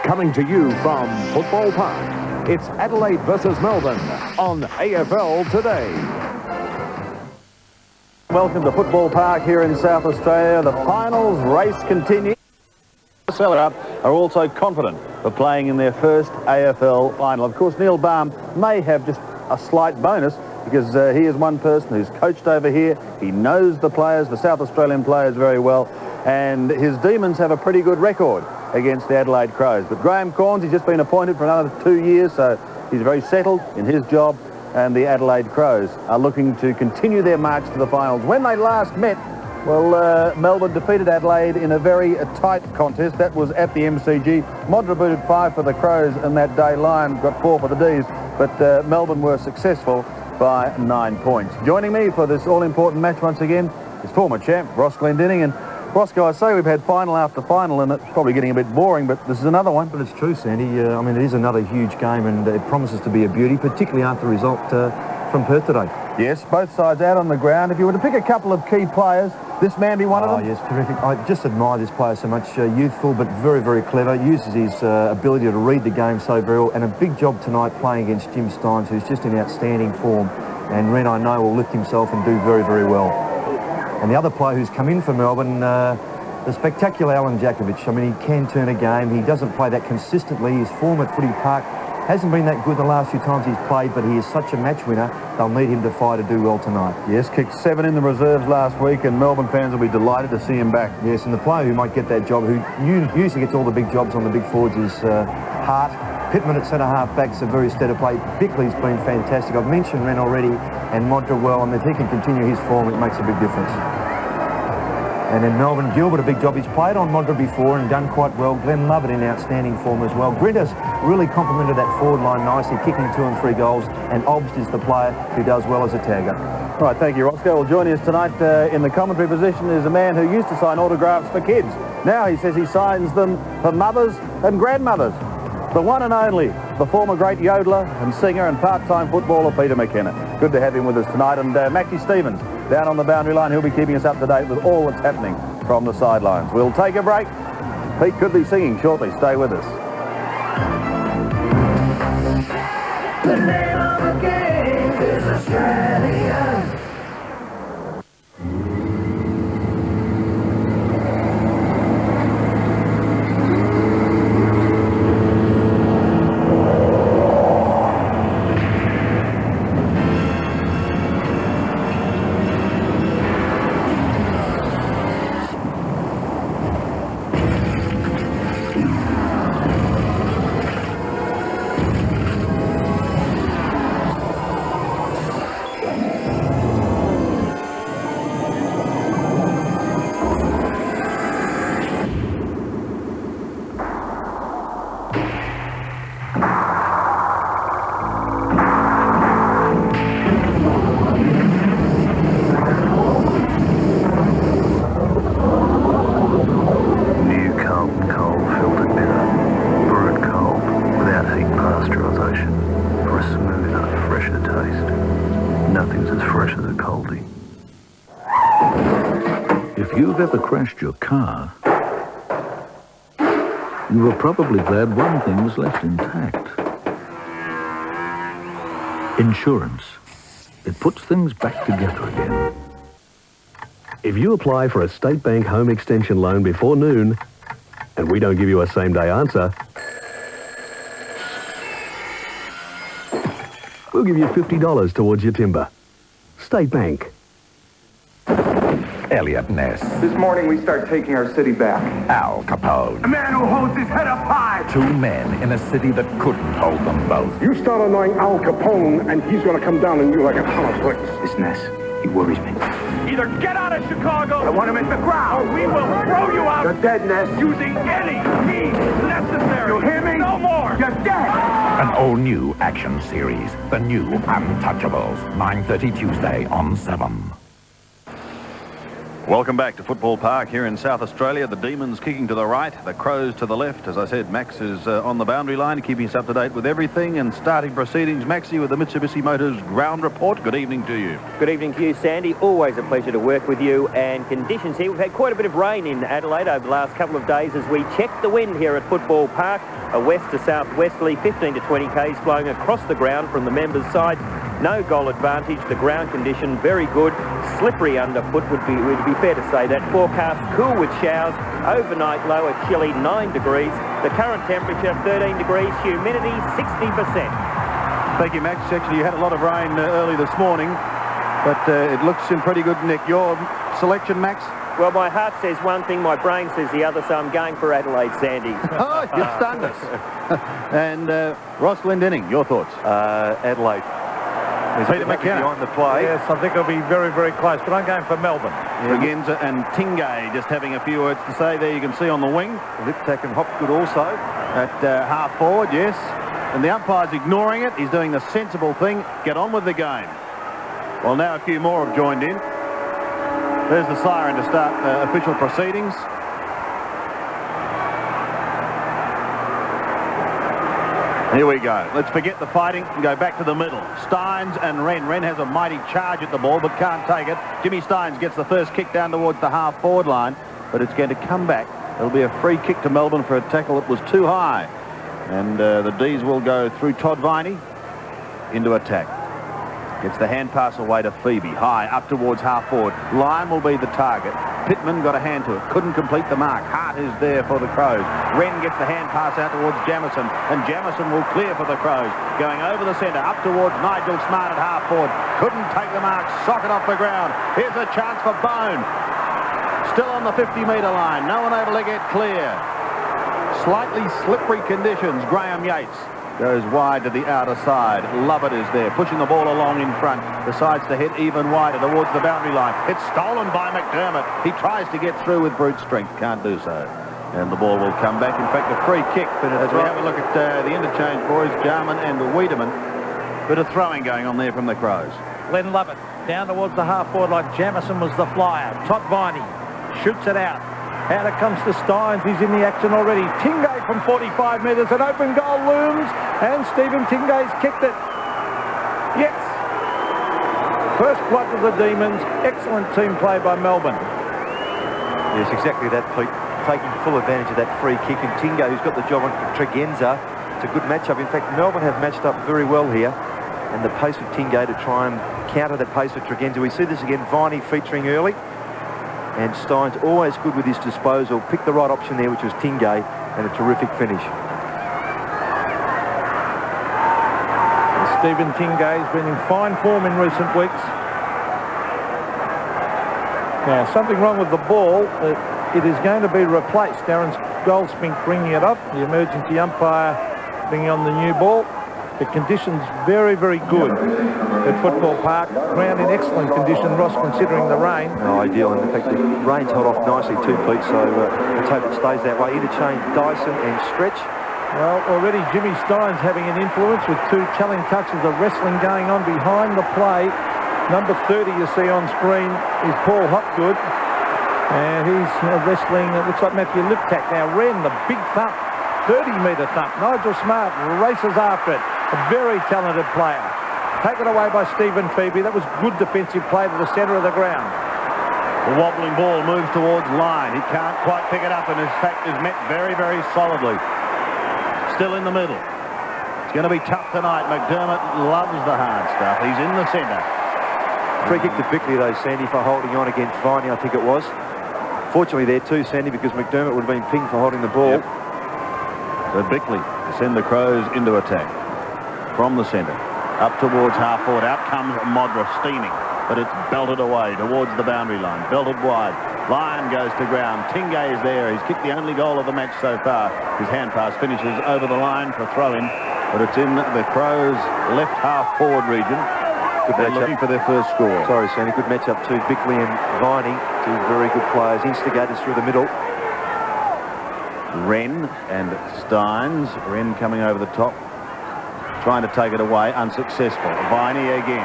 Coming to you from Football Park, it's Adelaide versus Melbourne on AFL Today. Welcome to Football Park here in South Australia. The finals race continues. The seller up are also confident of playing in their first AFL final. Of course, Neil Baum may have just a slight bonus because he is one person who's coached over here. He knows the players, the South Australian players very well, and his Demons have a pretty good record against the Adelaide Crows. But Graham Corns, he's just been appointed for another 2 years, so he's very settled in his job, and the Adelaide Crows are looking to continue their march to the finals. When they last met, well, Melbourne defeated Adelaide in a very tight contest. That was at the MCG. Modra booted 5 for the Crows and that day. Lyon got 4 for the D's, but Melbourne were successful by 9 points. Joining me for this all-important match once again is former champ Ross Glendinning. And Roscoe, I say we've had final after final, and it's probably getting a bit boring, but this is another one. But it's true, Sandy. I mean, it is another huge game, and it promises to be a beauty, particularly after the result from Perth today. Yes, both sides out on the ground. If you were to pick a couple of key players, this man be one of them? Oh, yes, terrific. I just admire this player so much. Youthful, but very, very clever. Uses his ability to read the game so very well, and a big job tonight playing against Jim Steins, who's just in outstanding form. And Ren, I know, will lift himself and do very, very well. And the other player who's come in for Melbourne, the spectacular Alan Jakovich. I mean, he can turn a game. He doesn't play that consistently. His form at Footy Park hasn't been that good the last few times he's played, but he is such a match winner. They'll need him to fight to do well tonight. Yes, kicked 7 in the reserves last week, and Melbourne fans will be delighted to see him back. Yes, and the player who might get that job, who usually gets all the big jobs on the big forwards, is Hart. Pittman at centre-half back's a very steady play. Bickley's been fantastic. I've mentioned Ren already, and Modra well, and if he can continue his form, it makes a big difference. And then Melbourne, Gilbert, a big job. He's played on Modra before and done quite well. Glenn Lovett in outstanding form as well. Grinter's really complemented that forward line nicely, kicking 2 and 3 goals, and Obst is the player who does well as a tagger. All right, thank you, Roscoe. Well, joining us tonight in the commentary position is a man who used to sign autographs for kids. Now he says he signs them for mothers and grandmothers. The one and only, the former great yodeler and singer and part-time footballer Peter McKenna. Good to have him with us tonight. And Mackie Stevens down on the boundary line. He'll be keeping us up to date with all that's happening from the sidelines. We'll take a break. Pete could be singing shortly. Stay with us. The name of the game is Australia. If you've ever crashed your car, you were probably glad one thing was left intact. Insurance. It puts things back together again. If you apply for a State Bank home extension loan before noon, and we don't give you a same-day answer, we'll give you $50 towards your timber. State Bank. Elliot Ness. This morning we start taking our city back. Al Capone. A man who holds his head up high. 2 men in a city that couldn't hold them both. You start annoying Al Capone and he's going to come down on you like a ton of bricks. This Ness, he worries me. Either get out of Chicago, I want him at the ground, or we will throw you out. You're dead, Ness. Using any means necessary. You hear me? No more. You're dead. An all-new action series. The New Untouchables. 9:30 Tuesday on 7. Welcome back to Football Park here in South Australia. The Demons kicking to the right, the Crows to the left. As I said, Max is on the boundary line, keeping us up to date with everything and starting proceedings. Maxie with the Mitsubishi Motors ground report. Good evening to you. Good evening to you, Sandy. Always a pleasure to work with you. And conditions here, we've had quite a bit of rain in Adelaide over the last couple of days as we check the wind here at Football Park. A west to southwesterly, 15 to 20 k's flowing across the ground from the members' side. No goal advantage. The ground condition very good. Slippery underfoot would be fair to say that. Forecast cool with showers. Overnight low at chilly 9 degrees. The current temperature 13 degrees. Humidity 60%. Thank you, Max. Actually, you had a lot of rain early this morning, but it looks in pretty good nick. Your selection, Max? Well, my heart says one thing, my brain says the other, so I'm going for Adelaide, Sandy. Oh, you've stunned us. And Ross Glendinning, your thoughts? Adelaide. Peter McKenna behind the play. Yes, I think it'll be very, very close, but I'm going for Melbourne. Regenza and Tingay just having a few words to say. There you can see on the wing. Liptak and Hopgood also. At half forward, yes. And the umpire's ignoring it. He's doing the sensible thing. Get on with the game. Well, now a few more have joined in. There's the siren to start official proceedings. Here we go. Let's forget the fighting and go back to the middle. Steins and Wren. Wren has a mighty charge at the ball but can't take it. Jimmy Steins gets the first kick down towards the half-forward line, but it's going to come back. It'll be a free kick to Melbourne for a tackle that was too high. And the D's will go through Todd Viney into attack. Gets the hand pass away to Phoebe. High up towards half-forward. Lyon will be the target. Pittman got a hand to it. Couldn't complete the mark. Hart is there for the Crows. Wren gets the hand pass out towards Jamison. And Jamison will clear for the Crows. Going over the centre. Up towards Nigel Smart at half-forward. Couldn't take the mark. Socket off the ground. Here's a chance for Bone. Still on the 50-metre line. No one able to get clear. Slightly slippery conditions. Graham Yates goes wide to the outer side. Lovett is there, pushing the ball along in front. Decides to hit even wider towards the boundary line. It's stolen by McDermott. He tries to get through with brute strength. Can't do so. And the ball will come back. In fact, a free kick. But as we have a look at the interchange, boys, Jarman and Wiedemann. Bit of throwing going on there from the Crows. Len Lovett down towards the half-forward line. Jamison was the flyer. Todd Viney shoots it out. Out it comes to Steins. He's in the action already. Tingay from 45 metres. An open goal looms. And Stephen Tingay's kicked it. Yes. First blood to the Demons. Excellent team play by Melbourne. Yes, exactly that, Pete. Taking full advantage of that free kick. And Tingay, who's got the job on Tregenza. It's a good matchup. In fact, Melbourne have matched up very well here. And the pace of Tingay to try and counter the pace of Tregenza. We see this again. Viney featuring early. And Steins always good with his disposal. Picked the right option there, which was Tingay, and a terrific finish. And Stephen Tingay's been in fine form in recent weeks. Now, something wrong with the ball. It is going to be replaced. Darren Goldspink bringing it up. The emergency umpire bringing on the new ball. The conditions very, very good at Football Park. Ground in excellent condition, Ross, considering the rain. No, ideal. And in fact, the rain's held off nicely too, Pete, so let's hope it stays that way. Interchange Dyson and Stretch. Well, already Jimmy Steins having an influence with two telling touches of wrestling going on behind the play. Number 30 you see on screen is Paul Hopgood. And he's wrestling, it looks like Matthew Liptak. Now, Wren, the big thump, 30-metre thump. Nigel Smart races after it. A very talented player. Taken away by Stephen Phoebe. That was good defensive play to the centre of the ground. The wobbling ball moves towards line. He can't quite pick it up and in fact is met very, very solidly. Still in the middle. It's going to be tough tonight. McDermott loves the hard stuff. He's in the centre. Free kick to Bickley though, Sandy, for holding on against Viney, I think it was. Fortunately there too, Sandy, because McDermott would have been pinged for holding the ball. Yep. So Bickley to send the Crows into attack. From the centre, up towards half-forward. Out comes Modra steaming, but it's belted away towards the boundary line. Belted wide. Lyon goes to ground. Tingay is there. He's kicked the only goal of the match so far. His hand pass finishes over the line for throw-in, but it's in the Crows' left half-forward region. They're looking for their first score. Sorry, Sandy. Good matchup too. Bickley and Viney, two very good players. Instigators through the middle. Wren and Steins. Wren coming over the top. Trying to take it away, unsuccessful. Viney again.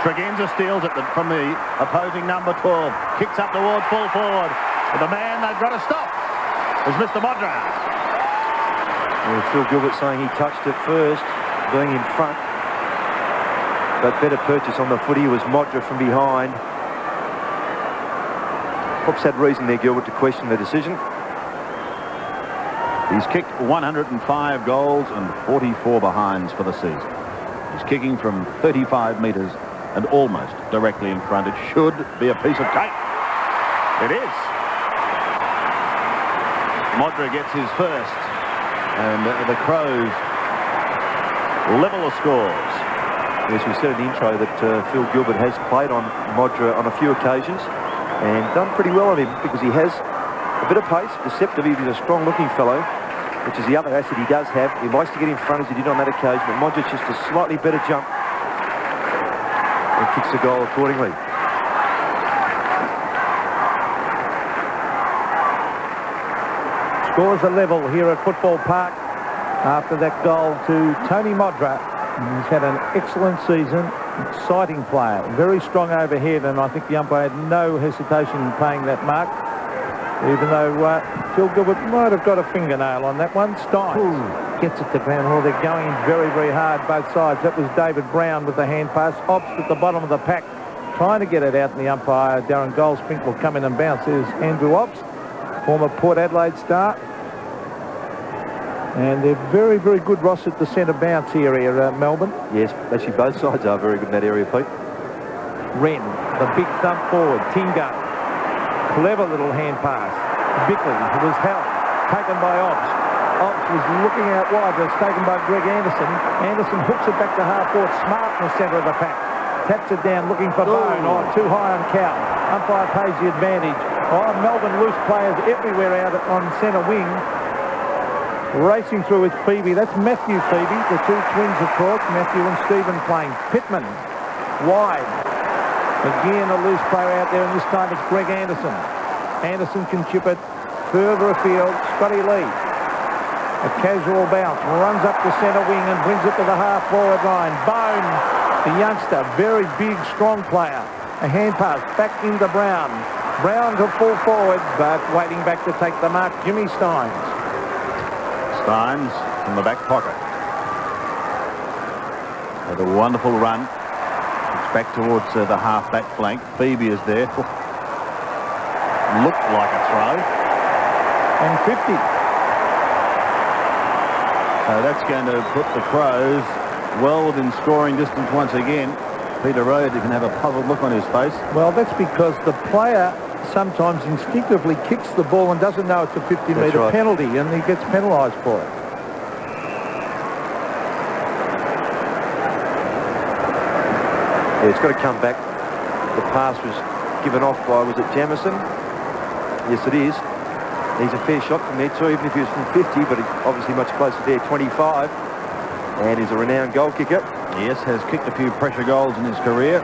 Tregenza steals it from the opposing number 12. Kicks up towards full forward. But the man they've got to stop is Mr. Modra. Well, Phil Gilbert saying he touched it first, being in front. But better purchase on the footy was Modra from behind. Perhaps had reason there, Gilbert, to question the decision. He's kicked 105 goals and 44 behinds for the season. He's kicking from 35 metres and almost directly in front. It should be a piece of cake. It is. Modra gets his first, and the Crows level the scores. Yes, we said in the intro that Phil Gilbert has played on Modra on a few occasions and done pretty well on him because he has a bit of pace, deceptive. He's a strong-looking fellow, which is the other asset he does have. He likes to get in front as he did on that occasion, but Modra's just a slightly better jump and kicks the goal accordingly. Scores a level here at Football Park after that goal to Tony Modra. He's had an excellent season, exciting player, very strong overhead, and I think the umpire had no hesitation in paying that mark, even though Phil Gilbert might have got a fingernail on that one. Steins gets it to ground. Well, they're going very, very hard, both sides. That was David Brown with the hand pass. Ops at the bottom of the pack, trying to get it out, and the umpire, Darren Goldspink, will come in and bounce. There's Andrew Ops, former Port Adelaide star. And they're very, very good, Ross, at the centre bounce area, Melbourne. Yes, actually both sides are very good in that area, Pete. Wren, the big thump forward. Tingo, clever little hand pass. Bickley was held, taken by Ops. Ops was looking out wide, but it's taken by Greg Anderson. Anderson hooks it back to half forward, smart in the centre of the pack. Taps it down, looking for Bone. Oh, too high on Cow. Umpire pays the advantage. Oh, Melbourne loose players everywhere out on centre wing. Racing through with Phoebe. That's Matthew Phoebe, the two twins, of course. Matthew and Stephen playing. Pittman, wide. Again, a loose player out there, and this time it's Greg Anderson. Anderson can chip it further afield. Scotty Lee. A casual bounce. Runs up the centre wing and brings it to the half-forward line. Bone, the youngster, very big, strong player. A hand pass back into Brown. Brown to full forward, but waiting back to take the mark, Jimmy Steins. Steins from the back pocket. Had a wonderful run. It's back towards the half-back flank. Phoebe is there. Looked like a throw. And 50. So that's going to put the Crows well within scoring distance once again. Peter Rode, you can have a puzzled look on his face. Well, that's because the player sometimes instinctively kicks the ball and doesn't know it's a 50-metre penalty, and he gets penalised for it. Yeah, it's got to come back. The pass was given off by, was it Jamison? Yes, it is. He's a fair shot from there too, even if he was from 50, but he's obviously much closer there, 25. And he's a renowned goal kicker. Yes, has kicked a few pressure goals in his career.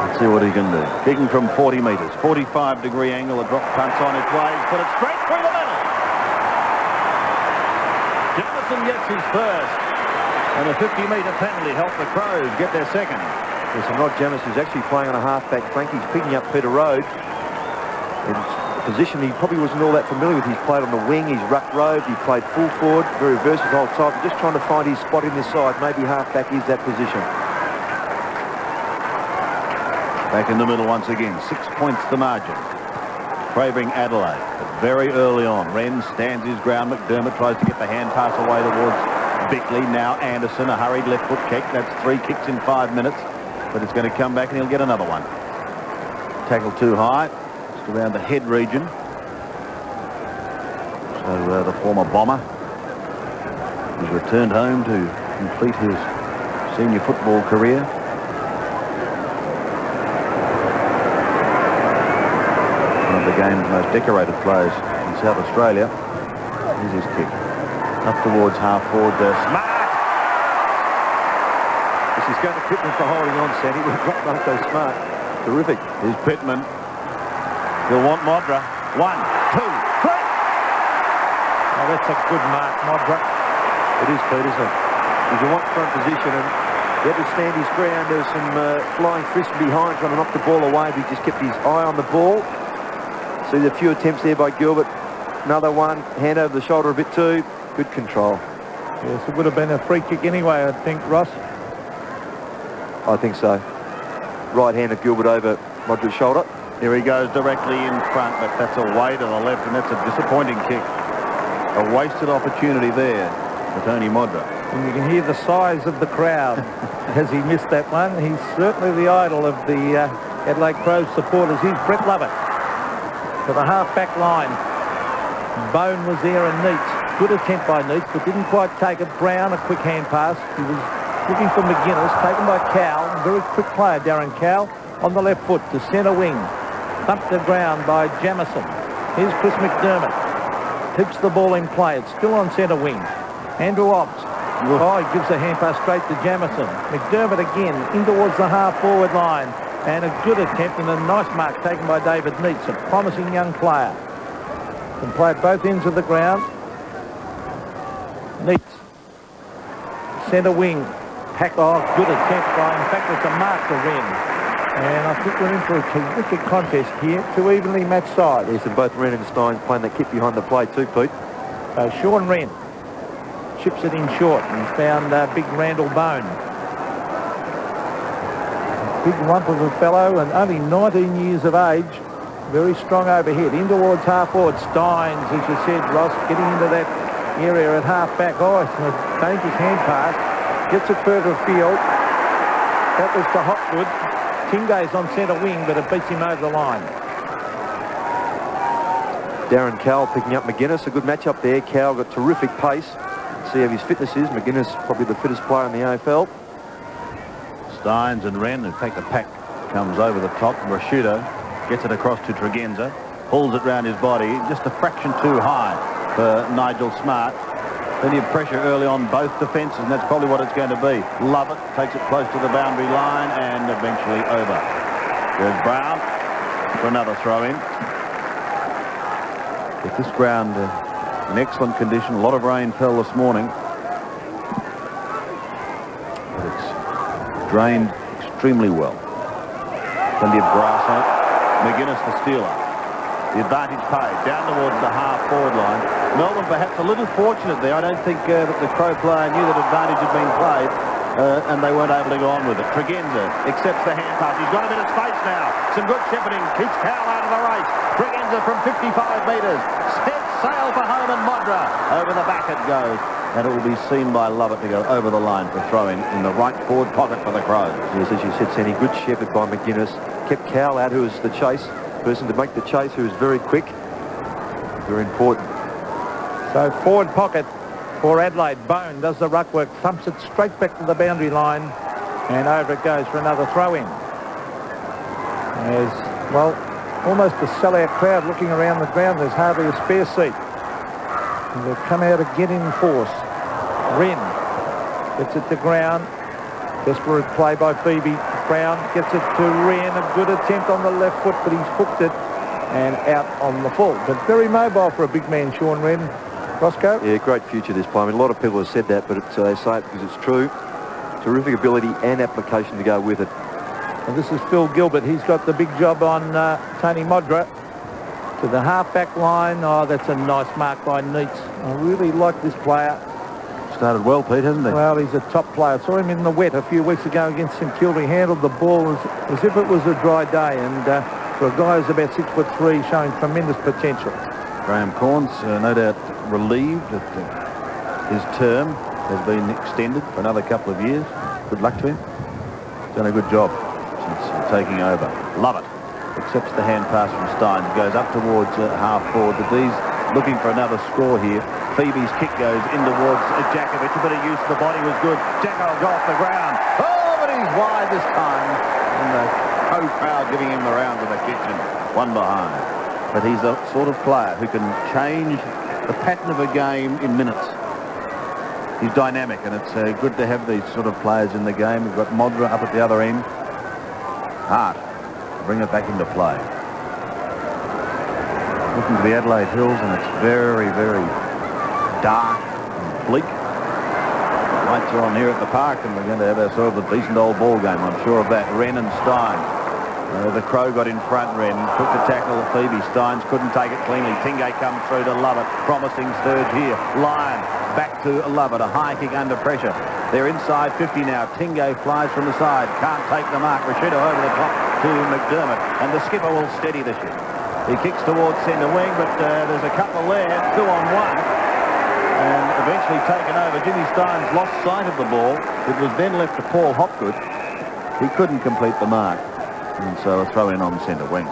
Let's see what he can do. Kicking from 40 metres, 45-degree angle, a drop punch on its way. He's put it straight through the middle. Jamison gets his first. And a 50-metre penalty helped the Crows get their second. Yes, and Rod Jamison is actually playing on a half-back flank. He's picking up Peter Rode. In a position he probably wasn't all that familiar with. He's played on the wing, he's rucked Rode, he played full forward, very versatile type. Just trying to find his spot in this side. Maybe half-back is that position. Back in the middle once again. 6 points the margin. Favouring Adelaide. But very early on. Wren stands his ground. McDermott tries to get the hand pass away towards Bickley. Now Anderson, a hurried left foot kick. That's 3 kicks in 5 minutes. But it's going to come back and he'll get another one. Tackle too high. Just around the head region. So the former bomber has returned home to complete his senior football career. One of the game's most decorated players in South Australia. Here's his kick. Up towards half forward there. Smart! This is going to Pittman for holding on, Sandy. We've got Marco Smart. Terrific. Here's Pittman. He'll want Modra. 1, 2, 3. Oh, that's a good mark, Modra. It is, Pete, isn't it? He's in one front position, and he had to stand his ground. There was some flying frisk behind trying to knock the ball away, but he just kept his eye on the ball. See the few attempts there by Gilbert. Another one, hand over the shoulder a bit too. Good control. Yes, it would have been a free kick anyway, I think, Ross. I think so. Right hand of Gilbert over Modric's shoulder. Here he goes directly in front, but that's away to the left, and that's a disappointing kick. A wasted opportunity there for Tony Modra. And you can hear the sighs of the crowd as he missed that one. He's certainly the idol of the Adelaide Crows supporters. He's Brett Lovett to the half-back line. Bone was there and Neitz. Good attempt by Neitz, but didn't quite take it. Brown, a quick hand pass. He was looking for McGuinness, taken by Cowell. Very quick player, Darren Cowell, on the left foot to centre wing. Thumped the ground by Jamison. Here's Chris McDermott. Keeps the ball in play. It's still on centre wing. Andrew Obbs. Oh, he gives a hand pass straight to Jamison. McDermott again in towards the half-forward line. And a good attempt and a nice mark taken by David Neitz, a promising young player. Can play at both ends of the ground. Neitz. Centre wing. Oh, good attempt by, in fact, it's a mark to Wren. And I think we're in for a terrific contest here, two evenly matched sides. Yes, and both Wren and Stein playing that kick behind the play too, Pete. So Sean Wren chips it in short and found big Randall Bone. Big lump of a fellow and only 19 years of age. Very strong overhead. In towards half-forward. Steins, as you said, Ross, getting into that area at half-back. Oh, it's a dangerous hand pass. Gets it further afield. That was to Hopwood. Tingay's on centre wing, but it beats him over the line. Darren Cowell picking up McGuinness. A good match up there. Cowell got terrific pace. See how his fitness is. McGuinness probably the fittest player in the AFL. Steins and Wren, in fact the pack comes over the top. Rashudo gets it across to Tregenza, pulls it round his body, just a fraction too high for Nigel Smart. Plenty of pressure early on both defences, and that's probably what it's going to be. Lovett takes it close to the boundary line and eventually over. There's Brown for another throw-in. With this ground in excellent condition, a lot of rain fell this morning, but it's drained extremely well. Plenty of grass on it. McGuinness the stealer. The advantage paid down towards the half-forward line. Melbourne perhaps a little fortunate there. I don't think that the Crow player knew that advantage had been played and they weren't able to go on with it. Tregenza accepts the hand pass. He's got a bit of space now. Some good shepherding. Keeps Cowell out of the race. Tregenza from 55 metres. Set sail for home and Modra. Over the back it goes. And it will be seen by Lovett to go over the line for throwing in the right forward pocket for the Crows. Yes, as you said, Sandy, good shepherd by McGuinness. Kept Cowell out, who was the chase person to make the chase, who was very quick. Very important. So forward pocket for Adelaide. Bone does the ruck work, thumps it straight back to the boundary line, and over it goes for another throw-in. There's, well, almost a sellout crowd looking around the ground. There's hardly a spare seat. And they've come out again in force. Wren gets it to ground. Desperate play by Phoebe. Brown gets it to Wren. A good attempt on the left foot, but he's hooked it and out on the full. But very mobile for a big man, Sean Wren. Roscoe? Yeah, great future this play. I mean, a lot of people have said that, but they say it because it's true. Terrific ability and application to go with it. And this is Phil Gilbert. He's got the big job on Tony Modra. To the half-back line. Oh, that's a nice mark by Neitz. I really like this player. Started well, Pete, hasn't he? Well, he's a top player. Saw him in the wet a few weeks ago against St Kilda. He handled the ball as if it was a dry day. And for a guy who's about 6'3", showing tremendous potential. Graham Corns, no doubt relieved that his term has been extended for another couple of years. Good luck to him. He's done a good job since taking over. Love it. Accepts the hand pass from Stein. Goes up towards half-forward. The D's looking for another score here. Phoebe's kick goes in towards Jakovic. A bit of use of the body was good. Jacko will go off the ground. Oh, but he's wide this time. And the crowd giving him the round with the kitchen. One behind. But he's the sort of player who can change the pattern of a game in minutes. He's dynamic, and it's good to have these sort of players in the game. We've got Modra up at the other end. Hart, bring it back into play. Looking to the Adelaide Hills, and it's very, very dark and bleak. Lights are on here at the park, and we're going to have ourselves a decent old ball game, I'm sure of that. Wren and Stein. The Crow got in front, Wren. Took the tackle of Phoebe. Steins couldn't take it cleanly. Tingay comes through to Lovett. Promising surge here. Lyon back to Lovett. A high kick under pressure. They're inside 50 now. Tingay flies from the side. Can't take the mark. Rashido over the top to McDermott. And the skipper will steady the ship. He kicks towards centre wing, but there's a couple there. 2 on 1. And eventually taken over. Jimmy Steins lost sight of the ball. It was then left to Paul Hopgood. He couldn't complete the mark. And so a throw in on centre wing.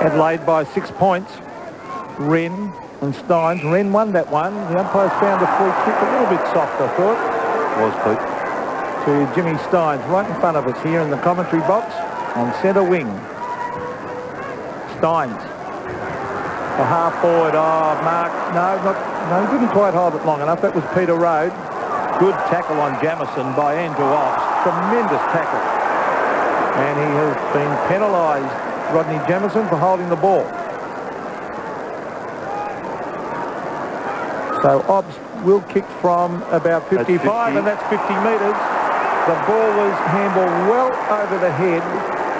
Adelaide by 6 points. Wren and Steins. Wren won that one. The umpires found the free kick a little bit soft, I thought. Was, Pete. To Jimmy Steins, right in front of us here in the commentary box on centre wing. Steins. The half forward. Oh, Mark. No, he didn't quite hold it long enough. That was Peter Rode. Good tackle on Jamison by Andrew Ops. Tremendous tackle. And he has been penalised, Rodney Jamison, for holding the ball. So Ops will kick from about 55, and that's 50 metres. The ball was handled well over the head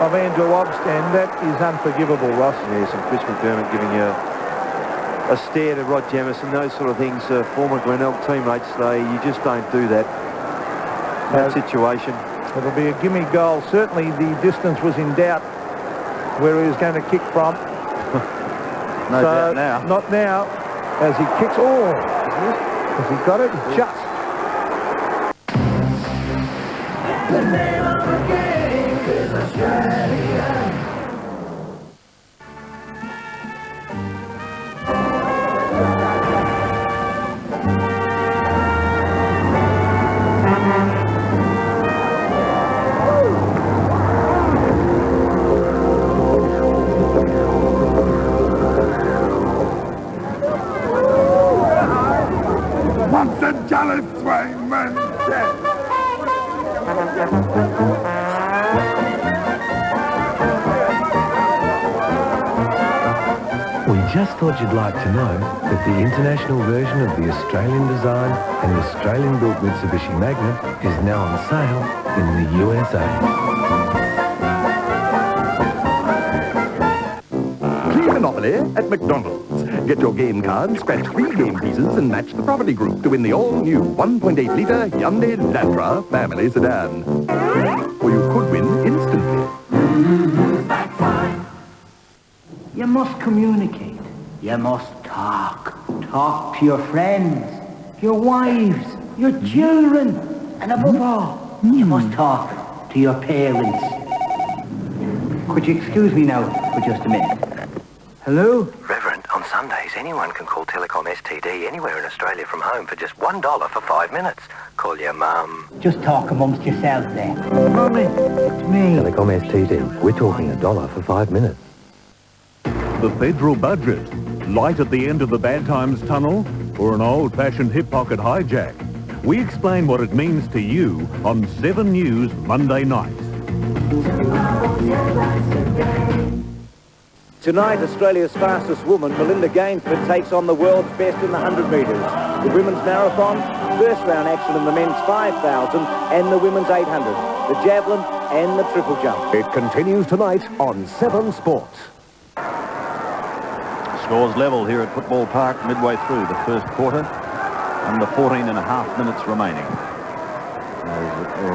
of Andrew Ops, and that is unforgivable, Ross. Yes, and Chris McDermott giving a stare to Rod Jamison, those sort of things. Former Glenelg teammates, you just don't do that. That situation. It'll be a gimme goal. Certainly the distance was in doubt where he was going to kick from. No doubt now. Not now, as he kicks. Oh, has he got it? Just. The name of the game is Australia. What's the jealous swayman? We just thought you'd like to know that the international version of the Australian design and Australian-built Mitsubishi Magna is now on sale in the USA. Clean Monopoly at McDonald's. Get your game card, scratch 3 game pieces and match the property group to win the all-new 1.8-litre Hyundai Elantra family sedan. Or you could win instantly. You must communicate. You must talk. Talk to your friends, your wives, your children, and above all, you must talk to your parents. Could you excuse me now for just a minute? Hello? Reverend, on Sundays, anyone can call Telecom STD anywhere in Australia from home for just $1 for 5 minutes. Call your mum. Just talk amongst yourselves there. Mummy, it's me. Telecom STD. We're talking $1 for 5 minutes. The federal budget. Light at the end of the Bad Times Tunnel, or an old-fashioned hip pocket hijack? We explain what it means to you on 7 News Monday night. Tonight, Australia's fastest woman, Melinda Gainsford, takes on the world's best in the 100 metres. The women's marathon, first round action in the men's 5,000 and the women's 800, the javelin and the triple jump. It continues tonight on 7 Sports. Scores level here at Football Park midway through the first quarter. Under 14 and a half minutes remaining.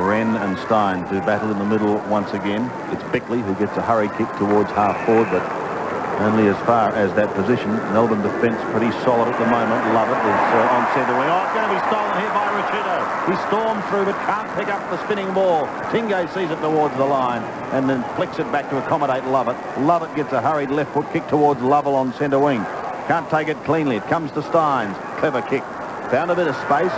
Wren and Stein do battle in the middle once again. It's Beckley who gets a hurry kick towards half forward, but only as far as that position. Melbourne defence pretty solid at the moment. Lovett is on centre wing. Oh, it's going to be stolen here by Rashido. He storms through but can't pick up the spinning ball. Tingay sees it towards the line and then flicks it back to accommodate Lovett. Lovett gets a hurried left foot kick towards Lovell on centre wing. Can't take it cleanly. It comes to Steins. Clever kick. Found a bit of space.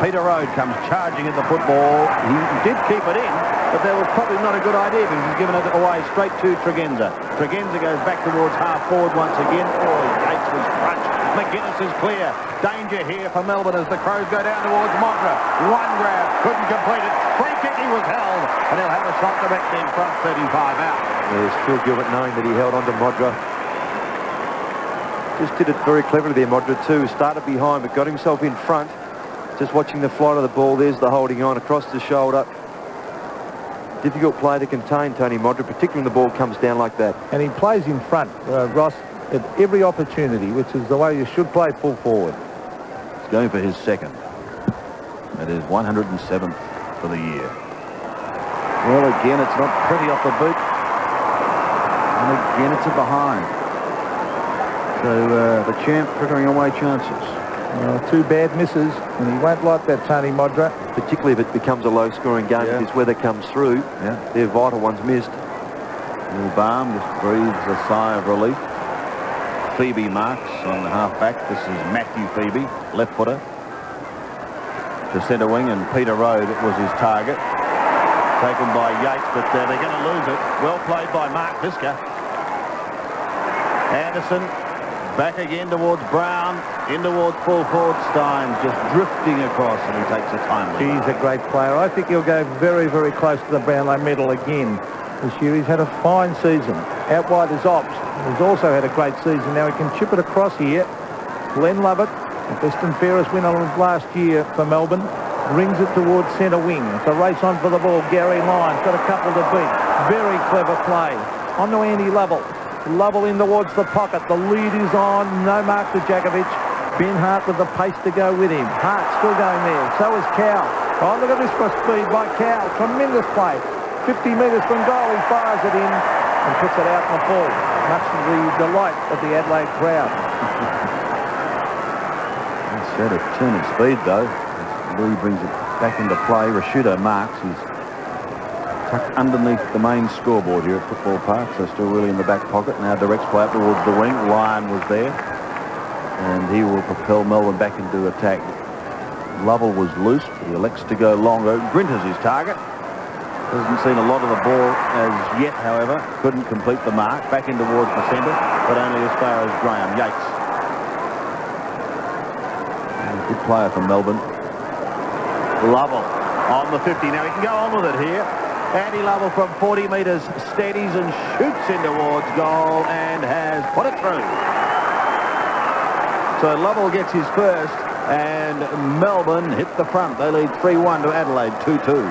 Peter Rode comes charging at the football. He did keep it in, but that was probably not a good idea because he's given it away straight to Tregenza. Tregenza goes back towards half forward once again. Oh, Gates was crunched. McGuinness is clear. Danger here for Melbourne as the Crows go down towards Modra. One grab, couldn't complete it. Free kick, he was held, and he'll have a shot directly in front, 35 out. There's Phil Gilbert knowing that he held on to Modra. Just did it very cleverly there, Modra, too. Started behind, but got himself in front. Just watching the flight of the ball. There's the holding on across the shoulder. Difficult play to contain, Tony Modra, particularly when the ball comes down like that. And he plays in front, Ross, at every opportunity, which is the way you should play full forward. He's going for his second. That is 107th for the year. Well, again, it's not pretty off the boot. And again, it's a behind. So the champ frittering away chances. Two bad misses, and he won't like that, Tony Modra. Particularly if it becomes a low-scoring game, if this weather comes through. Yeah. They're vital ones missed. Neil Baum just breathes a sigh of relief. Phoebe marks on the half-back. This is Matthew Phoebe, left-footer. To centre wing, and Peter Road was his target. Taken by Yates, but they're going to lose it. Well played by Mark Visca. Anderson back again towards Brown, in towards full forward. Stein just drifting across, and he takes a timely. He's a great player. I think he'll go very, very close to the Brownlow medal again this year. He's had a fine season. Out wide is Ops, who's also had a great season. Now he can chip it across here. Glenn Lovett, the best and fairest winner of last year for Melbourne, rings it towards centre wing. It's a race on for the ball. Gary Lyons got a couple to beat. Very clever play. On to Andy Lovell. Lovell in towards the pocket. The lead is on. No mark to Djakovic. Ben Hart with the pace to go with him. Hart still going there. So is Cowell. Oh, look at this for speed by Cowell. Tremendous play. 50 metres from goal. He fires it in and puts it out in the full. Much to the delight of the Adelaide crowd. That's had a turn of speed, though. Louis brings it back into play. Rashudo marks. He's tucked underneath the main scoreboard here at Football Park, so still really in the back pocket. Now directs play up towards the wing. Lyon was there, and he will propel Melbourne back into attack. Lovell was loose, but he elects to go longer. Grinter's his target. Hasn't seen a lot of the ball as yet, however. Couldn't complete the mark. Back in towards the centre, but only as far as Graham Yates. And a good player for Melbourne. Lovell on the 50. Now he can go on with it here. Andy Lovell from 40 metres steadies and shoots in towards goal and has put it through. So Lovell gets his first, and Melbourne hit the front. They lead 3-1 to Adelaide, 2-2.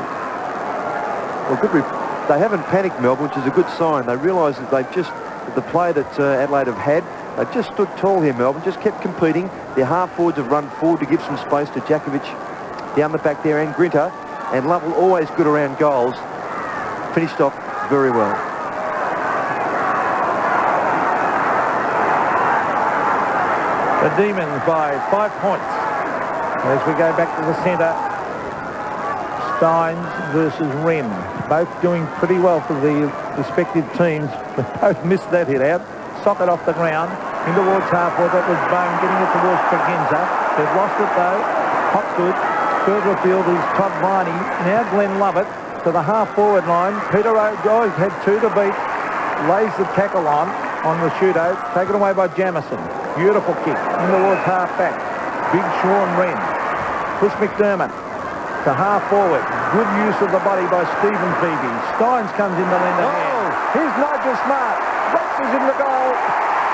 Well, they haven't panicked, Melbourne, which is a good sign. They realise that they've just, the play that Adelaide have had, they've just stood tall here, Melbourne, just kept competing. Their half-forwards have run forward to give some space to Djakovic down the back there, and Grinter, and Lovell always good around goals. Finished off very well. The Demons by 5 points. As we go back to the centre, Steins versus Wren. Both doing pretty well for the respective teams. They both missed that hit out. Sock it off the ground. In towards half-forward. That was Bone getting it towards Tregenza. They've lost it though. Hopgood. Further afield is Todd Viney. Now Glenn Lovett to the half-forward line. Peter O'Doyle had two to beat. Lays the tackle on Rashudo. Taken away by Jamison. Beautiful kick. In towards half-back. Big Sean Wren. Chris McDermott to half-forward. Good use of the body by Stephen Phoebe. Steins comes in to lend a hand. Here's Nigel Smart. Boxes in the goal.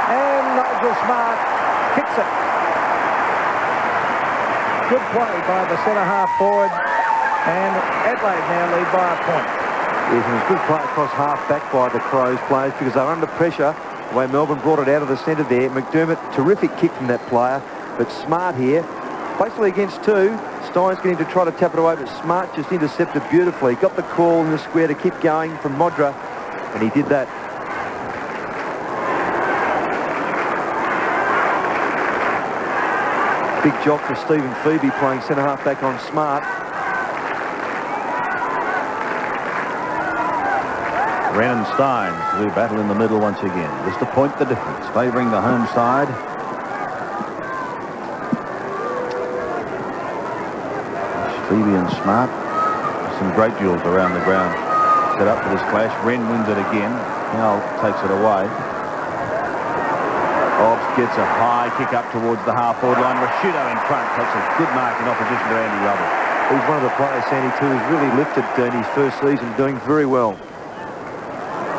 And Nigel Smart kicks it. Good play by the centre half-forward. And Adelaide now lead by a point. Yes, and it's good play across half-back by the Crows players because they're under pressure. The way Melbourne brought it out of the centre there. McDermott, terrific kick from that player. But Smart here, basically against two. Stein's getting to try to tap it away, but Smart just intercepted beautifully. Got the call in the square to keep going from Modra, and he did that. Big job for Stephen Phoebe playing centre half-back on Smart. Wren and Steins who battle in the middle once again. Just to point the difference, favouring the home side. Phoebe and Smart. Some great duels around the ground. Set up for this clash. Wren wins it again. Now takes it away. Obbs gets a high kick up towards the half-forward line. Rashudo in front takes a good mark in opposition to Andy Lovell. He's one of the players, Sandy, too, who's really lifted in his first season, doing very well.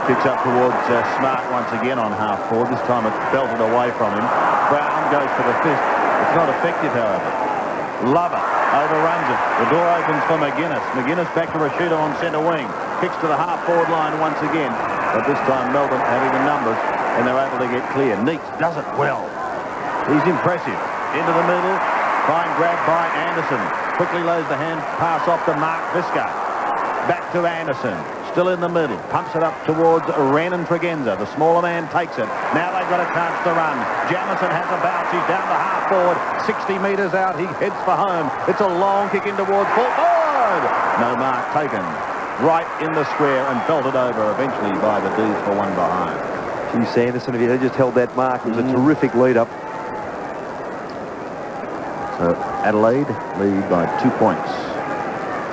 Kicks up towards Smart once again on half forward. This time it's belted away from him. Brown goes for the fist. It's not effective, however. Lover overruns it. The door opens for McGuinness. McGuinness back to Rashuda on centre wing. Kicks to the half-forward line once again. But this time Melbourne having the numbers and they're able to get clear. Neitz does it well. He's impressive. Into the middle. Fine grab by Anderson. Quickly lays the hand pass off to Mark Visca. Back to Anderson. Still in the middle. Pumps it up towards Wren and Tregenza. The smaller man takes it. Now they've got a chance to run. Jamison has a bounce. He's down the half forward. 60 metres out. He heads for home. It's a long kick in towards full forward. No mark taken. Right in the square and belted over eventually by the D's for one behind. Gee, Sanderson, if he had just held that mark, it was a terrific lead-up. So Adelaide lead by 2 points.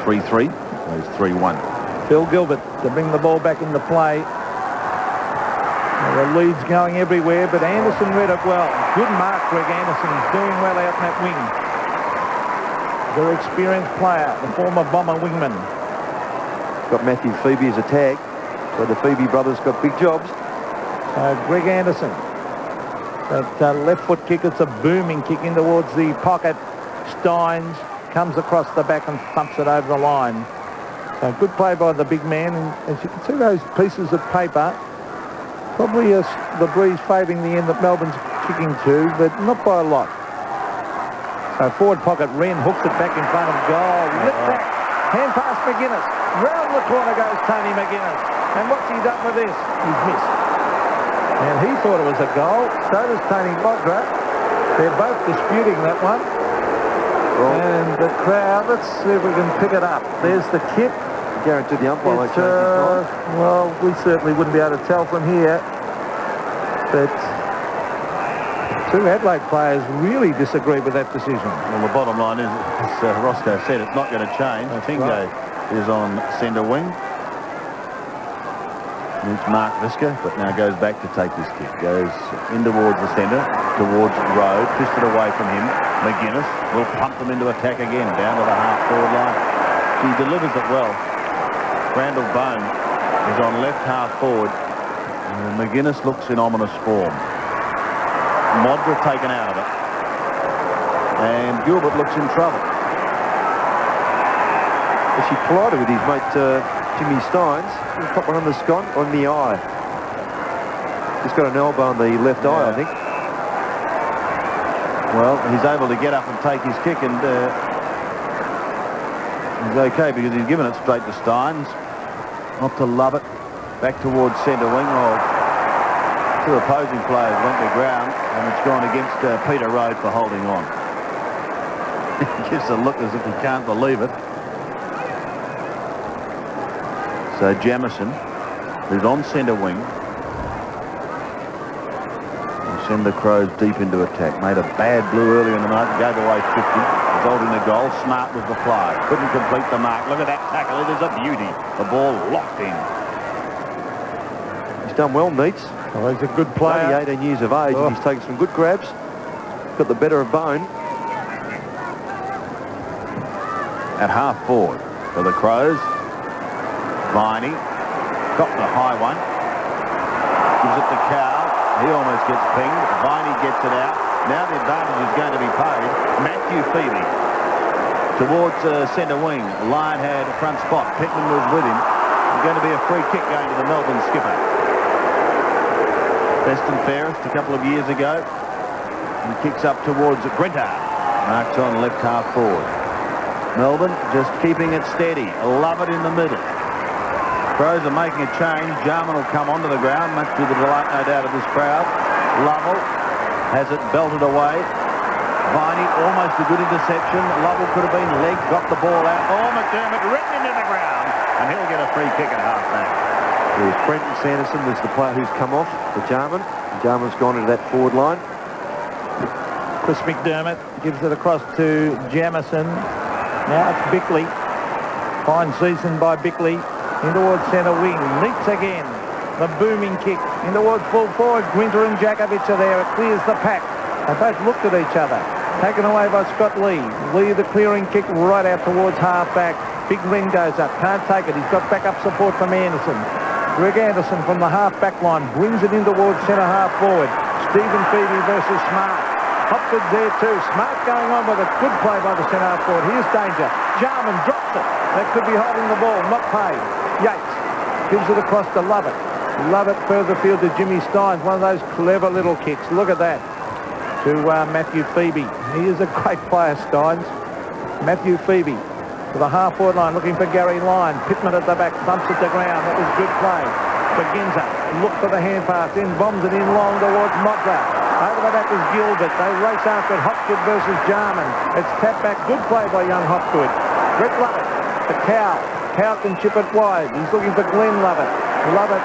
3-3. Goes 3-1. Phil Gilbert to bring the ball back into play. The lead's going everywhere, but Anderson read it well. Good mark, Greg Anderson. He's doing well out in that wing. Very experienced player, the former Bomber wingman. Got Matthew Phoebe as a tag, so the Phoebe brothers got big jobs. Greg Anderson. That left foot kick, it's a booming kick in towards the pocket. Steins comes across the back and thumps it over the line. So good play by the big man. And as you can see those pieces of paper, probably the breeze favouring the end that Melbourne's kicking to, but not by a lot. So forward pocket, Wren hooks it back in front of goal. Lift back, hand pass McGuinness. Round the corner goes Tony McGuinness. And what's he done with this? He's missed. And he thought it was a goal. So does Tony Logra. They're both disputing that one. And the crowd, let's see if we can pick it up. There's the kick. Guaranteed the umpire won't change his mind. Well, we certainly wouldn't be able to tell from here. But two Adelaide players really disagree with that decision. Well, the bottom line is, as Roscoe said, it's not going to change. Fingo is on centre wing. It's Mark Visca, but now goes back to take this kick. Goes in towards the centre, towards Road, twisted away from him. McGuinness will pump them into attack again, down to the half-forward line. He delivers it well. Randall Bone is on left half-forward. McGuinness looks in ominous form. Modra taken out of it. And Gilbert looks in trouble. She collided with his mate Jimmy Steins. He got one on the eye. He's got an elbow on the left eye, I think. Well, he's able to get up and take his kick, and he's okay because he's given it straight to Steins. Not to love it. Back towards centre wing. Oh, two opposing players went to ground, and it's gone against Peter Road for holding on. He gives a look as if he can't believe it. So Jamison, who's on centre wing, will send the Crows deep into attack. Made a bad blue earlier in the night and gave away 50, resulting in a goal. Smart was the fly. Couldn't complete the mark. Look at that tackle. It is a beauty. The ball locked in. He's done well, Neitz. Oh, he's a good player. Only 18 years of age, and he's taken some good grabs. Got the better of Bone. At half forward for the Crows. Viney got the high one. Gives it to Cow. He almost gets pinged. Viney gets it out. Now the advantage is going to be paid. Matthew Phoebe towards centre wing. Lyon had front spot. Pittman was with him. It's going to be a free kick going to the Melbourne skipper. Best and fairest a couple of years ago. He kicks up towards Grinter. Marks on left half forward. Melbourne just keeping it steady. Love it in the middle. Crows are making a change. Jarman will come onto the ground, much to the delight, no doubt, of this crowd. Lovell has it belted away. Viney, almost a good interception. Lovell could have been legged, got the ball out. Oh, McDermott written into the ground, and he'll get a free kick at half-back. Yes, Brenton Sanderson was the player who's come off for Jarman. Jarman's gone into that forward line. Chris McDermott gives it across to Jamison. Now it's Bickley. Fine season by Bickley. In towards centre wing. Neitz again. The booming kick. In towards full forward. Grinter and Jakovic are there. It clears the pack. They both looked at each other. Taken away by Scott Lee. Lee the clearing kick right out towards half-back. Big Wren goes up. Can't take it. He's got backup support from Anderson. Greg Anderson from the half-back line brings it in towards centre-half forward. Stephen Phoebe versus Smart. Hopgood there too. Smart going on with a good play by the centre-half forward. Here's danger. Jarman drops it. That could be holding the ball, not paid. Yates gives it across to Lovett. Lovett further field to Jimmy Steins. One of those clever little kicks. Look at that. To Matthew Phoebe. He is a great player, Steins. Matthew Phoebe to the half-forward line, looking for Gary Lyon. Pittman at the back, bumps at the ground. That was good play. Beginza, look for the hand pass, then bombs it in long towards Modra. Over the back is Gilbert. They race after it. Hopgood versus Jarman. It's tapped back. Good play by young Hopgood. Brett Lovett to Cow. Cow can chip it wide. He's looking for Glenn Lovett. Lovett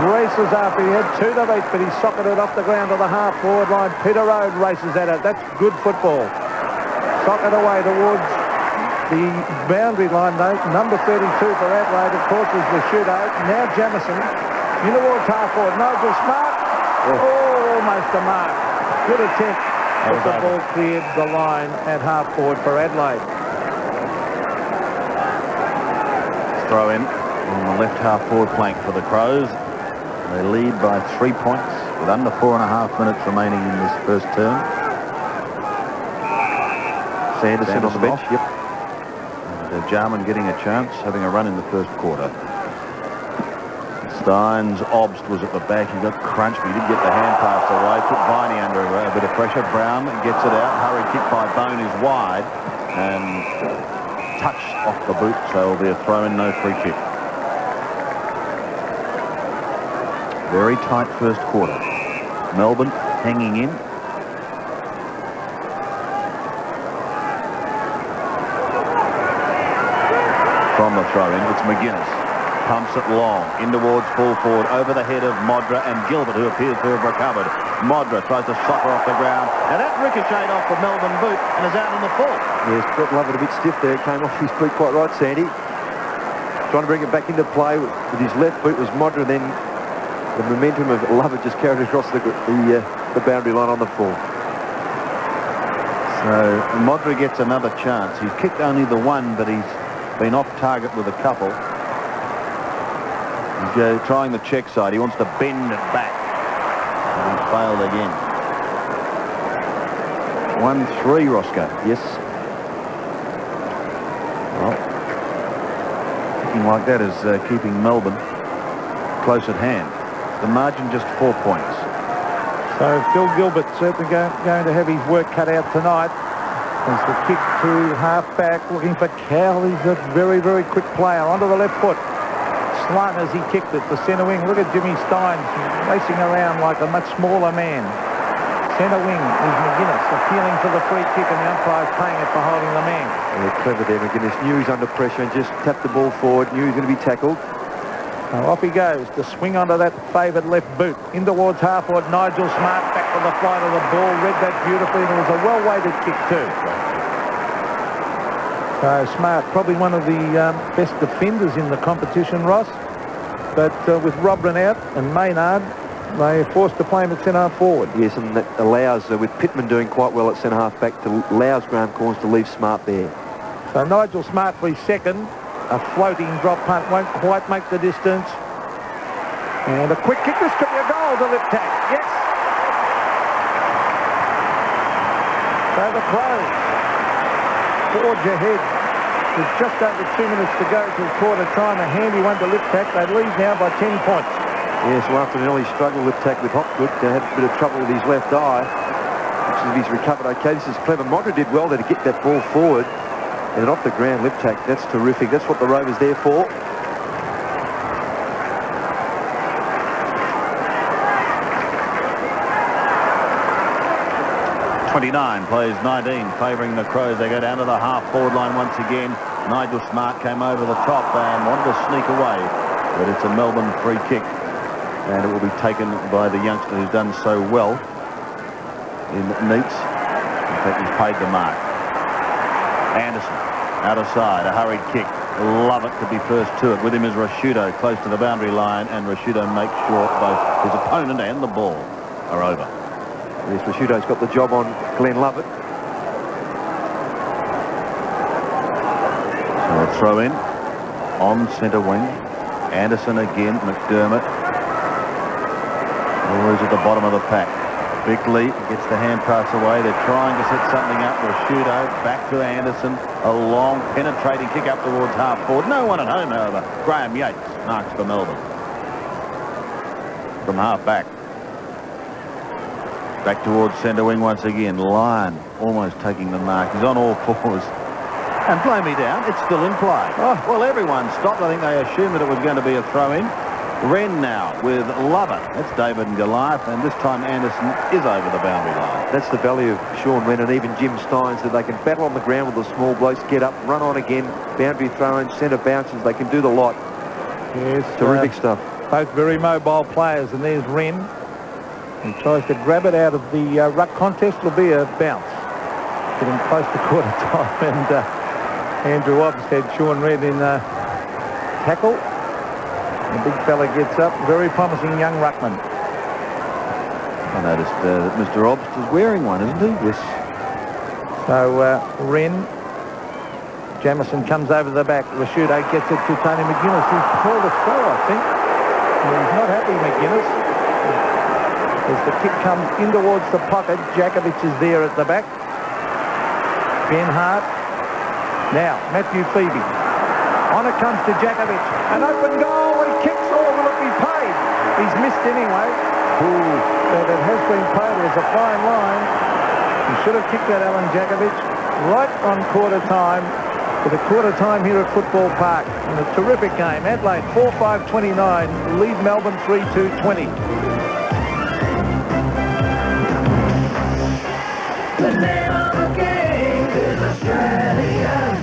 races after. He had 2 to beat, but he socketed off the ground to the half-forward line. Peter Road races at it. That's good football. Socket away towards the boundary line, though. Number 32 for Adelaide, of course, is the shootout. Now Jamison in towards half-forward. Nigel Smart. Oh, almost a mark. Good attempt. But the ball cleared the line at half-forward for Adelaide. Throw in on the left half-forward flank for the Crows. They lead by 3 points with under 4.5 minutes remaining in this first term. Sanderson on the bench. Yep. And Jarman getting a chance, having a run in the first quarter. Steins, Obst was at the back. He got crunched, but he did get the hand pass away. Put Viney under a bit of pressure. Brown gets it out. Hurried kick by Bone is wide and touch off the boot, so it'll be a throw in, no free kick. Very tight first quarter. Melbourne hanging in. From the throw-in, it's McGuinness. Pumps it long, in towards full forward, over the head of Modra and Gilbert, who appears to have recovered. Modra tries to soccer off the ground, and that ricocheted off the Melbourne boot and is out on the full. Yes, Brett Lovett a bit stiff there. Came off his boot quite right, Sandy. Trying to bring it back into play with his left boot was Modra, then the momentum of Lovett just carried across the boundary line on the full. So Modra gets another chance. He's kicked only the one, but he's been off target with a couple. He's trying the check side. He wants to bend it back. And he's failed again. 1-3, Roscoe. Yes. Well, looking like that is keeping Melbourne close at hand. The margin just 4 points. So Phil Gilbert certainly going to have his work cut out tonight. As the kick to half-back, looking for Cal. He's a very, very quick player. Onto the left foot. Slun as he kicked it. The centre wing. Look at Jimmy Steins racing around like a much smaller man. Centre wing is McGuinness appealing for the free kick, and the umpire's paying it for holding the man. Yeah, clever there, McGuinness. Knew he was under pressure and just tapped the ball forward. Knew he was going to be tackled. Now off he goes to swing onto that favoured left boot. In towards half-forward. Nigel Smart back for the flight of the ball. Read that beautifully, and it was a well-weighted kick too. So Smart, probably one of the best defenders in the competition, Ross. But with Robrin out and Maynard, they are forced to play him at centre-half forward. Yes, and that allows, with Pittman doing quite well at centre-half back, to allows Graham Corns to leave Smart there. So Nigel Smart for his second. A floating drop punt won't quite make the distance. And a quick kick. This could be a goal to lip tack. Yes. So the Crows forge ahead with just over 2 minutes to go till quarter time. A handy one to lip tack. They lead now by 10 points. Yes, well, after an early struggle lip tack with Hopgood, had a bit of trouble with his left eye. Which he's recovered okay. This is clever. Modra did well there to get that ball forward. And off the ground lip tack. That's terrific. That's what the Rovers there for. .29 plays 19, favouring the Crows. They go down to the half-forward line once again. Nigel Smart came over the top and wanted to sneak away, but it's a Melbourne free kick, and it will be taken by the youngster who's done so well in Neats. In fact, he's paid the mark. Anderson, out of side, a hurried kick. Lovett to be first to it. With him is Rashudo, close to the boundary line, and Rashudo makes sure both his opponent and the ball are over. Yes, Rashudo's got the job on Glenn Lovett. So a throw in on centre wing. Anderson again, McDermott. Always at the bottom of the pack. Bickley gets the hand pass away. They're trying to set something up. Rashudo back to Anderson. A long penetrating kick up towards half forward. No one at home, however. Graham Yates marks for Melbourne. From half back. Back towards centre wing once again. Lyon almost taking the mark. He's on all fours. And blow me down, it's still in play. Oh, well, everyone stopped. I think they assumed that it was going to be a throw-in. Wren now with Lover. That's David and Goliath, and this time Anderson is over the boundary line. That's the value of Sean Wren and even Jim Steins, that they can battle on the ground with the small blokes, get up, run on again, boundary throw-in, centre bounces. They can do the lot. Yes. Terrific stuff. Both very mobile players, and there's Wren. He tries to grab it out of the ruck contest. It'll be a bounce. Getting close to quarter time, and Andrew Obbs had Sean Wren in tackle. The big fella gets up. Very promising young ruckman. I noticed that Mr. Obbs is wearing one, isn't he? Yes. So Wren. Jamison comes over the back. Rashudo gets it to Tony McGuinness. He's called a throw, I think. He's not happy, McGuinness. As the kick comes in towards the pocket, Jakovic is there at the back. Ben Hart. Now, Matthew Phoebe. On it comes to Jakovic. An open goal. He kicks. Oh, will it be paid? He's missed anyway. But it has been paid. It was a fine line. He should have kicked that, Alan Jakovic, right on quarter time. For the quarter time here at Football Park. In a terrific game. Adelaide 4-5-29. Lead Melbourne 3-2-20. The name of the game is Australian.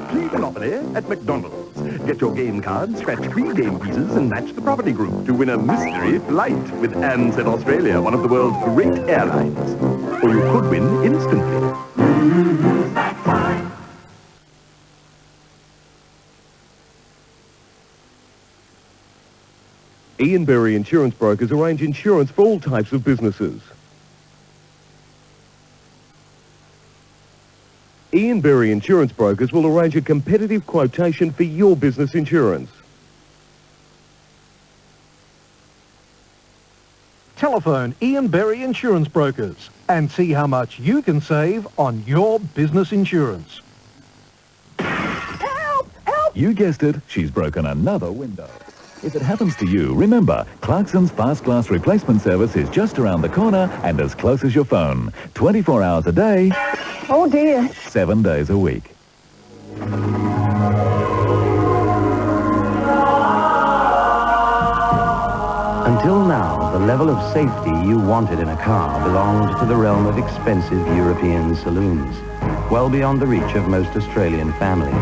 Play Monopoly at McDonald's. Get your game card, scratch 3 game pieces, and match the property group to win a mystery flight with Ansett Australia, one of the world's great airlines. Or you could win instantly. That's fine. Ian Berry Insurance Brokers arrange insurance for all types of businesses. Ian Berry Insurance Brokers will arrange a competitive quotation for your business insurance. Telephone Ian Berry Insurance Brokers and see how much you can save on your business insurance. Help! Help! You guessed it, she's broken another window. If it happens to you, remember, Clarkson's Fast Glass Replacement Service is just around the corner and as close as your phone. 24 hours a day. Oh dear. 7 days a week. Until now, the level of safety you wanted in a car belonged to the realm of expensive European saloons, well beyond the reach of most Australian families.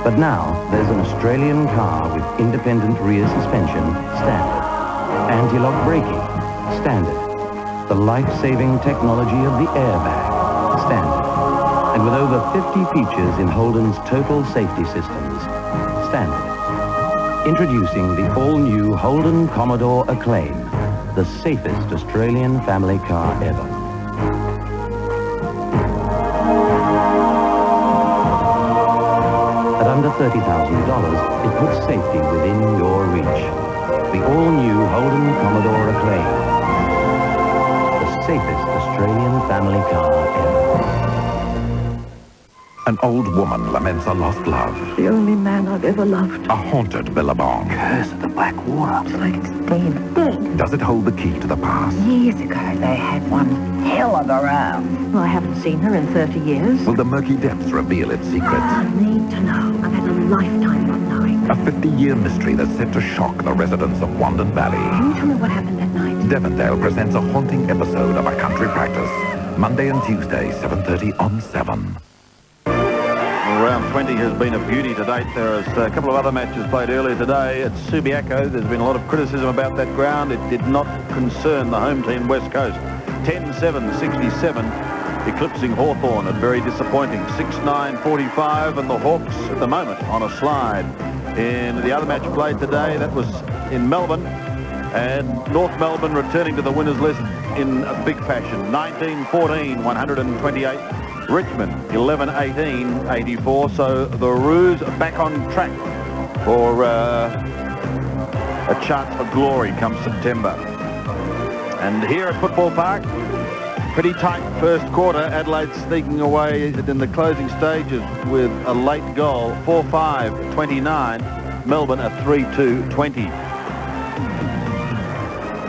But now, there's an Australian car with independent rear suspension, standard. Anti-lock braking, standard. The life-saving technology of the airbag, standard. And with over 50 features in Holden's total safety systems, standard. Introducing the all-new Holden Commodore Acclaim, the safest Australian family car ever. At under $30,000, it puts safety within your reach. The all-new Holden Commodore Acclaim, the safest Australian family car ever. An old woman laments a lost love. The only man I've ever loved. A haunted billabong. Curse of the Black Water. It's like it's dead. Dead. Does it hold the key to the past? Years ago, they had one hell of a row. Well, I haven't seen her in 30 years. Will the murky depths reveal its secret? I need to know. I've had a lifetime not knowing. A 50-year mystery that's set to shock the residents of Wandon Valley. Can you tell me what happened that night? Devondale presents a haunting episode of A Country Practice. Monday and Tuesday, 7:30 on 7. Round 20 has been a beauty to date. There is a couple of other matches played earlier today at Subiaco. There's been a lot of criticism about that ground. It did not concern the home team West Coast. 10-7-67, eclipsing Hawthorn, and very disappointing. 6-9-45, and the Hawks at the moment on a slide. In the other match played today, that was in Melbourne, and North Melbourne returning to the winners list in a big fashion. 19-14, 128. Richmond 11-18-84. So the Roos are back on track for a chance for glory come September. And here at Football Park, pretty tight first quarter. Adelaide sneaking away in the closing stages with a late goal, 4-5-29. Melbourne a 3-2-20.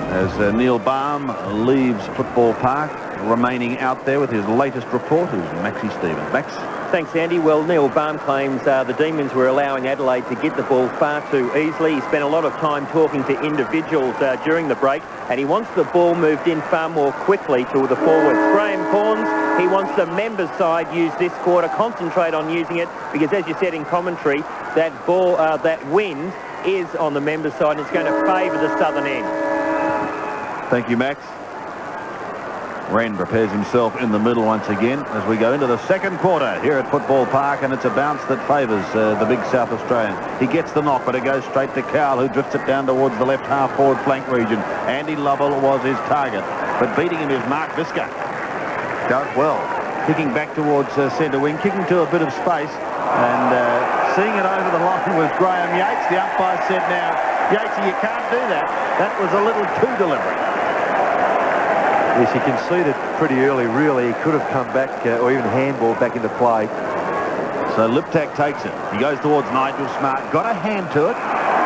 As Neil Baum leaves Football Park, remaining out there with his latest report is Maxie Stevens. Max? Thanks, Andy. Well, Neil Baum claims the Demons were allowing Adelaide to get the ball far too easily. He spent a lot of time talking to individuals during the break, and he wants the ball moved in far more quickly to the forwards. Graham Corns, he wants the members' side use this quarter, concentrate on using it, because as you said in commentary, that ball, that wind is on the members' side, and it's going to favour the southern end. Thank you, Max. Wren prepares himself in the middle once again as we go into the second quarter here at Football Park, and it's a bounce that favours the big South Australian. He gets the knock, but it goes straight to Cowell, who drifts it down towards the left half forward flank region. Andy Lovell was his target, but beating him is Mark Visca. Does well. Kicking back towards centre wing, kicking to a bit of space, and seeing it over the line was Graham Yates. The umpire said, now, Yatesy, you can't do that. That was a little too deliberate. Yes, he conceded pretty early, really. He could have come back or even handballed back into play. So Liptak takes it. He goes towards Nigel Smart. Got a hand to it.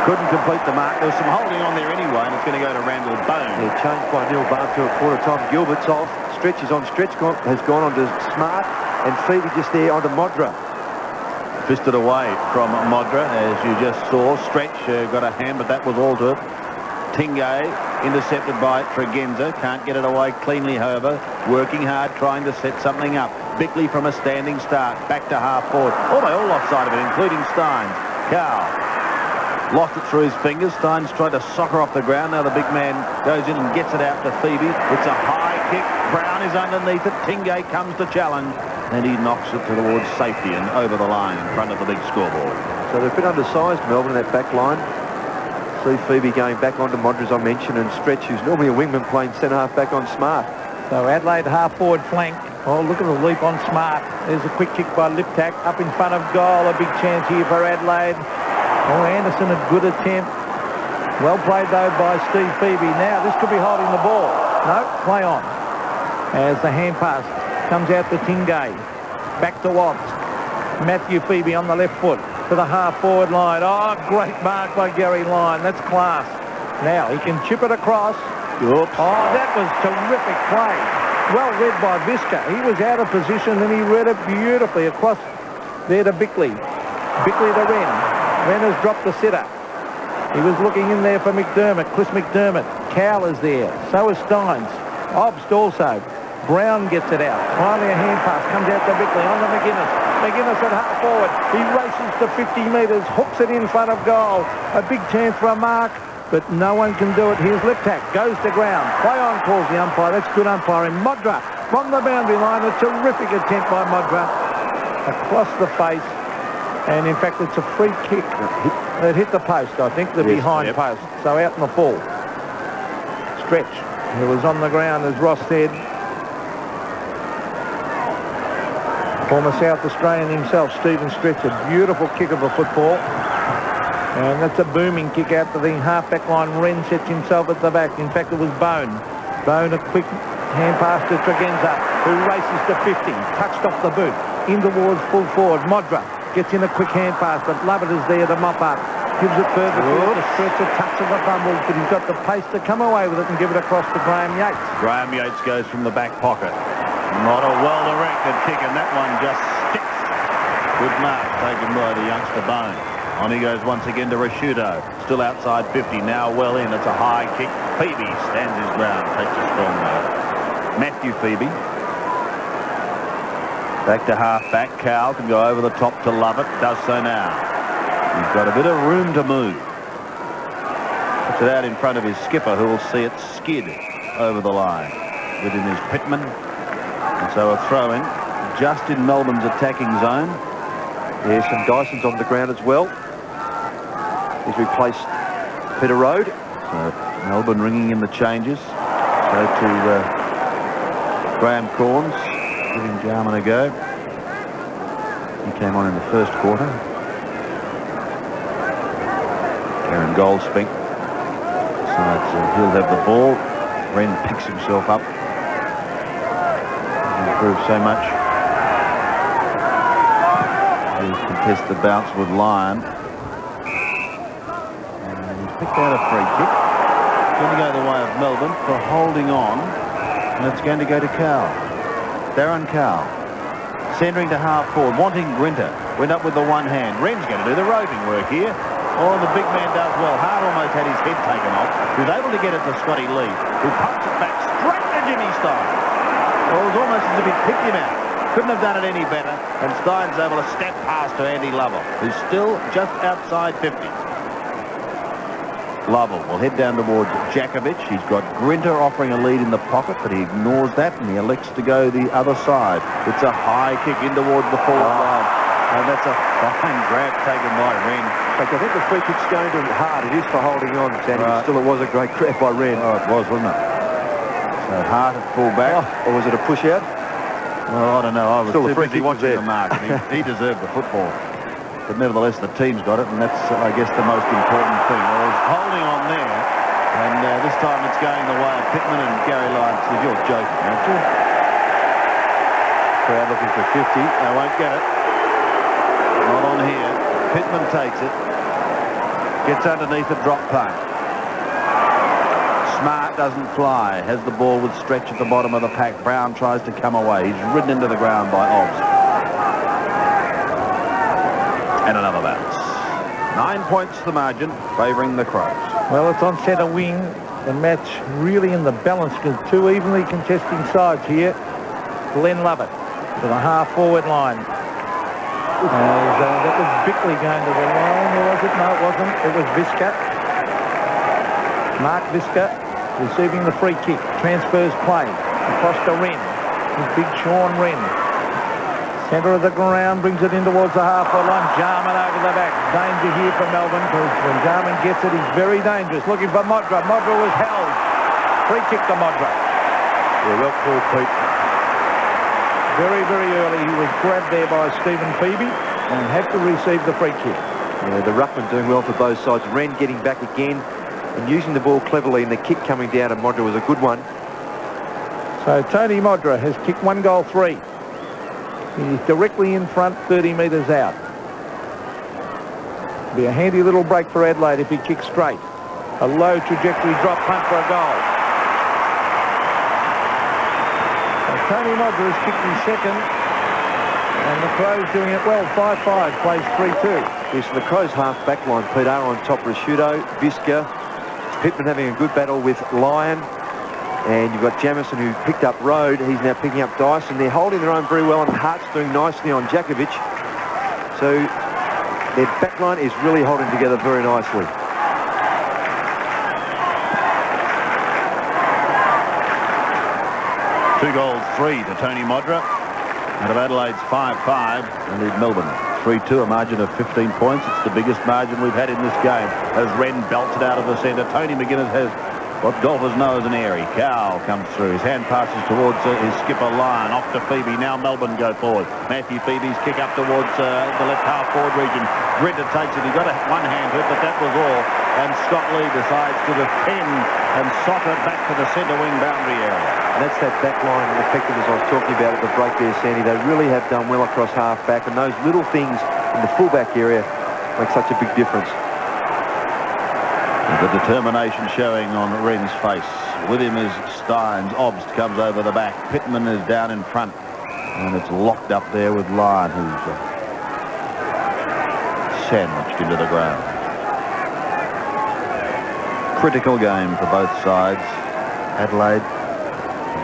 Couldn't complete the mark. There was some holding on there anyway, and it's going to go to Randall Bone. Yeah, changed by Neil Baum to a quarter time. Gilbert's off. Stretch is on Stretch. Has gone on to Smart. And Phoebe just there onto Modra. Fisted away from Modra, as you just saw. Stretch got a hand, but that was all to it. Tingay intercepted by Tregenza. Can't get it away cleanly, however. Working hard, trying to set something up. Bickley from a standing start. Back to half forward. Oh, they all lost sight of it, including Steins. Cowell lost it through his fingers. Steins tried to soccer off the ground. Now the big man goes in and gets it out to Phoebe. It's a high kick. Brown is underneath it. Tingay comes to challenge, and he knocks it towards safety and over the line in front of the big scoreboard. So they're a bit undersized, Melbourne, in that back line. See Phoebe going back onto Modra, as I mentioned, and Stretch, who's normally a wingman, playing centre half back on Smart. So Adelaide half forward flank. Oh, look at the leap on Smart. There's a quick kick by Liptak up in front of goal. A big chance here for Adelaide. Oh, Anderson, a good attempt. Well played though by Steve Phoebe. Now this could be holding the ball. No, play on. As the hand pass comes out to Tingay. Back to Watts. Matthew Phoebe on the left foot to the half-forward line. Oh, great mark by Gary Lyon. That's class. Now, he can chip it across. Oops. Oh, that was terrific play. Well read by Visca. He was out of position and he read it beautifully across there to Bickley. Bickley to Wren. Wren has dropped the sitter. He was looking in there for McDermott. Chris McDermott. Cowell is there. So is Steins. Obst also. Brown gets it out. Finally a hand pass comes out to Bickley on to McGuinness. McGuinness at half forward. He races to 50 metres, hooks it in front of goal. A big chance for a mark, but no one can do it. Here's Liptak, goes to ground. Play on, calls the umpire. That's good umpiring. Modra from the boundary line. A terrific attempt by Modra. Across the face. And in fact, it's a free kick. It hit the post, I think, the behind post. So out in the full. Stretch, who was on the ground, as Ross said. Former South Australian himself, Stephen Stretch, a beautiful kick of a football. And that's a booming kick out to the half-back line. Wren sets himself at the back. In fact, it was Bone. Bone, a quick hand pass to Tregenza, who races to 50. Touched off the boot. In towards full forward. Modra gets in a quick hand pass, but Lovett is there to mop up. Gives it further forward to Stretch, a touch of a fumble, but he's got the pace to come away with it and give it across to Graham Yates. Graham Yates goes from the back pocket. Not a well-directed kick, and that one just sticks. Good mark taken by the youngster Bone. On he goes once again to Rashudo. Still outside 50, now well in. It's a high kick. Phoebe stands his ground, takes a strong note. Matthew Phoebe. Back to half-back. Cowell can go over the top to Lovett. Does so now. He's got a bit of room to move. Puts it out in front of his skipper, who will see it skid over the line. Within his Pittman. And so a throw-in just in Melbourne's attacking zone. Yes, and Dyson's on the ground as well. He's replaced Peter Road. So Melbourne ringing in the changes. Go to Graham Corns. giving Jarman a go. He came on in the first quarter. Aaron Goldspink decides he'll have the ball. Wren picks himself up. He's improved so much. He'll contest the bounce with Lyon. And he's picked out a free kick. It's going to go the way of Melbourne for holding on. And it's going to go to Cowell. Darren Cowell. Centering to half forward, wanting Grinter. Went up with the one hand. Wren's going to do the roving work here. Oh, the big man does well. Hart almost had his head taken off. He was able to get it to Scotty Lee, who pumps it back straight to Jimmy Stein. Well, it was almost as if he'd picked him out. Couldn't have done it any better. And Stein's able to step past to Andy Lovell, who's still just outside 50. Lovell will head down towards Djakovic. He's got Grinter offering a lead in the pocket, but he ignores that and he elects to go the other side. It's a high kick in towards the forward line. And that's a fine grab taken by Wren. I think the free kick's going to Hart. It is for holding on, Sandy. Right. Still, it was a great grab by Wren. Oh, it was, wasn't it? So Hart at full back. Or was it a push out? Well, I don't know. I was still too busy watching the mark. He deserved the football. But nevertheless, the team's got it, and that's, I guess, the most important thing. Well, he's holding on there, and this time it's going the way of Pittman and Gary Lyon says, "You're joking, aren't you?" Crowd looking for 50. They won't get it. Not on here. Pittman takes it. Gets underneath a drop punt. Smart doesn't fly. Has the ball with Stretch at the bottom of the pack. Brown tries to come away. He's ridden into the ground by Obbs. And another bounce. 9 points the margin, favouring the Crows. Well, it's on centre wing. The match really in the balance with two evenly contesting sides here. Glenn Lovett to the half-forward line. That was Bickley going to the line, or was it? No, it wasn't. It was Visca. Mark Visca receiving the free kick. Transfers play across to Wren. Big Sean Wren. Centre of the ground, brings it in towards the half-forward line. Jarman over the back. Danger here for Melbourne, because when Jarman gets it, he's very dangerous. Looking for Modra. Modra was held. Free kick to Modra. Yeah, well called, Pete. Very, very early. He was grabbed there by Stephen Phoebe and had to receive the free kick. Yeah, the ruckman doing well for both sides. Wren getting back again and using the ball cleverly, and the kick coming down, and Modra was a good one. So Tony Modra has kicked 1-3. He's directly in front, 30 metres out. Be a handy little break for Adelaide if he kicks straight. A low trajectory drop punt for a goal. So Tony Modra has kicked his second, and the Crows doing it well. 5-5, plays 3-2. Yes, so the Crows half back line, Pete, are on top. Rasciuto, Visca, Pittman having a good battle with Lyon. And you've got Jamison, who picked up Road. He's now picking up Dyson. They're holding their own very well, and Hart's doing nicely on Djakovic. So their back line is really holding together very nicely. Two goals, 3 to Tony Modra. Out of Adelaide's 5-5, and lead Melbourne 3-2, a margin of 15 points. It's the biggest margin we've had in this game, as Wren belts it out of the centre. Tony McGuinness has what golfers know as an airy. Cowell comes through. His hand passes towards his skipper Lyon. Off to Phoebe. Now Melbourne go forward. Matthew Phoebe's kick up towards the left half-forward region. Grinter takes it. He got a one-hand hit, but that was all. And Scott Lee decides to defend and soccer back to the centre wing boundary area. And that's that back line and effectiveness I was talking about at the break there, Sandy. They really have done well across half-back, and those little things in the full-back area make such a big difference. The determination showing on Wren's face. With him is Steins. Obst comes over the back. Pittman is down in front. And it's locked up there with Lyon, who's sandwiched into the ground. Critical game for both sides. Adelaide,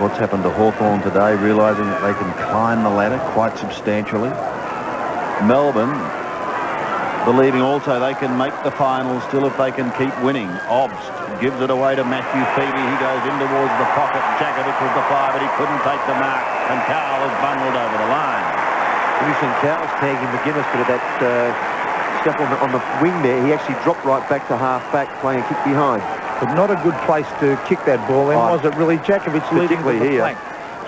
what's happened to Hawthorn today, realising that they can climb the ladder quite substantially. Melbourne, believing also they can make the final still if they can keep winning. Obst gives it away to Matthew Phoebe. He goes in towards the pocket. Djakovic was the fire, but he couldn't take the mark. And Cowell is bundled over the line. We've seen Cowell's tagging McGuinness, but at that step on the wing there, he actually dropped right back to half-back, playing a kick behind. But not a good place to kick that ball in, was it really? Djakovic leading to the flank.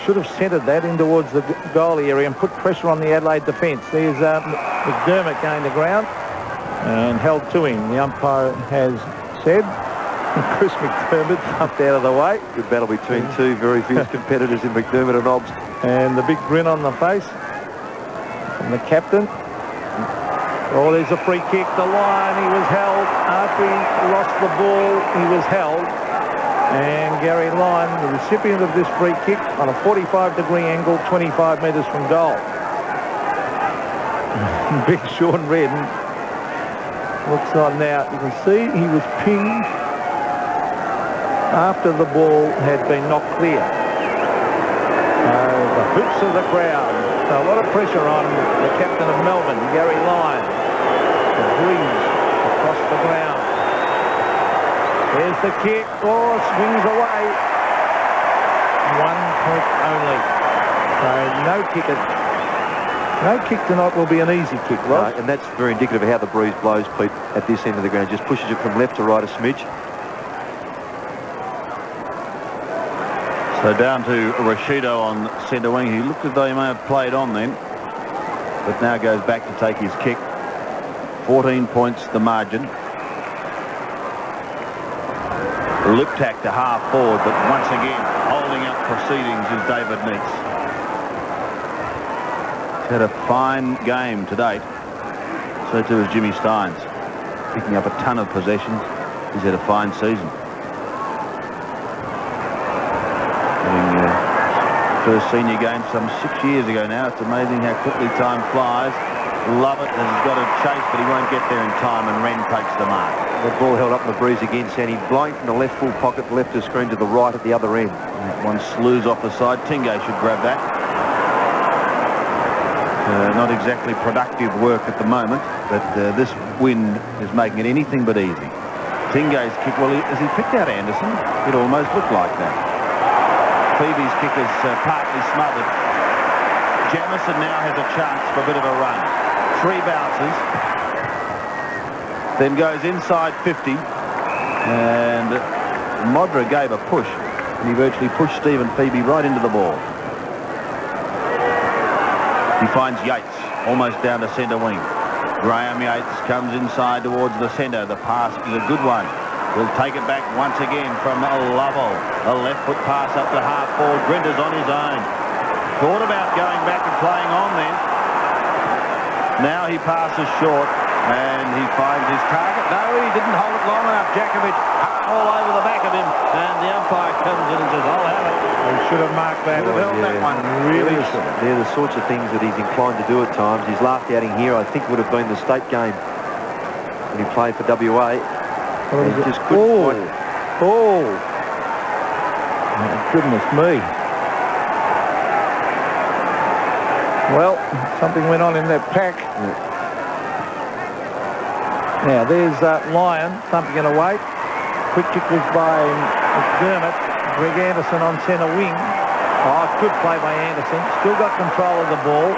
should have centred that in towards the goal area and put pressure on the Adelaide defence. There's McDermott going to ground and held to him. The umpire has said. Chris McDermott jumped out of the way. Good battle between two very fierce competitors in McDermott and Hobbs. And the big grin on the face from the captain. Oh, there's a free kick. The line, he was held. After he lost the ball, he was held. And Gary Lyon, the recipient of this free kick, on a 45-degree angle, 25 metres from goal. Big Sean Redden looks on now. You can see he was pinged after the ball had been knocked clear. The hoops of the crowd. So a lot of pressure on the captain of Melbourne, Gary Lyon. The breeze across the ground. There's the kick. Oh, swings away. 1 point only. So no kick tonight will be an easy kick, Ross. And that's very indicative of how the breeze blows, Pete, at this end of the ground. Just pushes it from left to right a smidge. So down to Rashido on centre wing. He looked as though he may have played on then, but now goes back to take his kick. 14 points the margin. Lip tack to half forward, but once again holding up proceedings is David Neitz. He's had a fine game to date. So too is Jimmy Steins, picking up a ton of possessions. He's had a fine season. First senior game some 6 years ago now. It's amazing how quickly time flies. Love it, and he's got to chase, but he won't get there in time, and Wren takes the mark. The ball held up in the breeze again, Sandy. Blind from the left full pocket, left of screen to the right at the other end. That one slews off the side. Tingay should grab that. Not exactly productive work at the moment, but this wind is making it anything but easy. Tingay's kick, well, as he picked out Anderson, it almost looked like that. Phoebe's kick is partly smothered. Jamison now has a chance for a bit of a run. 3 bounces. Then goes inside 50. And Modra gave a push. And he virtually pushed Stephen Phoebe right into the ball. He finds Yates almost down to centre wing. Graham Yates comes inside towards the centre. The pass is a good one. He'll take it back once again from Lovell. A left foot pass up to half forward. Grinder's on his own. Thought about going back and playing on then. Now he passes short and he finds his target. No, he didn't hold it long enough. Jakovic all over the back of him, and the umpire comes in and says, I'll have it. He should have marked that. That one really should. They're the sorts of things that he's inclined to do at times. His last outing here, I think, would have been the state game when he played for WA. He just couldn't Oh, goodness me. Well, something went on in that pack. Now, there's Lyon thumping it away. Quick kick was by McDermott. Greg Anderson on centre wing. Oh, good play by Anderson. Still got control of the ball.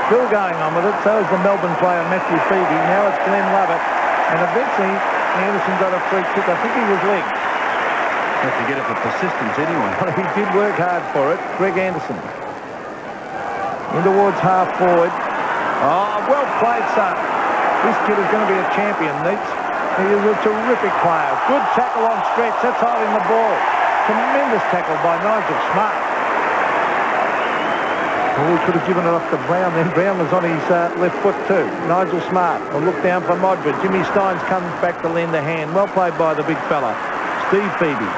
Still going on with it. So is the Melbourne player, Matthew Phoebe. Now it's Glenn Lovett. And eventually, Anderson got a free kick. I think he was legged. Have to get it for persistence anyway. He did work hard for it. Greg Anderson. In towards half forward. Oh, well played, son. This kid is going to be a champion, Neitz. He is a terrific player. Good tackle on stretch. That's holding the ball. Tremendous tackle by Nigel Smart. Well, we could have given it off to Brown then. Brown was on his left foot too. Nigel Smart will look down for Modra. Jimmy Steins comes back to lend a hand. Well played by the big fella. Steve Phoebe.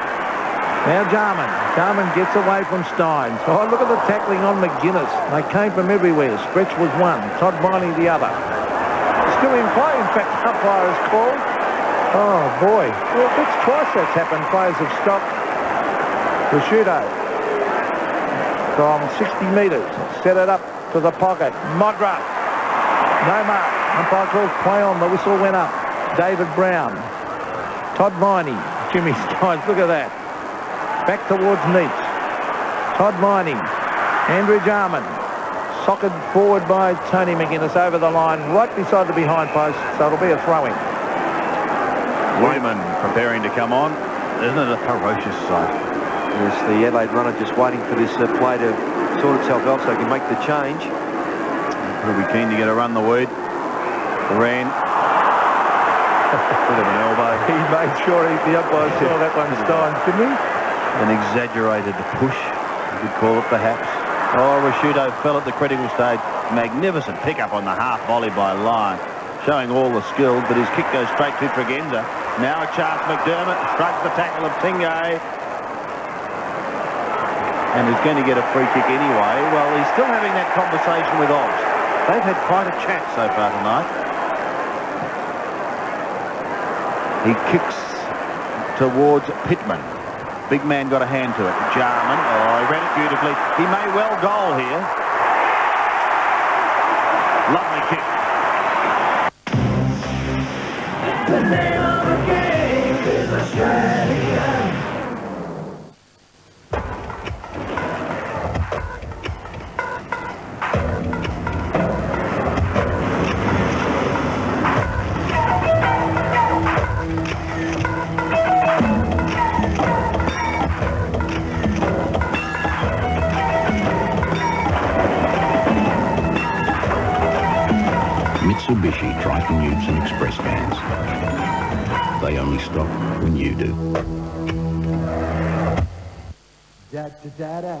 Now Jarman. Jarman gets away from Steins. Oh, look at the tackling on McGuinness. They came from everywhere. Stretch was one. Todd Viney the other. Still in play. In fact, umpire is called. Oh, boy. Well, it's twice that's happened. Players have stopped. Prosciutto from 60 metres. Set it up to the pocket. Modra. No mark. Umpire calls play on. The whistle went up. David Brown. Todd Viney. Jimmy Steins. Look at that. Back towards Neitz. Todd Viney. Andrew Jarman. Socked forward by Tony McGuinness over the line, right beside the behind post, so it'll be a throw-in. Wyman preparing to come on. Isn't it a ferocious sight? There's the Adelaide runner just waiting for this play to sort itself out so he can make the change. He'll be keen to get a run the weed. Ran. Bit of an elbow. He made sure the umpire saw that one, Stein, didn't he? An exaggerated push, you could call it perhaps. Oh, Rashudo fell at the critical stage. Magnificent pick-up on the half volley by Lyon, showing all the skill, but his kick goes straight to Tregenza. Now a chance, McDermott shrugs the tackle of Tingay. And is going to get a free kick anyway. Well, he's still having that conversation with Oz. They've had quite a chat so far tonight. He kicks towards Pittman. Big man got a hand to it. Jarman. Oh, he read it beautifully. He may well goal here. Lovely kick. The name of the game is Australia. Mitsubishi Triton Utes and Express vans. They only stop when you do.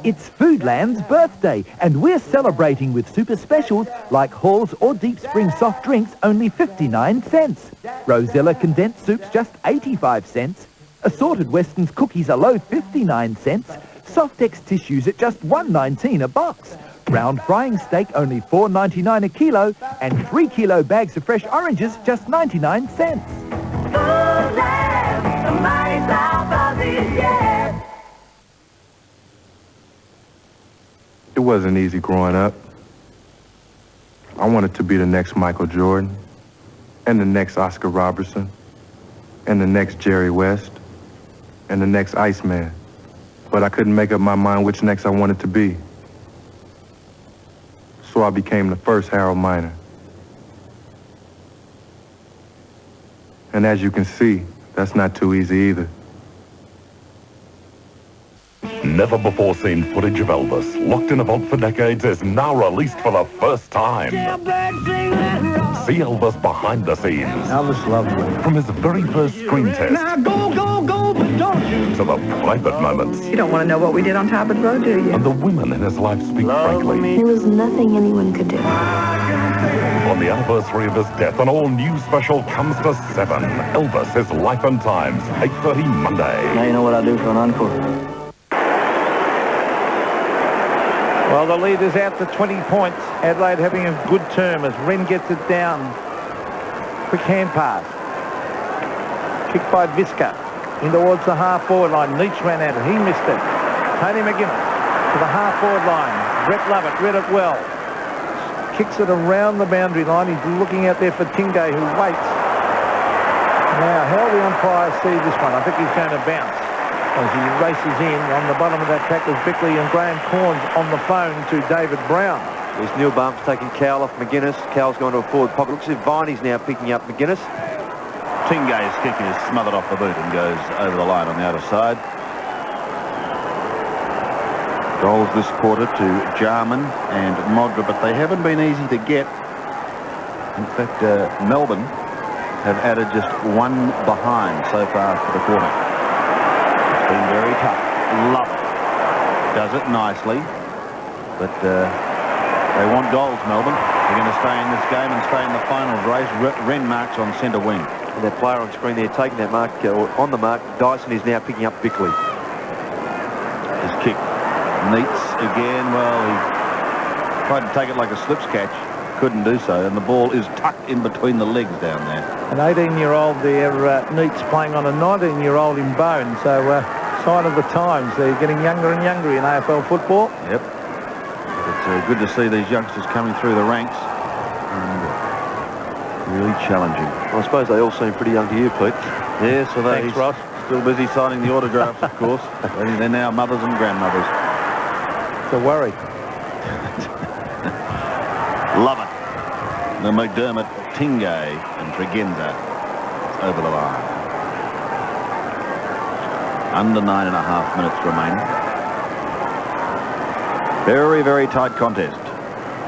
It's Foodland's birthday, and we're celebrating with super specials like Hall's or Deep Spring soft drinks, only 59 cents. Rosella condensed soups, just 85 cents. Assorted Weston's cookies are low, 59 cents. Softex tissues at just $1.19 a box. Round frying steak, only $4.99 a kilo, and 3 kilo bags of fresh oranges, just 99 cents. Foodland, the mighty South of the year. It wasn't easy growing up. I wanted to be the next Michael Jordan, and the next Oscar Robertson, and the next Jerry West, and the next Iceman. But I couldn't make up my mind which next I wanted to be. So I became the first Harold Miner. And as you can see, that's not too easy either. Never before seen footage of Elvis, locked in a vault for decades, is now released for the first time. See Elvis behind the scenes. Elvis loved him. From his very first screen test Now go, go, go, but don't you? to the private moments. You don't want to know what we did on Talbot Road, do you? And the women in his life speak frankly. There was nothing anyone could do. On the anniversary of his death, an all-new special comes to 7. Elvis, His Life and Times, 8:30 Monday. Now you know what I do for an encore. Well, the lead is out to 20 points. Adelaide having a good term as Wren gets it down. Quick hand pass. Kick by Visca. In towards the half-forward line. Neitz ran at it. He missed it. Tony McGuinness to the half-forward line. Brett Lovett read it well. Kicks it around the boundary line. He's looking out there for Tingay, who waits. Now, how will the umpire see this one? I think he's going to bounce as he races in. On the bottom of that pack was Bickley, and Graham Corns on the phone to David Brown. There's Neil Barnes taking Cowell off McGuinness. Cowell's going to a forward pocket. Looks as if Viney's now picking up McGuinness. Tingay's kick is smothered off the boot and goes over the line on the outer side. Goals this quarter to Jarman and Modra, but they haven't been easy to get. In fact, Melbourne have added just one behind so far for the quarter. It's been very tough. Love it. Does it nicely, but they want goals, Melbourne. They're going to stay in this game and stay in the finals race. Wren marks on centre wing. And that player on screen there taking that mark, on the mark. Dyson is now picking up Bickley. His kick. Neitz again. Well, he tried to take it like a slips catch. Couldn't do so. And the ball is tucked in between the legs down there. An 18-year-old there, Neitz, playing on a 19-year-old in Bone. So, sign of the times. They're getting younger and younger in AFL football. Yep. It's good to see these youngsters coming through the ranks. And really challenging. Well, I suppose they all seem pretty young to you, Pete. Yeah, so Thanks, Ross. Still busy signing the autographs, of course. They're now mothers and grandmothers. It's a worry. Love it. The McDermott, Tingay and Tregenza over the line. Under 9.5 minutes remaining. Very, very tight contest.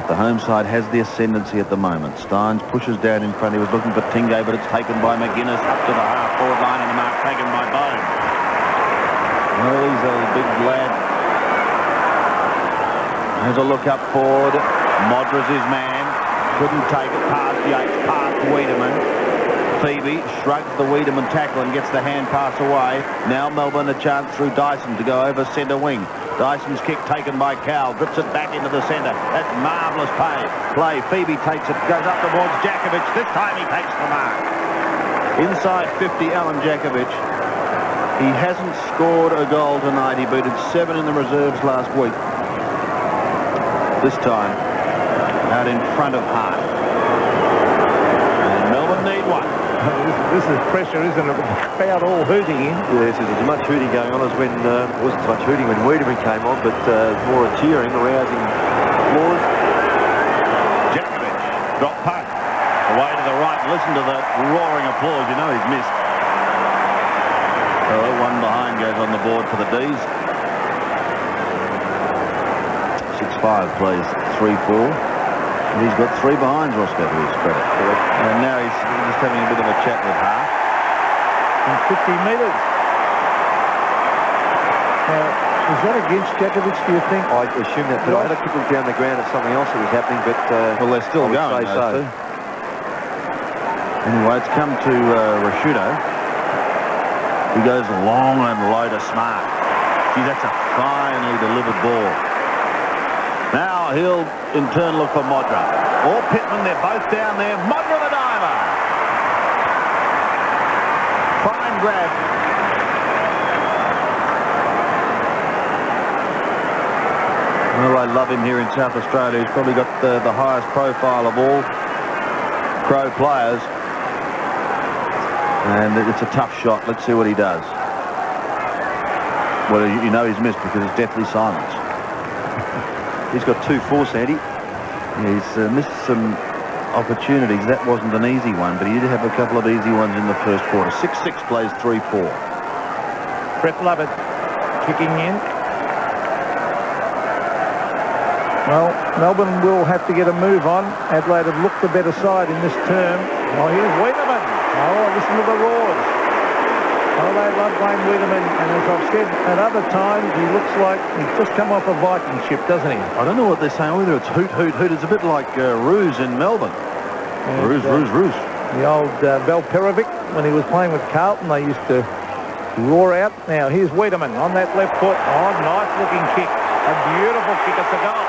The home side has the ascendancy at the moment. Steins pushes down in front. He was looking for Tingay, but it's taken by McGuinness up to the half-forward line, and the mark taken by Bone. Well, he's a big lad. There's a look up forward. Modra's his man. Couldn't take it past Yates, past Wiedemann. Phoebe shrugs the Wiedemann tackle and gets the hand pass away. Now Melbourne a chance through Dyson to go over centre wing. Dyson's kick taken by Cowell, drips it back into the centre. That's marvellous play. Phoebe takes it, goes up towards Jakovic. This time he takes the mark. Inside 50, Alan Jakovic. He hasn't scored a goal tonight. He booted 7 in the reserves last week. This time, out in front of Hart. And Melbourne need one. This is pressure, isn't it? The crowd all hooting in. Yes, there's as much hooting going on as when, it wasn't so much hooting when Wiedemann came on, but more a cheering, rousing applause. Jakovic, drop puck. Away to the right. Listen to the roaring applause. You know he's missed. So one behind goes on the board for the D's. 6-5 plays 3-4. He's got 3 behinds, Roscoe, to his credit. And now he's just having a bit of a chat with Hart. And 50 metres. Now, is that against Jakovic, do you think? I assume that, but I had a quick look down the ground at something else that was happening, but... well, they're still going, so. Anyway, it's come to Rashudo. He goes long and low to Smart. Gee, that's a finely delivered ball. Now he'll in turn look for Modra. Or Pittman, they're both down there. Modra the diver. Fine grab. Well, I love him here in South Australia. He's probably got the highest profile of all Crow players. And it's a tough shot. Let's see what he does. Well, you know he's missed because it's deathly silence. He's got 2-4, Sandy. He's missed some opportunities. That wasn't an easy one, but he did have a couple of easy ones in the first quarter. 6-6 plays 3-4. Brett Lovett kicking in. Well, Melbourne will have to get a move on. Adelaide have looked the better side in this term. Oh, here's Wiedemann. Oh, listen to the roars. Oh, they love Wayne Wiedemann, and as I've said at other times, he looks like he's just come off a Viking ship, doesn't he? I don't know what they're saying, whether it's hoot, hoot, hoot. It's a bit like Roos in Melbourne. And, Roos. The old Val Perovic, when he was playing with Carlton, they used to roar out. Now, here's Wiedemann on that left foot. Oh, nice-looking kick. A beautiful kick at the goal.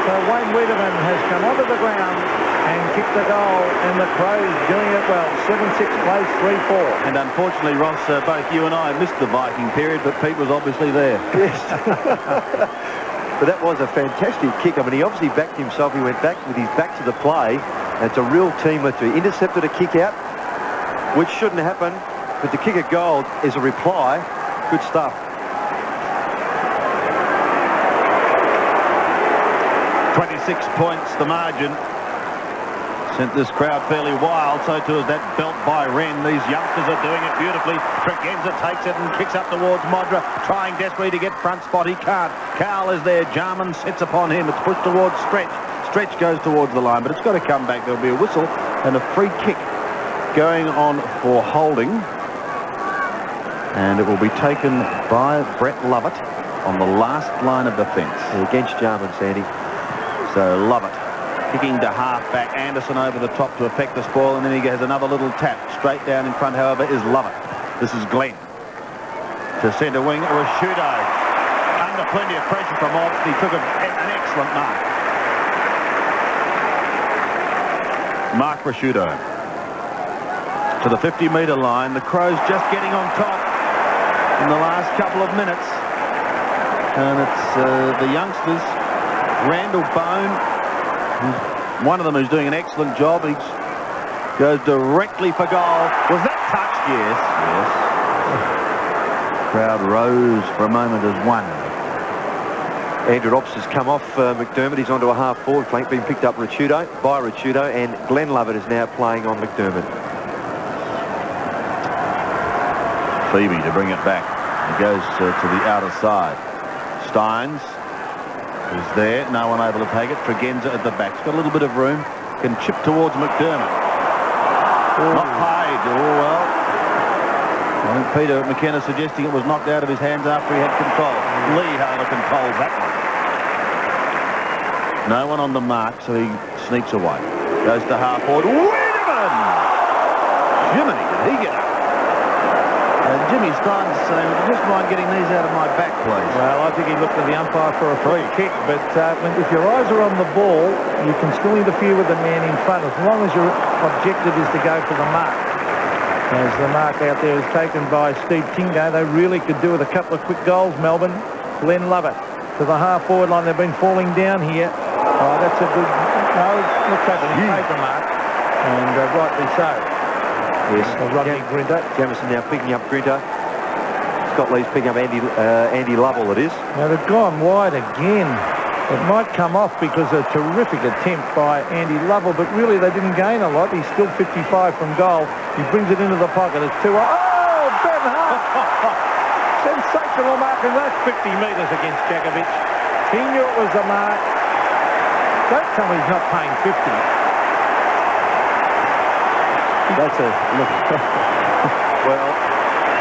So Wayne Wiedemann has come onto the ground and kicked the goal, and the Crows doing it well. 7-6 plays 3-4. And unfortunately, Ross, both you and I missed the Viking period, but Pete was obviously there. Yes. But that was a fantastic kick. I mean, he obviously backed himself. He went back with his back to the play. And it's a real teamer to intercepted a kick out, which shouldn't happen. But to kick a goal is a reply. Good stuff. 26 points the margin. Sent this crowd fairly wild, so too is that belt by Wren. These youngsters are doing it beautifully. Tregenza takes it and kicks up towards Modra, trying desperately to get front spot. He can't. Cowell is there. Jarman sits upon him. It's pushed towards Stretch. Stretch goes towards the line, but it's got to come back. There'll be a whistle and a free kick going on for holding. And it will be taken by Brett Lovett on the last line of defence. Against Jarman, Sandy. So Lovett kicking to half-back. Anderson over the top to affect the spoil, and then he has another little tap. Straight down in front, however, is Lovett. This is Glenn. To centre wing, Rashudo. Under plenty of pressure from Obbs. He took an excellent mark. Mark Rashudo. To the 50-metre line. The Crows just getting on top in the last couple of minutes. And it's the youngsters. Randall Bone. One of them is doing an excellent job. He goes directly for goal. Was that touched? Yes. Crowd rose for a moment as one. Andrew Ops has come off McDermott. He's onto a half-forward flank, being picked up by Rashudo, and Glenn Lovett is now playing on McDermott. Phoebe to bring it back. It goes to the outer side. Steins is there. No one able to take it. Tregenza at the back. He's got a little bit of room. Can chip towards McDermott. Not paid. Oh, well. I think Peter McKenna suggesting it was knocked out of his hands after he had control. Lee, however, controls that one. No one on the mark, so he sneaks away. Goes to half forward. Wiedemann! Jiminy, did he get up? And Jimmy Steins saying, just mind getting these out of my back, please. Well, I think he looked at the umpire for a free kick, but if your eyes are on the ball, you can still interfere with the man in front as long as your objective is to go for the mark. As the mark out there is taken by Steve Tingo, they really could do with a couple of quick goals, Melbourne. Glenn Lovett to the half-forward line. They've been falling down here. Oh, that's a good... No, looks like he made the mark, and rightly so. Yes, Rodney Grinter. Jamison now picking up Grinter. Scott Lee's picking up Andy Lovell, it is. Now they've gone wide again. It might come off because of a terrific attempt by Andy Lovell, but really they didn't gain a lot. He's still 55 from goal. He brings it into the pocket. It's 2. Oh, Ben Hart! Sensational mark, and that's 50 metres against Jakovic. He knew it was a mark. Don't tell me he's not paying 50. That's a look. Well,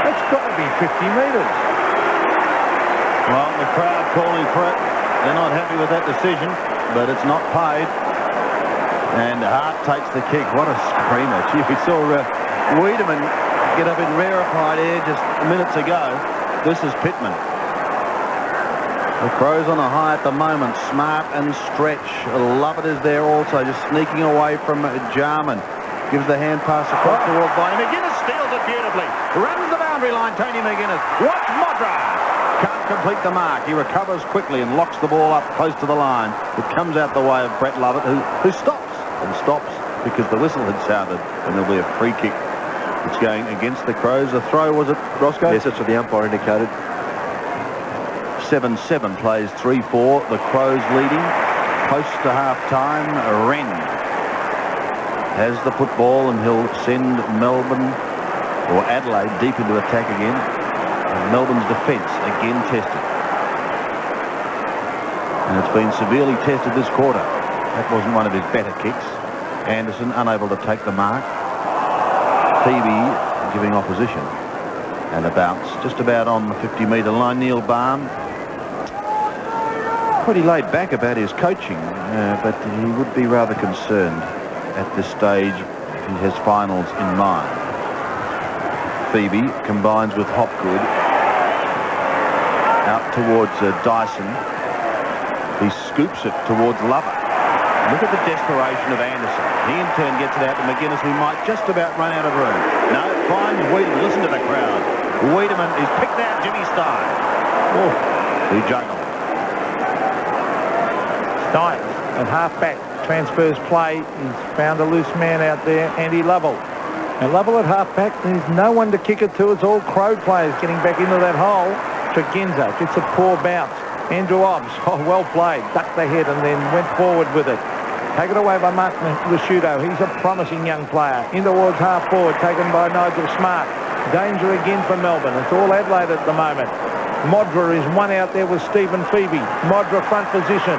that's got to be 50 metres. Well, the crowd calling for it. They're not happy with that decision, but it's not paid. And Hart takes the kick. What a screamer. Gee, we saw Wiedemann get up in rarefied air just minutes ago. This is Pittman. The Crows on a high at the moment. Smart and Stretch. Lovett is there also, just sneaking away from Jarman. Gives the hand pass across towards Bonnie. McGuinness steals it beautifully. Runs the boundary line, Tony McGuinness. Watch Modra. Can't complete the mark. He recovers quickly and locks the ball up close to the line. It comes out the way of Brett Lovett, who stops and stops because the whistle had sounded, and there'll be a free kick. It's going against the Crows. The throw, was it, Roscoe? Yes, that's what the umpire indicated. 7-7 plays 3-4. The Crows leading. Close to half-time. Wren has the football, and he'll send Melbourne or Adelaide deep into attack again. And Melbourne's defence again tested. And it's been severely tested this quarter. That wasn't one of his better kicks. Anderson unable to take the mark. Peavy giving opposition. And a bounce just about on the 50-metre line. Neil Baum pretty laid back about his coaching, but he would be rather concerned at this stage. He has finals in mind. Phoebe combines with Hopgood out towards Dyson. He scoops it towards Lovett. Look at the desperation of Anderson. He in turn gets it out to McGuinness, who might just about run out of room. No, finds Wiedemann. Listen to the crowd. Wiedemann is picked out. Jimmy Stein. Oh, he juggled. Stein at half-back. Transfers play. He's found a loose man out there, Andy Lovell. And Lovell at half-back, there's no one to kick it to. It's all Crow players getting back into that hole. Tregenza gets a poor bounce. Andrew Obbs, oh, well played. Ducked the head and then went forward with it. Taken away by Mark Rasciuto. He's a promising young player. In towards half-forward, taken by Nigel Smart. Danger again for Melbourne. It's all Adelaide at the moment. Modra is one out there with Stephen Phoebe. Modra front position.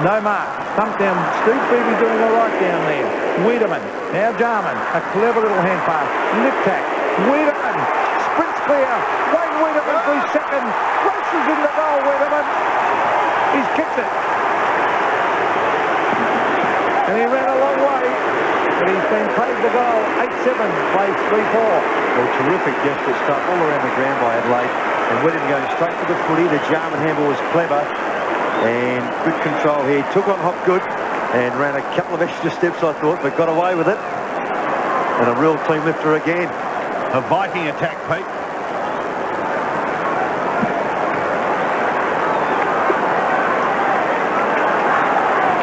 No mark. Thumped down. Steve Phoebe doing all right down there. Wiedemann. Now Jarman. A clever little hand pass. Lip tack. Wiedemann. Sprints clear. Wayne Wiedemann for his second. Races in the goal. Wiedemann. He's kicked it. And he ran a long way. But he's been paid the goal. 8-7. Plays 3-4. Well, terrific gesture stuff all around the ground by Adelaide. And Wiedemann going straight to the footy. The Jarman handball was clever. And good control here. Took on Hopgood and ran a couple of extra steps, I thought, but got away with it. And a real clean lifter again. A Viking attack, Pete.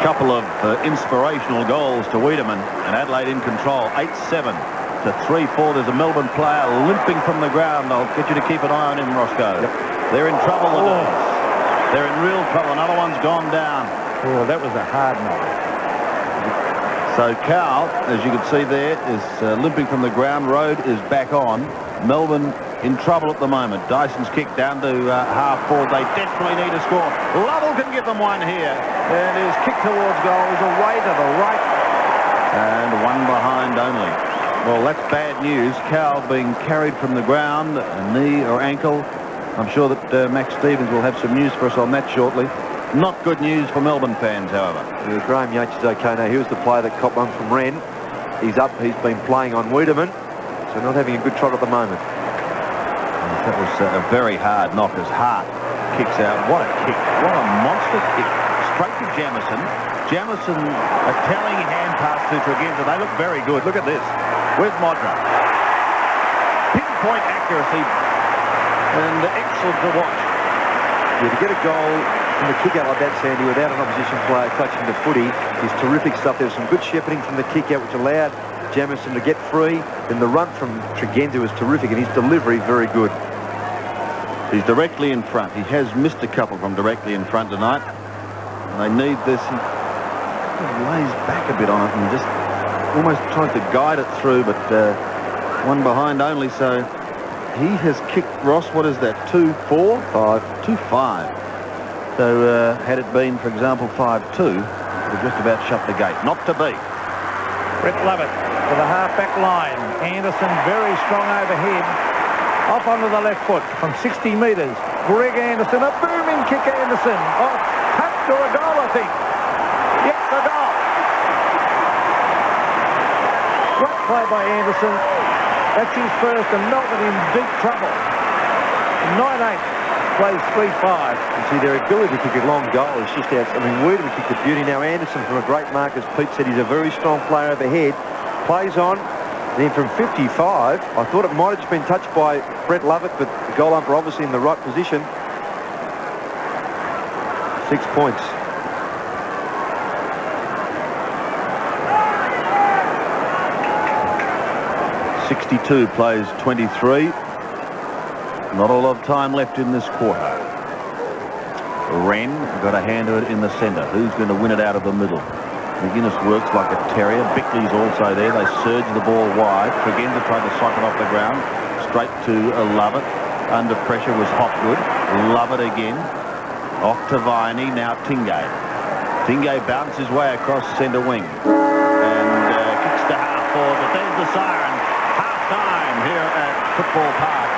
Couple of inspirational goals to Wiedemann, and Adelaide in control. 8-7 to 3-4. There's a Melbourne player limping from the ground. I'll get you to keep an eye on him, Roscoe. Yep. They're in trouble with it. They're in real trouble. Another one's gone down. Oh, that was a hard knock. So Cowell, as you can see there, is limping from the ground. Road is back on. Melbourne in trouble at the moment. Dyson's kick down to half forward. They desperately need a score. Lovell can give them one here. And his kick towards goal is away to the right. And one behind only. Well, that's bad news. Cowell being carried from the ground, a knee or ankle. I'm sure that Max Stevens will have some news for us on that shortly. Not good news for Melbourne fans, however. Graham Yates is okay now. He was the player that copped one from Wren. He's up. He's been playing on Wiedemann, so not having a good trot at the moment. That was a very hard knock as Hart kicks out. What a kick. What a monster kick. Straight to Jamison. Jamison, a telling hand pass to Tregenza. They look very good. Look at this. With Modra. Pinpoint accuracy. And excellent to watch. Yeah, to get a goal from the kick out like that, Sandy, without an opposition player touching the footy is terrific stuff. There's some good shepherding from the kick out which allowed Jamison to get free. Then the run from Tregenza was terrific and his delivery very good. He's directly in front. He has missed a couple from directly in front tonight. And they need this. He lays back a bit on it and just almost tries to guide it through, but one behind only, so he has kicked Ross. What is that? 2-4? 2-5. So had it been, for example, 5-2, we've just about shut the gate. Not to be. Brett Lovett to the half-back line. Anderson very strong overhead. Off onto the left foot from 60 metres. Greg Anderson, a booming kick, Anderson. Off, cut to a goal, I think. Yes, a goal. Great play by Anderson. That's his first, and Melbourne in deep trouble. 9-8. Plays 3-5. You see, their ability to kick a long goal is just out. I mean, Wiedemann kicked a beauty. Now Anderson, from a great mark, as Pete said, he's a very strong player overhead. Plays on. Then from 55, I thought it might have just been touched by Brett Lovett, but the goal umpire obviously in the right position. 6 points. .62 plays 23. Not a lot of time left in this quarter. Wren got a hand to it in the centre. Who's going to win it out of the middle? McGuinness works like a terrier. Bickley's also there. They surge the ball wide. Tregenza tried to sock it off the ground. Straight to Lovett. Under pressure was Hopgood. Lovett again. Off to Viney. Now Tingay. Tingay bounced his way across centre wing. And kicks to half forward. But there's the siren. Half time here at Football Park.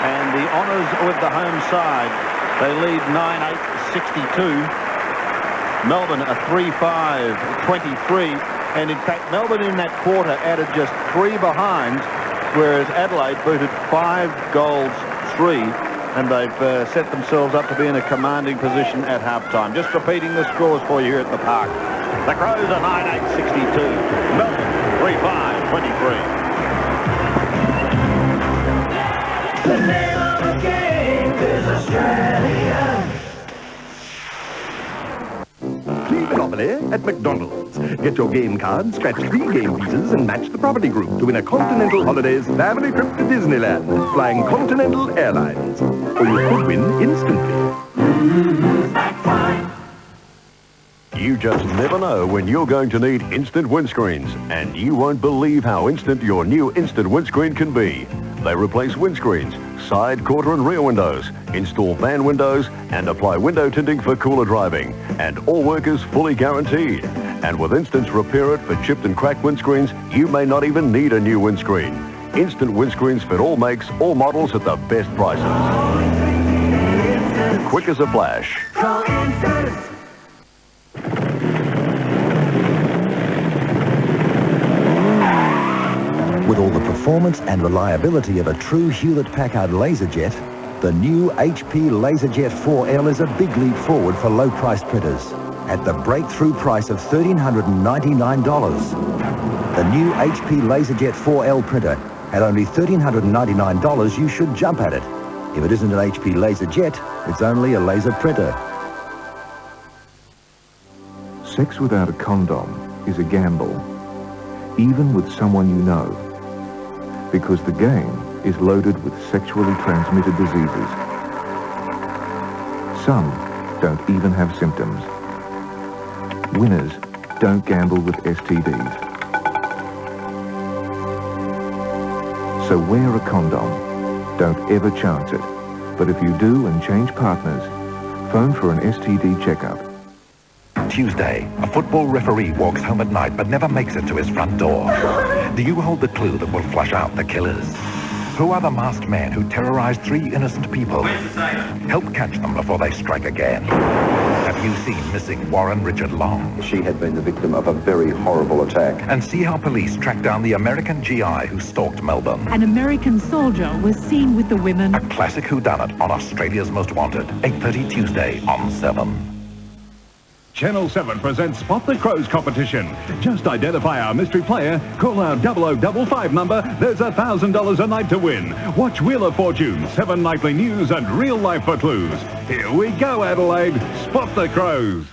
And the honours with the home side. They lead 9-8-62. Melbourne a 3-5-23. And in fact, Melbourne in that quarter added just 3 behinds, whereas Adelaide booted 5 goals 3. And they've set themselves up to be in a commanding position at halftime. Just repeating the scores for you here at the park. The Crows are 9-8-62. Melbourne 3-5-23. The name of the game is Australia. Monopoly at McDonald's. Get your game card, scratch 3 game pieces, and match the property group to win a Continental Holidays family trip to Disneyland, flying Continental Airlines. Or you could win instantly. You just never know when you're going to need instant windscreens, and you won't believe how instant your new instant windscreen can be. They replace windscreens, side, quarter and rear windows, install van windows and apply window tinting for cooler driving. And all work is fully guaranteed. And with Instant's Repair It for chipped and cracked windscreens, you may not even need a new windscreen. Instant windscreens fit all makes, all models at the best prices. Quick as a flash. With all the performance and reliability of a true Hewlett-Packard LaserJet, the new HP LaserJet 4L is a big leap forward for low-priced printers at the breakthrough price of $1,399. The new HP LaserJet 4L printer at only $1,399, you should jump at it. If it isn't an HP LaserJet, it's only a laser printer. Sex without a condom is a gamble, even with someone you know, because the game is loaded with sexually transmitted diseases. Some don't even have symptoms. Winners don't gamble with STDs. So wear a condom. Don't ever chance it. But if you do and change partners, phone for an STD checkup. Tuesday, a football referee walks home at night but never makes it to his front door. Do you hold the clue that will flush out the killers? Who are the masked men who terrorized 3 innocent people? Help catch them before they strike again. Have you seen missing Warren Richard Long? She had been the victim of a very horrible attack. And see how police tracked down the American GI who stalked Melbourne. An American soldier was seen with the women. A classic whodunit on Australia's Most Wanted, 8:30 Tuesday on 7. Channel 7 presents Spot the Crows competition. Just identify our mystery player, call our 0055 number, there's $1,000 a night to win. Watch Wheel of Fortune, 7 nightly news and real life for clues. Here we go, Adelaide. Spot the Crows.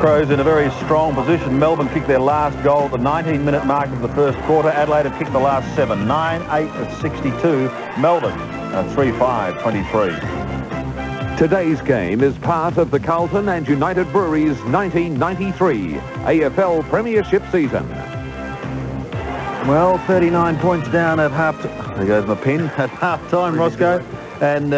Crows in a very strong position. Melbourne kicked their last goal at the 19-minute mark of the first quarter. Adelaide have kicked the last 7, 9-8 at 62. Melbourne 3-5-23. Today's game is part of the Carlton and United Breweries 1993 AFL Premiership season. Well, 39 points down at half. There goes my pin at half-time, Roscoe. And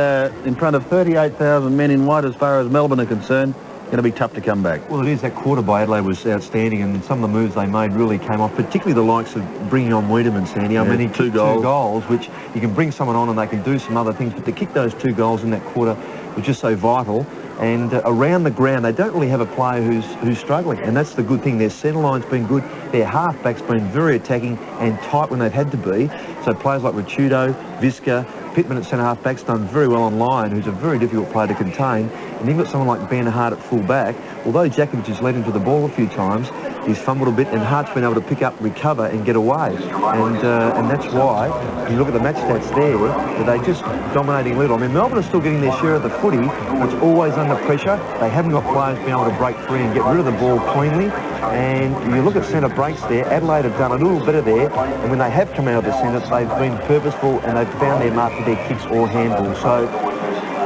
in front of 38,000 men in white, as far as Melbourne are concerned, going to be tough to come back. Well, it is. That quarter by Adelaide was outstanding, and some of the moves they made really came off, particularly the likes of bringing on Wiedemann, Sandy. I mean, he kicked 2 goals, which you can bring someone on and they can do some other things, but to kick those 2 goals in that quarter was just so vital. And around the ground, they don't really have a player who's struggling, and that's the good thing. Their centre line's been good, their half-back's been very attacking and tight when they've had to be. So players like Ricciuto, Visca, Pittman at centre-half-back's done very well on line, who's a very difficult player to contain. And you've got someone like Ben Hart at full-back. Although Jakovic has led him to the ball a few times, he's fumbled a bit, and Hart's been able to pick up, recover and get away. And that's why, if you look at the match stats there, that they're just dominating little. I mean, Melbourne are still getting their share of the footy, but it's always under pressure. They haven't got players being able to break free and get rid of the ball cleanly. And you look at centre breaks there, Adelaide have done a little better there, and when they have come out of the centre, they've been purposeful and they've found their mark with their kicks or handballs. So,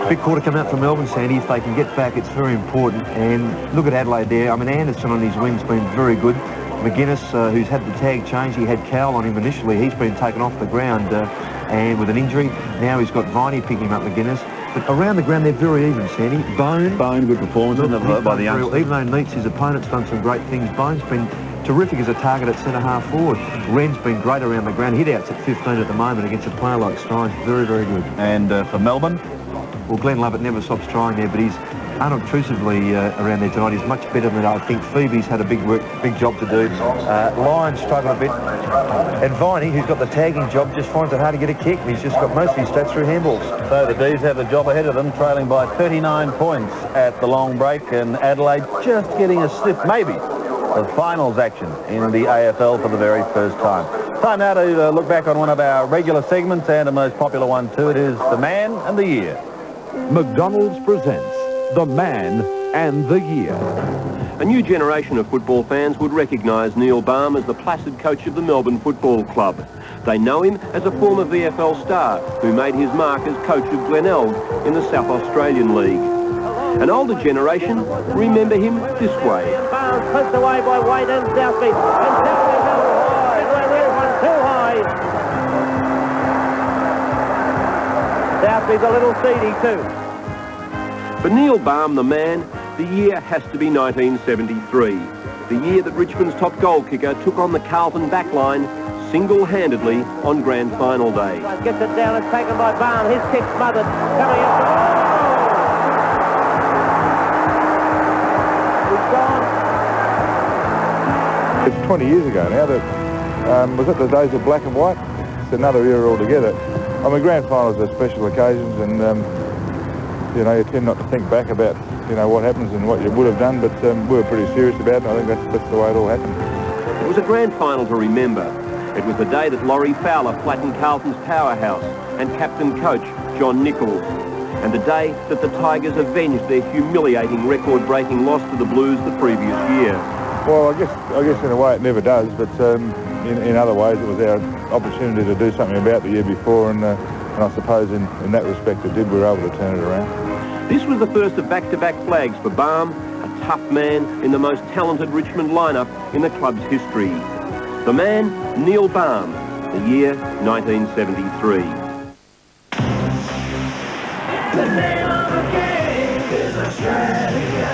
big quarter coming out from Melbourne, Sandy. If they can get back, it's very important. And look at Adelaide there. I mean, Anderson on his wing's been very good. McGuinness, who's had the tag change, he had Cowell on him initially. He's been taken off the ground and with an injury. Now he's got Viney picking him up, McGuinness. But around the ground, they're very even, Sandy. Bone, good performance by the youngsters. Even though Neitz, his opponent's done some great things, Bone's been terrific as a target at centre-half forward. Wren's been great around the ground. Hit-outs at 15 at the moment against a player like Steins. Very, very good. And for Melbourne? Well, Glenn Lovett never stops trying there, but he's unobtrusively around there tonight. He's much better than I think. Phoebe's had a big job to do. Lyons struggled a bit. And Viney, who's got the tagging job, just finds it hard to get a kick. He's just got most of his stats through handballs. So the D's have the job ahead of them, trailing by 39 points at the long break, and Adelaide just getting a sniff, maybe, of finals action in the AFL for the very first time. Time now to look back on one of our regular segments, and a most popular one too. It is The Man and the Year. McDonald's presents The Man and the Year. A new generation of football fans would recognise Neil Baum as the placid coach of the Melbourne Football Club. They know him as a former VFL star who made his mark as coach of Glenelg in the South Australian League. An older generation remember him this way. Baum pushed away by White and Southby. And Southby held high. There's one too high. Southby's a little seedy too. For Neil Baum, the man, the year has to be 1973. The year that Richmond's top goal kicker took on the Carlton backline single-handedly on grand final day. Gets it down, it's taken by Baum. His kick smothered. Coming up. It's 20 years ago now. Was it the days of black and white? It's another era altogether. I mean, grand finals are special occasions, and you know, you tend not to think back about, you know, what happens and what you would have done, but we were pretty serious about it, and I think that's the way it all happened. It was a grand final to remember. It was the day that Laurie Fowler flattened Carlton's powerhouse and captain coach John Nichols, and the day that the Tigers avenged their humiliating record-breaking loss to the Blues the previous year. Well, I guess in a way it never does, but in other ways it was our opportunity to do something about the year before, and I suppose in that respect it did. We were able to turn it around. This was the first of back-to-back flags for Baum, a tough man in the most talented Richmond lineup in the club's history. The man, Neil Baum, the year 1973. The name of the game is Australia.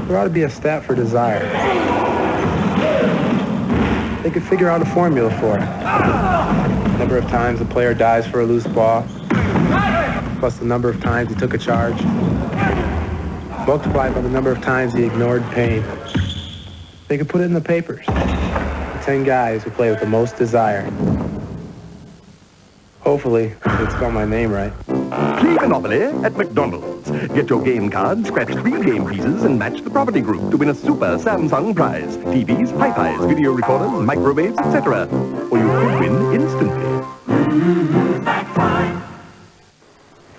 There ought to be a stat for desire. They could figure out a formula for it. Number of times the player dies for a loose ball, plus the number of times he took a charge, multiplied by the number of times he ignored pain. They could put it in the papers. The 10 guys who play with the most desire. Hopefully, they'd spell my name right. Play Monopoly at McDonald's. Get your game card, scratch 3 game pieces, and match the property group to win a super Samsung prize. TVs, hi-fis, video recorders, microwaves, etc. Or you could win instantly.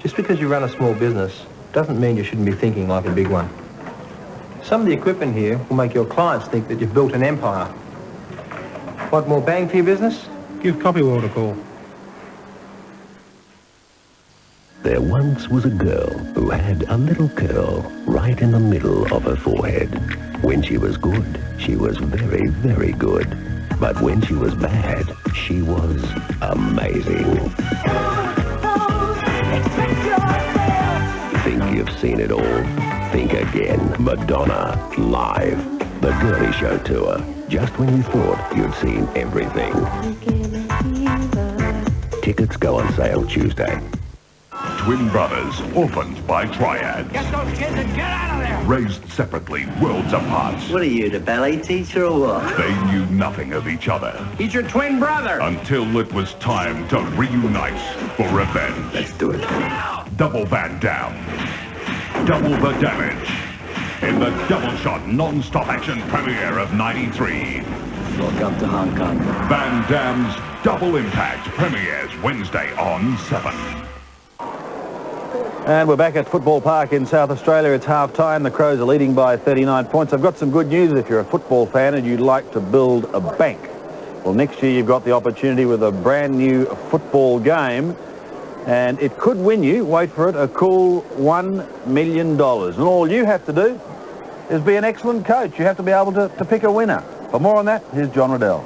Just because you run a small business doesn't mean you shouldn't be thinking like a big one. Some of the equipment here will make your clients think that you've built an empire. Want more bang for your business? Give Copyworld a call. There once was a girl who had a little curl right in the middle of her forehead. When she was good, she was very, very good. But when she was bad, she was amazing. Think you've seen it all? Think again. Madonna, live. The Girly Show Tour. Just when you thought you'd seen everything. Tickets go on sale Tuesday. Twin brothers, orphaned by triads. Get those kids and get out of there! Raised separately, worlds apart. What are you, the ballet teacher or what? They knew nothing of each other. He's your twin brother! Until it was time to reunite for revenge. Let's do it. Double Van Damme. Double the damage. In the double shot non-stop action premiere of '93. Welcome to Hong Kong. Van Damme's Double Impact premieres Wednesday on 7. And we're back at Football Park in South Australia. It's half-time. The Crows are leading by 39 points. I've got some good news if you're a football fan and you'd like to build a bank. Well, next year you've got the opportunity with a brand new football game, and it could win you, wait for it, a cool $1 million. And all you have to do is be an excellent coach. You have to be able to pick a winner. For more on that, here's John Riddell.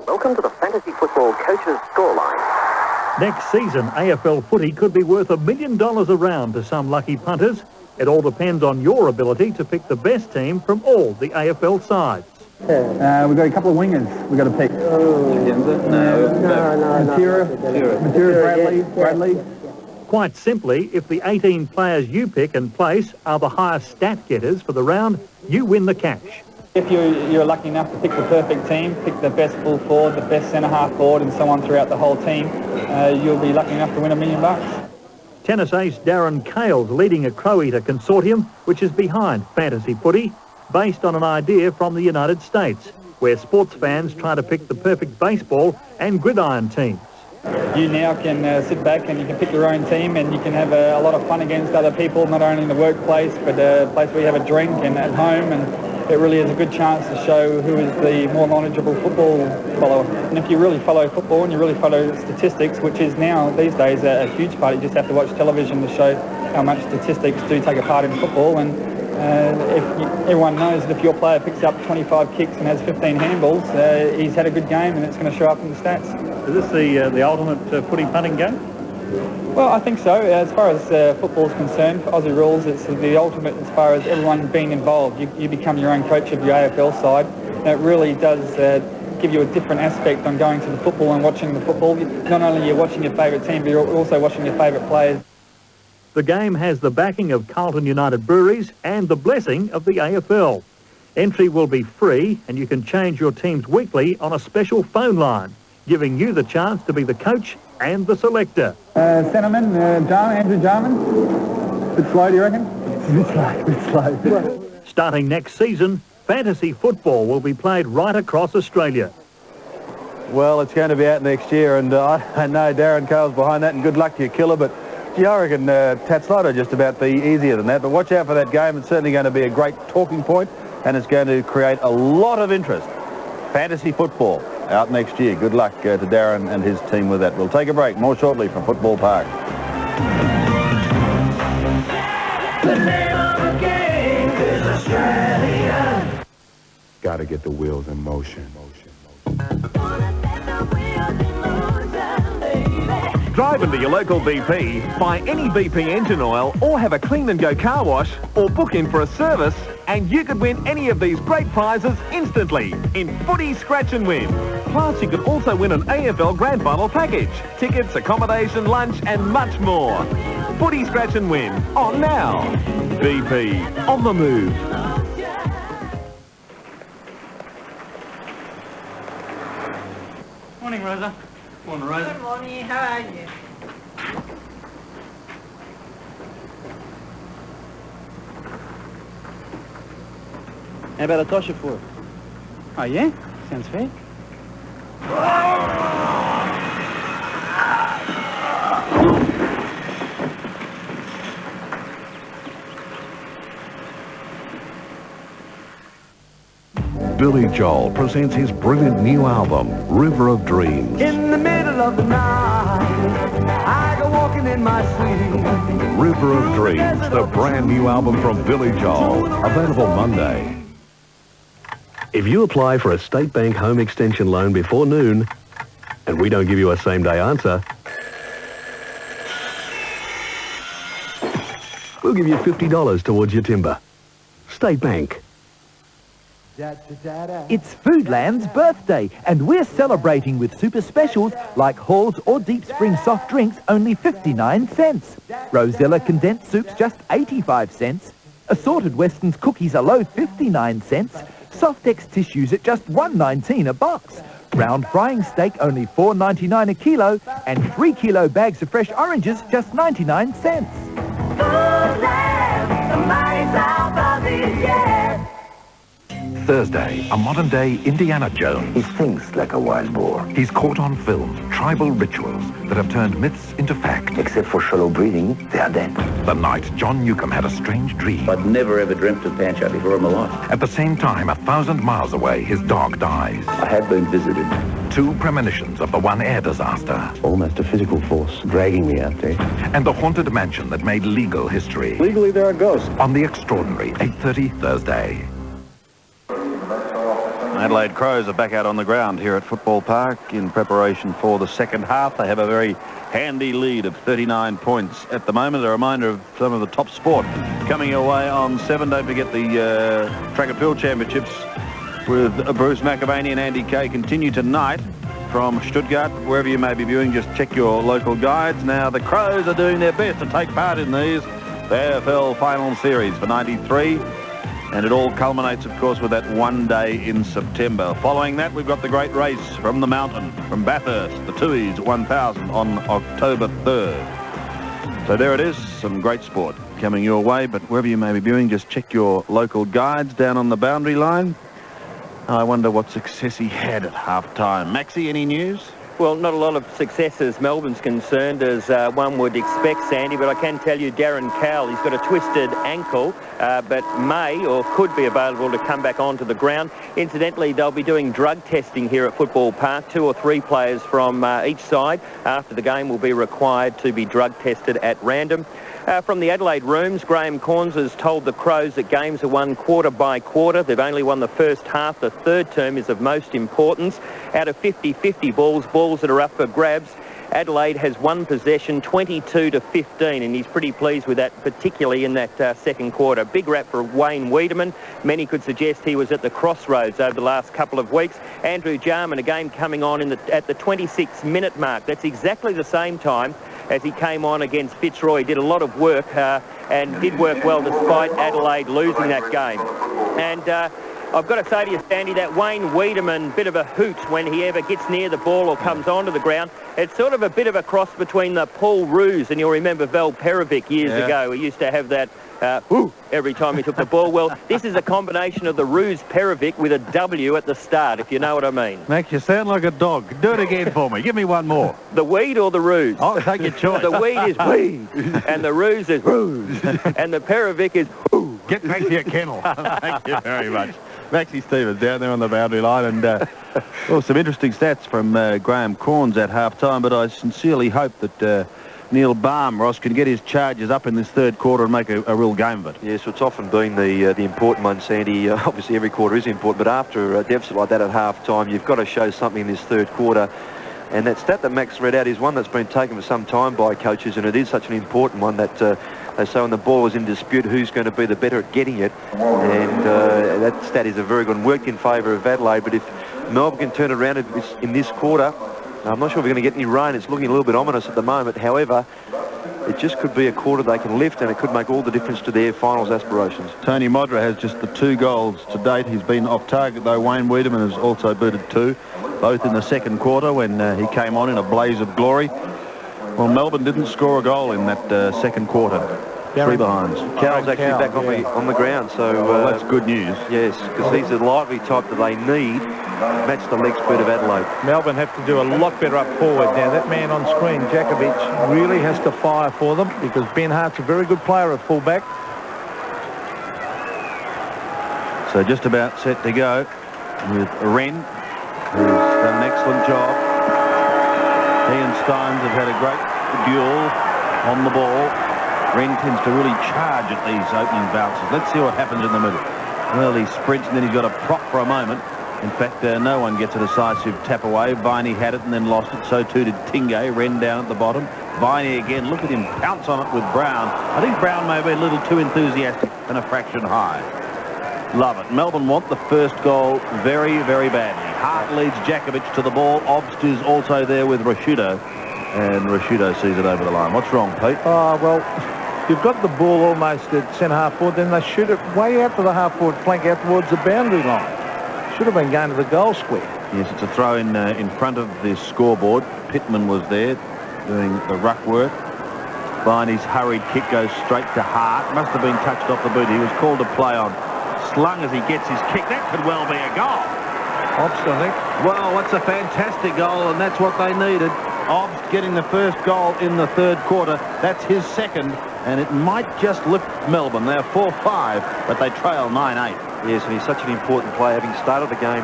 Welcome to the Fantasy Football Coaches Scoreline. Next season, AFL footy could be worth $1 million a round to some lucky punters. It all depends on your ability to pick the best team from all the AFL sides. We've got a couple of wingers we've got to pick. No. Bradley. Quite simply, if the 18 players you pick and place are the highest stat getters for the round, you win the cash. If you're lucky enough to pick the perfect team, pick the best full forward, the best centre-half forward and so on throughout the whole team, you'll be lucky enough to win $1 million. Tennis ace Darren Cale's leading a Crow-Eater consortium, which is behind fantasy footy, based on an idea from the United States, where sports fans try to pick the perfect baseball and gridiron teams. You now can sit back and you can pick your own team and you can have a lot of fun against other people, not only in the workplace, but a place where you have a drink and at home, and it really is a good chance to show who is the more knowledgeable football follower. And if you really follow football and you really follow statistics, which is now, these days, a huge part, you just have to watch television to show how much statistics do take a part in football. And everyone knows that if your player picks up 25 kicks and has 15 handballs, he's had a good game and it's going to show up in the stats. Is this the ultimate footy punting game? Well, I think so. As far as football is concerned, for Aussie rules, it's the ultimate as far as everyone being involved. You become your own coach of your AFL side. And it really does give you a different aspect on going to the football and watching the football. Not only you're watching your favourite team, but you're also watching your favourite players. The game has the backing of Carlton United Breweries and the blessing of the AFL. Entry will be free and you can change your teams weekly on a special phone line, giving you the chance to be the coach and the selector. Centreman, Andrew Jarman. Bit slow, do you reckon? Bit slow. Starting next season, fantasy football will be played right across Australia. Well, it's going to be out next year, and I know Darren Cale's behind that, and good luck to you, killer, but gee, I reckon Tatsnight will just about be easier than that. But watch out for that game. It's certainly going to be a great talking point, and it's going to create a lot of interest. Fantasy football out next year. Good luck to Darren and his team with that. We'll take a break. More shortly from Football Park. The name of the game is Australia. Got to get the wheels in motion. Drive into your local BP, buy any BP engine oil, or have a clean and go car wash, or book in for a service, and you could win any of these great prizes instantly in Footy Scratch and Win. Plus, you could also win an AFL Grand Final package, tickets, accommodation, lunch, and much more. Footy Scratch and Win, on now. BP, on the move. Morning, Rosa. Morning, Rosa. Good morning. How are you? How about a tosher for it? Oh, yeah? Sounds fair. Billy Joel presents his brilliant new album, River of Dreams. In the middle of the night, I go walking in my sleep. River of Dreams, the brand new album from Billy Joel, available Monday. If you apply for a State Bank home extension loan before noon, and we don't give you a same-day answer, we'll give you $50 towards your timber. State Bank. It's Foodland's birthday, and we're celebrating with super specials like Hall's or Deep Spring soft drinks, only 59 cents. Rosella condensed soups, just 85 cents. Assorted Weston's cookies are low, 59 cents. Softex tissues at just $1.19 a box. Round frying steak, only $4.99 a kilo. And 3 kilo bags of fresh oranges, just 99 cents. Foodland, the mighty South of the year. Thursday, a modern-day Indiana Jones. He thinks like a wild boar. He's caught on film tribal rituals that have turned myths into fact. Except for shallow breathing, they are dead. The night John Newcomb had a strange dream. I'd never ever dreamt of Pancho before in my life. At the same time, 1,000 miles away, his dog dies. I have been visited. 2 premonitions of the One Air disaster. Almost a physical force dragging me out there. And the haunted mansion that made legal history. Legally, there are ghosts. On The Extraordinary, 8:30 Thursday. Adelaide Crows are back out on the ground here at Football Park in preparation for the second half. They have a very handy lead of 39 points at the moment. A reminder of some of the top sport coming your way on 7. Don't forget the Track and Field Championships with Bruce McAvaney and Andy Kay continue tonight from Stuttgart. Wherever you may be viewing, just check your local guides. Now, the Crows are doing their best to take part in these, the AFL Final Series for 93. And it all culminates, of course, with that one day in September. Following that, we've got the great race from the mountain, from Bathurst, the Tooheys 1000 on October 3rd. So there it is, some great sport coming your way. But wherever you may be viewing, just check your local guides down on the boundary line. I wonder what success he had at half-time. Maxie, any news? Well, not a lot of success as Melbourne's concerned, as one would expect, Sandy, but I can tell you Darren Cowell, he's got a twisted ankle, but may or could be available to come back onto the ground. Incidentally, they'll be doing drug testing here at Football Park. 2 or 3 players from each side after the game will be required to be drug tested at random. From the Adelaide rooms, Graham Corns has told the Crows that games are won quarter by quarter. They've only won the first half. The third term is of most importance. Out of 50-50 balls that are up for grabs, Adelaide has one possession, 22-15, and he's pretty pleased with that, particularly in that second quarter. Big rap for Wayne Wiedemann. Many could suggest he was at the crossroads over the last couple of weeks. Andrew Jarman, again coming on at the 26-minute mark. That's exactly the same time as he came on against Fitzroy. He did a lot of work and did work well despite Adelaide losing that game. And I've got to say to you, Sandy, that Wayne Wiedemann, bit of a hoot when he ever gets near the ball or comes onto the ground. It's sort of a bit of a cross between the Paul Roos, and you'll remember Val Perovic years ago. He used to have that every time he took the ball. Well, this is a combination of the Roos Perovic with a W at the start, if you know what I mean. Max, you sound like a dog. Do it again for me. Give me one more. The weed or the Roos? I'll take your choice. The weed is weed, and the Roos is Roos, and the Perovic is whoo. Get back to your kennel. Thank you very much. Maxie Stevens down there on the boundary line, and well, some interesting stats from Graham Corns at half-time, but I sincerely hope that Neil Baum, Ross, can get his charges up in this third quarter and make a real game of it. Yes, it's often been the important one, Sandy. Obviously, every quarter is important, but after a deficit like that at half-time, you've got to show something in this third quarter. And that stat that Max read out is one that's been taken for some time by coaches, and it is such an important one that they say when the ball is in dispute, who's going to be the better at getting it. And that stat is a very good one. Worked in favour of Adelaide, but if Melbourne can turn it around in this quarter, I'm not sure if we're going to get any rain. It's looking a little bit ominous at the moment. However, it just could be a quarter they can lift, and it could make all the difference to their finals aspirations. Tony Modra has just the 2 goals to date. He's been off target, though. Wayne Wiedemann has also booted 2, both in the second quarter when he came on in a blaze of glory. Well, Melbourne didn't score a goal in that second quarter. 3 behinds. Carroll's actually back on the ground, so that's good news. Yes, because he's the lively type that they need to match the leg speed of Adelaide. Melbourne have to do a lot better up forward now. That man on screen, Jakovic, really has to fire for them because Ben Hart's a very good player at fullback. So just about set to go with Wren, who's done an excellent job. He and Steins have had a great duel on the ball. Wren tends to really charge at these opening bounces. Let's see what happens in the middle. Well, he sprints and then he's got a prop for a moment. In fact, no one gets a decisive tap away. Viney had it and then lost it. So too did Tingay. Wren down at the bottom. Viney again. Look at him pounce on it with Brown. I think Brown may be a little too enthusiastic and a fraction high. Love it. Melbourne want the first goal very, very badly. Hart leads Jakovic to the ball. Obst is also there with Rashudo. And Rashudo sees it over the line. What's wrong, Pete? Oh, well, you've got the ball almost at centre half forward, then they shoot it way out to the half forward flank out towards the boundary line. Should have been going to the goal square. Yes, it's a throw in front of the scoreboard. Pittman was there doing the ruck work. Viney's hurried kick goes straight to Hart. Must have been touched off the boot. He was called to play on. Slung as he gets his kick. That could well be a goal. Obst, I think. Well, that's a fantastic goal, and that's what they needed. Obst getting the first goal in the third quarter. That's his second, and it might just lift Melbourne. They're 4-5, but they trail 9-8. Yes, and he's such an important player, having started the game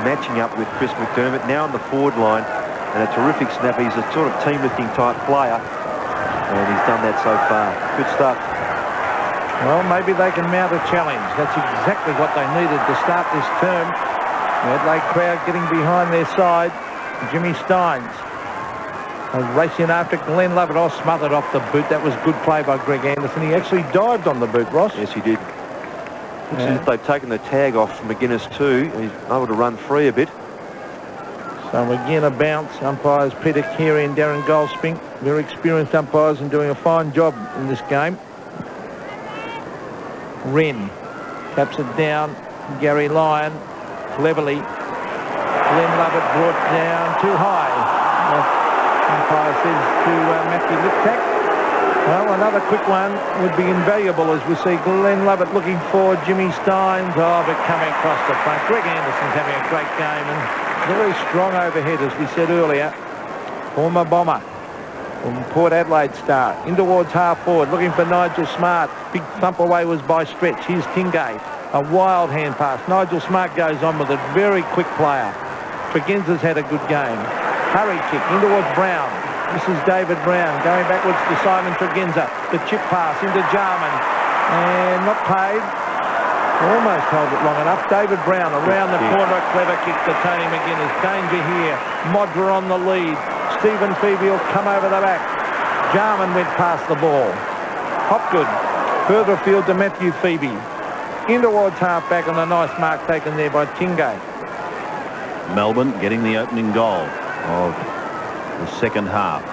matching up with Chris McDermott, now on the forward line, and a terrific snapper. He's a sort of team-lifting type player, and he's done that so far. Good stuff. Well, maybe they can mount a challenge. That's exactly what they needed to start this term. The Adelaide crowd getting behind their side. Jimmy Steins racing after Glenn Lovett. Oh, smothered off the boot. That was good play by Greg Anderson. He actually dived on the boot, Ross. Yes, he did. Since they've taken the tag off from McGuinness too, he's able to run free a bit. So again a bounce. Umpires Peter Carey and Darren Goldspink, very experienced umpires and doing a fine job in this game. Wren taps it down. Gary Lyon cleverly. Glenn Lovett brought down too high. Umpire says to Matthew Liptak. Well, another quick one would be invaluable as we see Glenn Lovett looking for Jimmy Steins. Oh, but coming across the front. Greg Anderson's having a great game and very strong overhead, as we said earlier. Former bomber from Port Adelaide star. In towards half forward, looking for Nigel Smart. Big thump away was by Stretch. Here's Tingay. A wild hand pass. Nigel Smart goes on with a very quick player. Tregenza's had a good game. Hurry kick in towards Brown. This is David Brown going backwards to Simon Tregenza. The chip pass into Jarman. And not paid. Almost held it long enough. David Brown around the corner. A clever kick to Tony McGuinness. Danger here. Modra on the lead. Stephen Phoebe will come over the back. Jarman went past the ball. Hopgood further afield to Matthew Phoebe. In towards half-back and a nice mark taken there by Tingay. Melbourne getting the opening goal of the second half.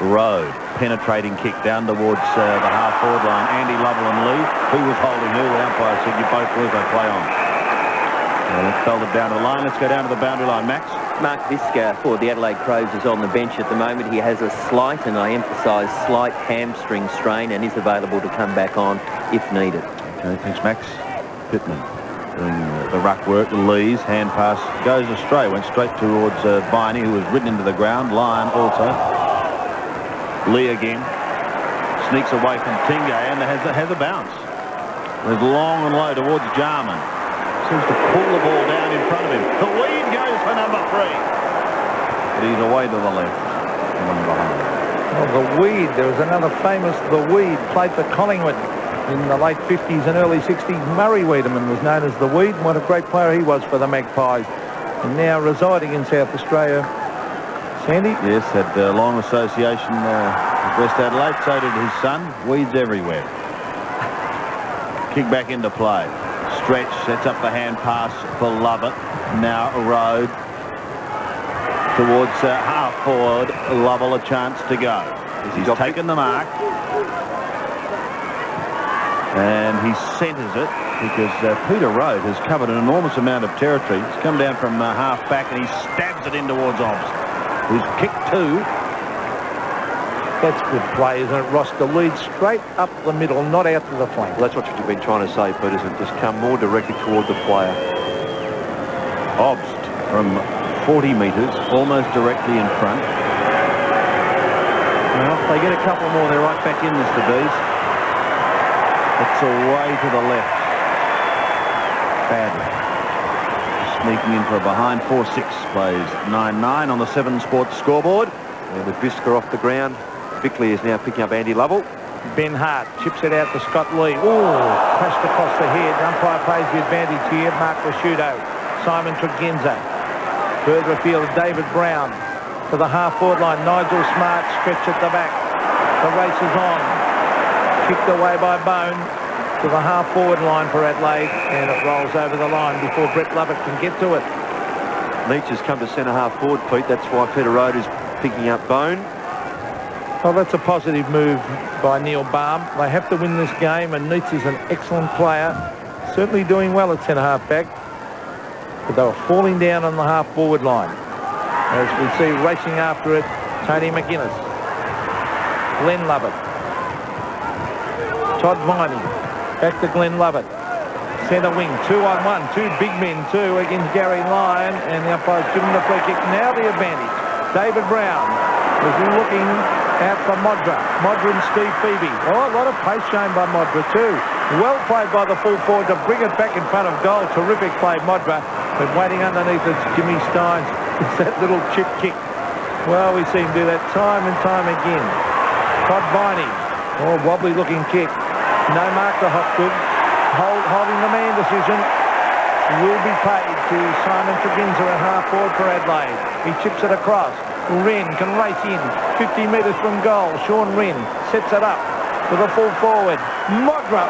Rowe, penetrating kick down towards the half-forward line. Andy Lovell and Lee. Who was holding who? The umpire said, you both were, they play on. Well, let's fell it down to the line. Let's go down to the boundary line. Max? Mark Visca for the Adelaide Crows is on the bench at the moment. He has a slight, and I emphasise slight, hamstring strain and is available to come back on if needed. Okay, thanks, Max. Pittman doing the ruck work. Lee's hand pass goes astray. Went straight towards Viney, who was ridden into the ground. Lyon also. Lee again. Sneaks away from Tingay and has a bounce. There's long and low towards Jarman. Seems to pull the ball down in front of him. The lead goes for number 3. But he's away to the left. And behind. Well, the Weed, there was another famous The Weed, played for Collingwood in the late 50s and early 60s. Murray Wiedemann was known as The Weed. What a great player he was for the Magpies. And now residing in South Australia. Sandy? Yes, had a long association with West Adelaide. So did his son. Weeds everywhere. Kick back into play. Stretch sets up the hand pass for Lovett. Now Road towards half forward. Lovell a chance to go. He's taken the mark. And he centres it because Peter Road has covered an enormous amount of territory. He's come down from half back and he stabs it in towards Obbs, who's kicked two. That's good play, isn't it, Ross? The lead straight up the middle, not out to the flank. Well, that's what you've been trying to say, Peterson. Just come more directly toward the player. Obbs from 40 metres, almost directly in front. Well, if they get a couple more, they're right back in this, the Bees. It's away to the left. Badly. Sneaking in for a behind. 4-6 plays 9-9 on the 7 Sports scoreboard. And with Visca off the ground, Bickley is now picking up Andy Lovell. Ben Hart chips it out to Scott Lee. Crashed across the head. Umpire plays the advantage here. Mark Rasciuto. Simon Tregenza. Further afield, David Brown. To the half-forward line, Nigel Smart. Stretch at the back. The race is on. Kicked away by Bone to the half-forward line for Adelaide, and it rolls over the line before Brett Lovett can get to it. Leach has come to centre half-forward, Pete. That's why Peter Road is picking up Bone. Well, that's a positive move by Neil Baum. They have to win this game, and Neitz is an excellent player. Certainly doing well at centre half-back, but they were falling down on the half-forward line. As we see racing after it, Tony McGuinness, Glenn Lovett, Todd Viney, back to Glenn Lovett. Centre wing, 2-on-1, two big men, two against Gary Lyon, and the umpire's given the free kick. Now the advantage. David Brown is looking out for Modra. Modra and Steve Phoebe. Oh, a lot of pace shown by Modra too. Well played by the full forward to bring it back in front of goal. Terrific play, Modra. But waiting underneath it's Jimmy Steins. It's that little chip kick. Well, we see him do that time and time again. Todd Viney. Oh, wobbly looking kick. No mark to Hopgood. Holding the man decision will be paid to Simon Tregenza at half forward for Adelaide. He chips it across. Wren can race in 50 metres from goal. Sean Wren sets it up with a full forward. Modra,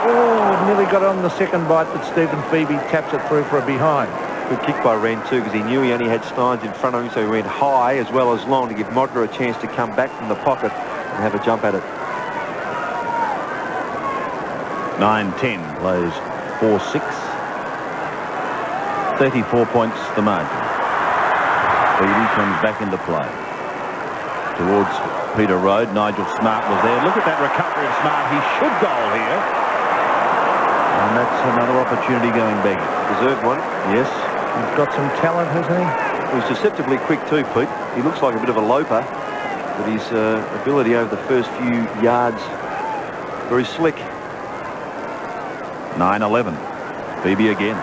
nearly got it on the second bite, but Stephen Phoebe taps it through for a behind. Good kick by Wren too, because he knew he only had Steins in front of him, so he went high as well as long to give Modra a chance to come back from the pocket and have a jump at it. 9-10 plays 4-6. 34 points the margin. Phoebe comes back into play. Towards Peter Road. Nigel Smart was there. Look at that recovery of Smart. He should goal here. And that's another opportunity going big. Deserved one. Yes. He's got some talent, hasn't he? He was deceptively quick too, Pete. He looks like a bit of a loper, but his ability over the first few yards, very slick. 9-11. Phoebe again.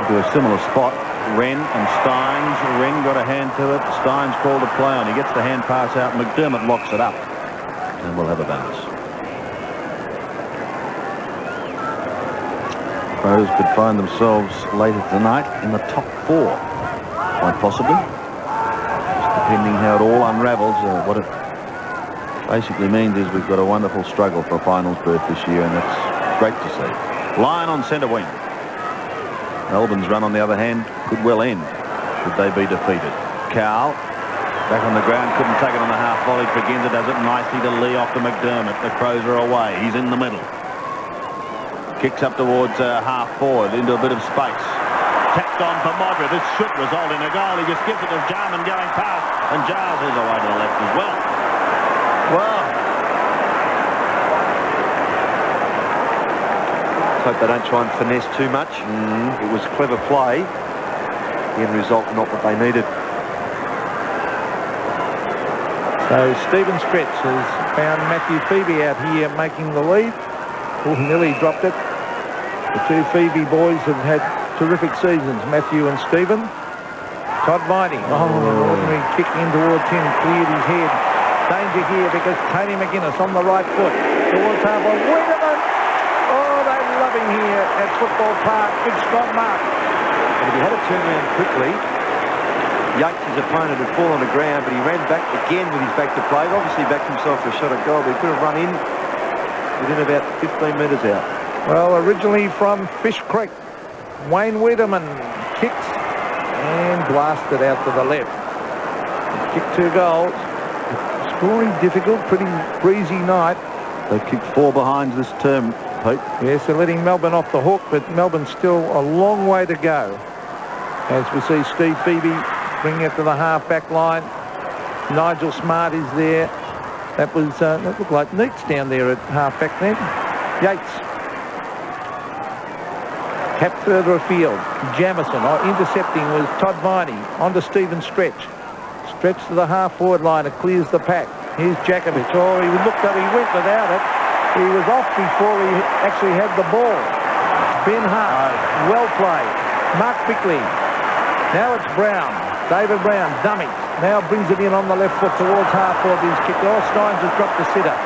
To a similar spot. Wren and Steins. Wren got a hand to it. Steins called a play on. He gets the hand pass out. McDermott locks it up. And we'll have a bonus. Crows could find themselves later tonight in the top 4. Quite possibly. Just depending how it all unravels. What it basically means is we've got a wonderful struggle for a finals berth this year, and that's great to see. Lyon on centre wing. Melbourne's run, on the other hand, could well end should they be defeated. Cowell back on the ground, couldn't take it on the half volley. Tregenza does it nicely to Lee off to McDermott. The Crows are away. He's in the middle. Kicks up towards half forward into a bit of space. Tapped on for Modra. This should result in a goal. He just gives it to Jarman going past, and Giles is away to the left as well. Well, hope they don't try and finesse too much. It was clever play. The end result not what they needed. So Stephen Stretch has found Matthew Phoebe out here making the lead. Nearly dropped it. The two Phoebe boys have had terrific seasons, Matthew and Stephen. Todd Viney. Oh, an ordinary kick in towards him, cleared his head. Danger here because Tony McGuinness on the right foot towards half-line. Wiedemann! Oh, they love him here at Football Park. Good strong mark. And if he had to turn around quickly, Yates, his opponent, had fallen on the ground, but he ran back again with his back to play. Obviously backed himself for a shot at goal, but he could have run in within about 15 metres out. Well, originally from Fish Creek, Wayne Wiedemann kicks and blasted out to the left. Kicked 2 goals. Scoring difficult, pretty breezy night. They've kicked 4 behinds this term, Pete. Yes, they're letting Melbourne off the hook, but Melbourne's still a long way to go. As we see Steve Phoebe bringing it to the half-back line. Nigel Smart is there. That looked like Neats down there at half-back then. Yates. Cap further afield. Jamison intercepting was Todd Viney. On to Stephen Stretch. Stretch to the half-forward line. It clears the pack. Here's Jakovic. Oh, he looked up. He went without it. He was off before he actually had the ball. Ben Hart. Well played. Mark Bickley. Now it's Brown. David Brown. Dummy. Now brings it in on the left foot towards half-forward. He's kicked. Oh, Steins has dropped the sitter.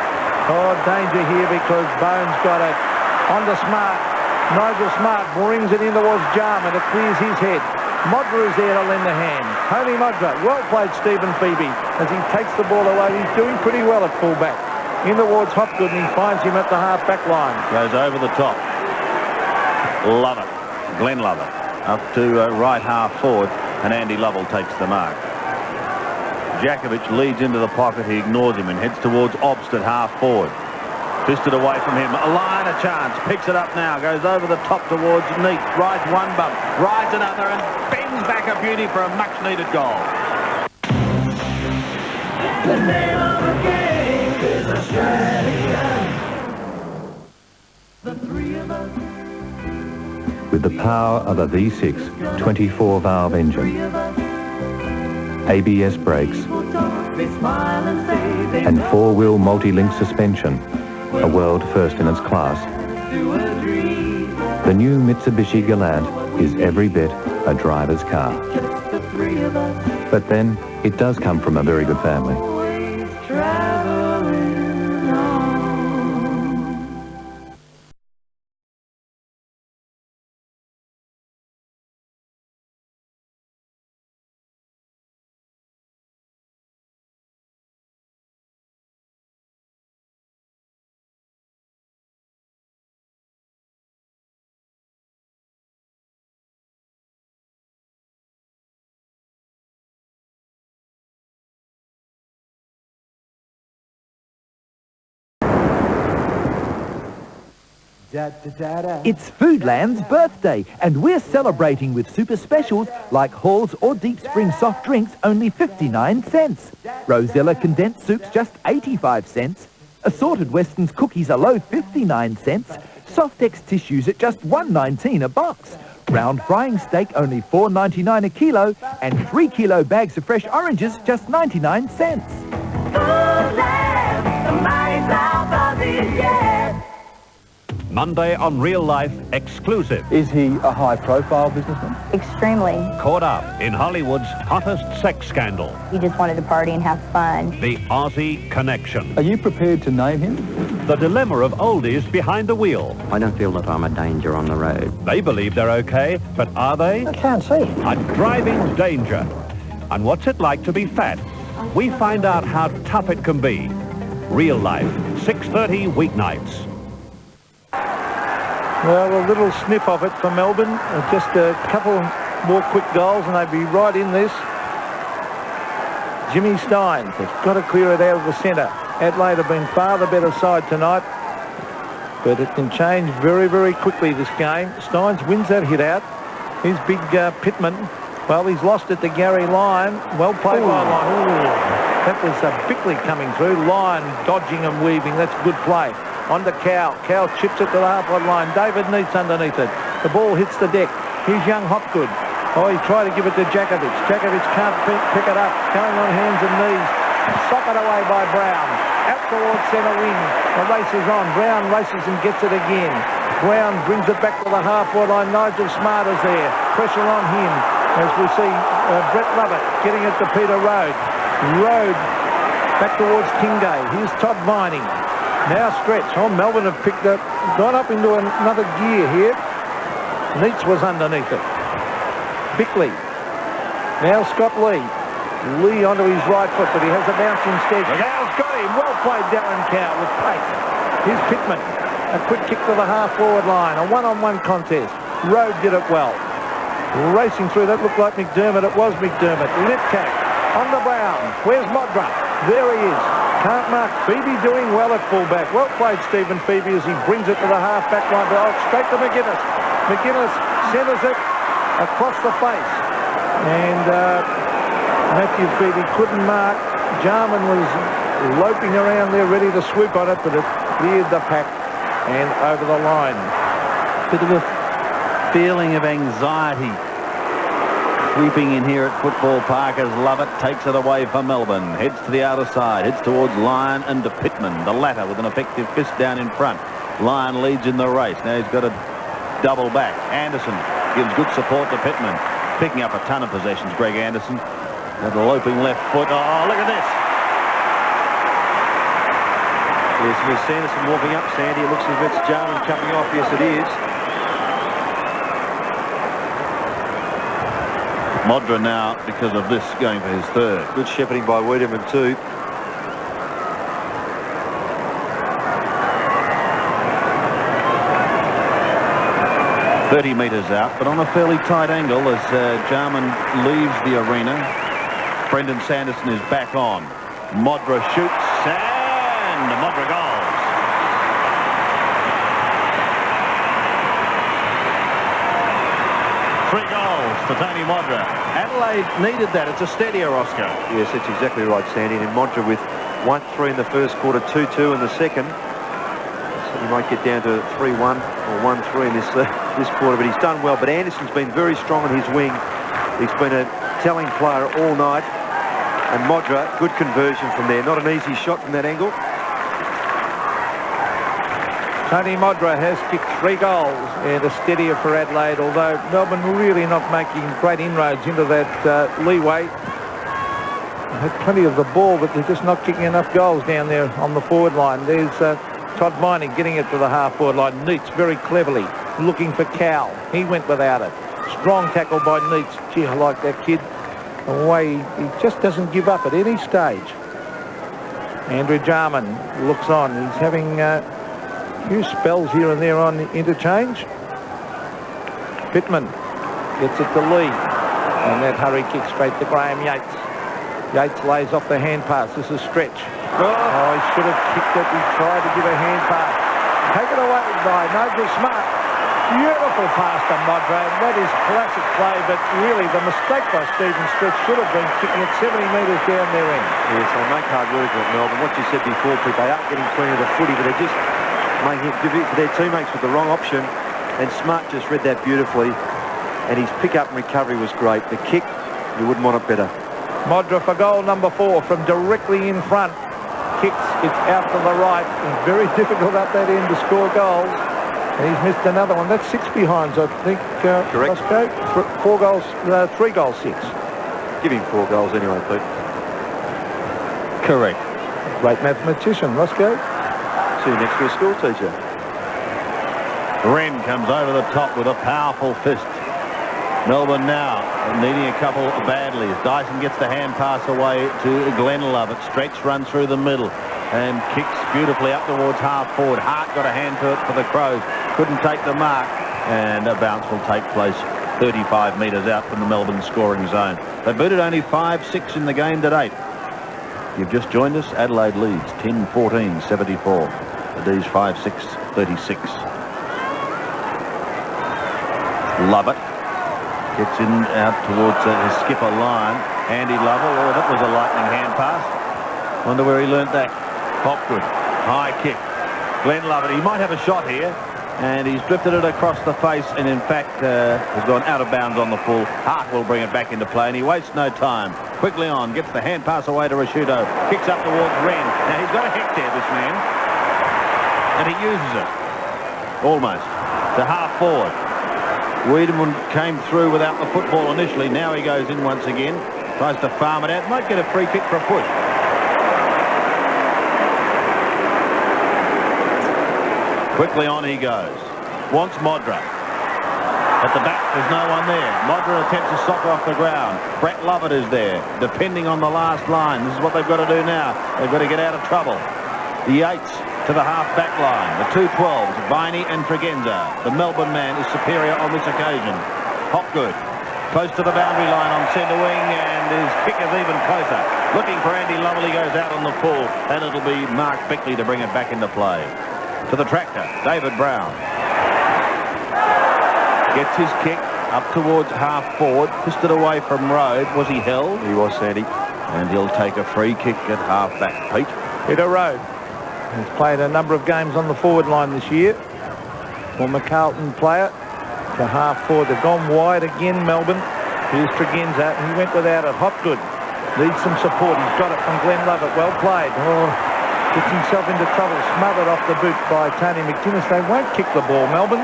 Oh, danger here because Bones got it. On to Smart. Nigel Smart brings it in towards Jarman. It clears his head. Modra is there to lend a hand. Tony Modra. Well played, Stephen Phoebe. As he takes the ball away, he's doing pretty well at fullback. In towards Hopgood, and he finds him at the half-back line. Goes over the top. Lovett. Glenn Lovett. Up to right half-forward, and Andy Lovell takes the mark. Jakovic leads into the pocket. He ignores him and heads towards Obst at half-forward. Fisted away from him. Lyon a chance. Picks it up now. Goes over the top towards Neat. Rides one bump. Rides another and bends back a beauty for a much-needed goal. The name of the game is Australia. The 3 of us. With the power of a V6 24-valve engine, ABS brakes, and 4-wheel multi-link suspension, a world first in its class. The new Mitsubishi Galant is every bit a driver's car. But then, it does come from a very good family. It's Foodland's birthday, and we're celebrating with super specials like Hall's or Deep Spring soft drinks, only 59 cents. Rosella condensed soups, just 85 cents. Assorted Weston's cookies are low, 59 cents. Softex tissues at just $1.19 a box. Round frying steak, only $4.99 a kilo. And 3-kilo bags of fresh oranges, just 99 cents. Foodland, the mighty South of the year. Monday on Real Life exclusive. Is he a high-profile businessman? Extremely. Caught up in Hollywood's hottest sex scandal. He just wanted to party and have fun. The Aussie Connection. Are you prepared to name him? The dilemma of oldies behind the wheel. I don't feel that I'm a danger on the road. They believe they're okay, but are they? I can't see. A driving danger. And what's it like to be fat? We find out how tough it can be. Real Life, 6:30 weeknights. Well, a little sniff of it for Melbourne. Just a couple more quick goals and they'd be right in this. Jimmy Steins has got to clear it out of the centre. Adelaide have been far the better side tonight, but it can change very, very quickly, this game. Steins wins that hit out. Here's big Pittman. Well, he's lost it to Gary Lyon. Well played by Lyon. Ooh, that was Bickley coming through. Lyon dodging and weaving. That's good play. On to Cow. Cow chips it to the half-line line. David Neats underneath it. The ball hits the deck. Here's young Hopgood. Oh, he tried to give it to Jakovic. Jakovic can't pick it up. Going on hands and knees. Socket away by Brown. Out towards centre wing. The race is on. Brown races and gets it again. Brown brings it back to the half-forward line. Nigel Smart is there. Pressure on him. as we see Brett Lovett getting it to Peter Rode. Rode back towards Kingday. Here's Todd Vining. Now Stretch. Oh, Melbourne have picked up, gone up into another gear here. Neitz was underneath it. Bickley. Now Scott Lee. Lee onto his right foot, but he has a bounce instead. Cow's got him. Well played, Darren Cow, with pace. Here's Pittman. A quick kick to the half-forward line. A one-on-one contest. Rode did it well. Racing through, that looked like McDermott. It was McDermott. Lipkak on the brown. Where's Modra? There he is. Can't mark. Phoebe doing well at fullback. Well played, Stephen Phoebe, as he brings it to the half-back line. But straight to McGuinness. McGuinness centres it across the face. And Matthew Phoebe couldn't mark. Jarman was loping around there ready to swoop on it, but it cleared the pack and over the line. Bit of a feeling of anxiety sweeping in here at Football Park as Lovett takes it away for Melbourne. Heads to the outer side, heads towards Lyon and to Pittman, the latter with an effective fist down in front. Lyon leads in the race. Now he's got a double back. Anderson gives good support to Pittman. Picking up a ton of possessions, Greg Anderson. With a loping left foot. Oh, look at this. Yes, Miss Sanderson walking up, Sandy. It looks as if it's Jarman coming off. Yes, it is. Modra now, because of this, going for his third. Good shepherding by Wiedemann too. metres out, but on a fairly tight angle as Jarman leaves the arena. Brendan Sanderson is back on. Modra shoots and Modra goals. Three goals for Tony Modra. Adelaide needed that. It's a steadier, Oscar. Yes, that's exactly right, Sandy. And Modra with 1-3 in the first quarter, 2-2 in the second. So he might get down to 3-1 or 1-3 in this quarter, but he's done well. But Anderson's been very strong on his wing. He's been a telling player all night. And Modra, good conversion from there. Not an easy shot from that angle. Tony Modra has kicked 3 goals and a steadier for Adelaide, although Melbourne really not making great inroads into that leeway. They had plenty of the ball, but they're just not kicking enough goals down there on the forward line. There's Todd Vining getting it to the half-forward line. Neitz very cleverly looking for Cowell. He went without it. Strong tackle by Neitz. Gee, I like that kid. The way he just doesn't give up at any stage. Andrew Jarman looks on. He's having a few spells here and there on interchange. Pittman gets it to Lee. And that hurry kick straight to Graham Yates. Yates lays off the hand pass. This is Stretch. Oh, he should have kicked it. He tried to give a hand pass. Taken away by Nigel Smart. Beautiful pass to Modra. That is classic play, but really the mistake by Stephen Stretch should have been kicking it 70 metres down their end. Yes, they make hard work of it, Melbourne. What you said before, Pete, they are getting clean of the footy, but they're just making it give it to their teammates with the wrong option. And Smart just read that beautifully, and his pick-up and recovery was great. The kick, you wouldn't want it better. Modra for goal number 4 from directly in front. Kicks, it's out to the right. It's very difficult up that end to score goals. And he's missed another one. That's 6 behinds, I think. Correct. 4 goals, 3 goals, 6. Give him 4 goals anyway, Pete. Correct. Great mathematician, Roscoe. See you next to a school teacher. Wren comes over the top with a powerful fist. Melbourne now needing a couple badly. Dyson gets the hand pass away to Glenn Lovett. Stretch runs through the middle and kicks beautifully up towards half forward. Hart got a hand to it for the Crows. Couldn't take the mark, and a bounce will take place 35 metres out from the Melbourne scoring zone. They booted only 5-6 in the game to date. You've just joined us. Adelaide leads 10-14, 74. The D's 5-6, 36. Lovett gets in out towards his skipper line. Andy Lovell. Oh, that was a lightning hand pass. Wonder where he learnt that. Hopgood. High kick. Glenn Lovett. He might have a shot here. And he's drifted it across the face and in fact has gone out of bounds on the full. Hart will bring it back into play and he wastes no time. Quickly on. Gets the hand pass away to Rashudo. Kicks up towards Wren. Now he's got a hectare, this man. And he uses it. Almost. To half forward. Wiedemann came through without the football initially. Now he goes in once again. Tries to farm it out. Might get a free kick for a push. Quickly on he goes. Wants Modra. At the back, there's no one there. Modra attempts a soccer off the ground. Brett Lovett is there, depending on the last line. This is what they've got to do now. They've got to get out of trouble. The Yates to the half-back line. The two 12s, Viney and Tregenza. The Melbourne man is superior on this occasion. Hopgood, close to the boundary line on centre wing, and his kick is even closer. Looking for Andy Lovell, he goes out on the full, and it'll be Mark Bickley to bring it back into play. To the tractor, David Brown. Gets his kick up towards half-forward, fisted away from Rode. Was he held? He was, Sandy. And he'll take a free kick at half-back. Pete? Peter Rode. He's played a number of games on the forward line this year. Former Carlton player to half-forward. They've gone wide again, Melbourne. Here's Tregenza, and he went without it. Hopgood needs some support. He's got it from Glenn Lovett. Well played. Oh, gets himself into trouble. Smothered off the boot by Tony McGuinness. They won't kick the ball, Melbourne.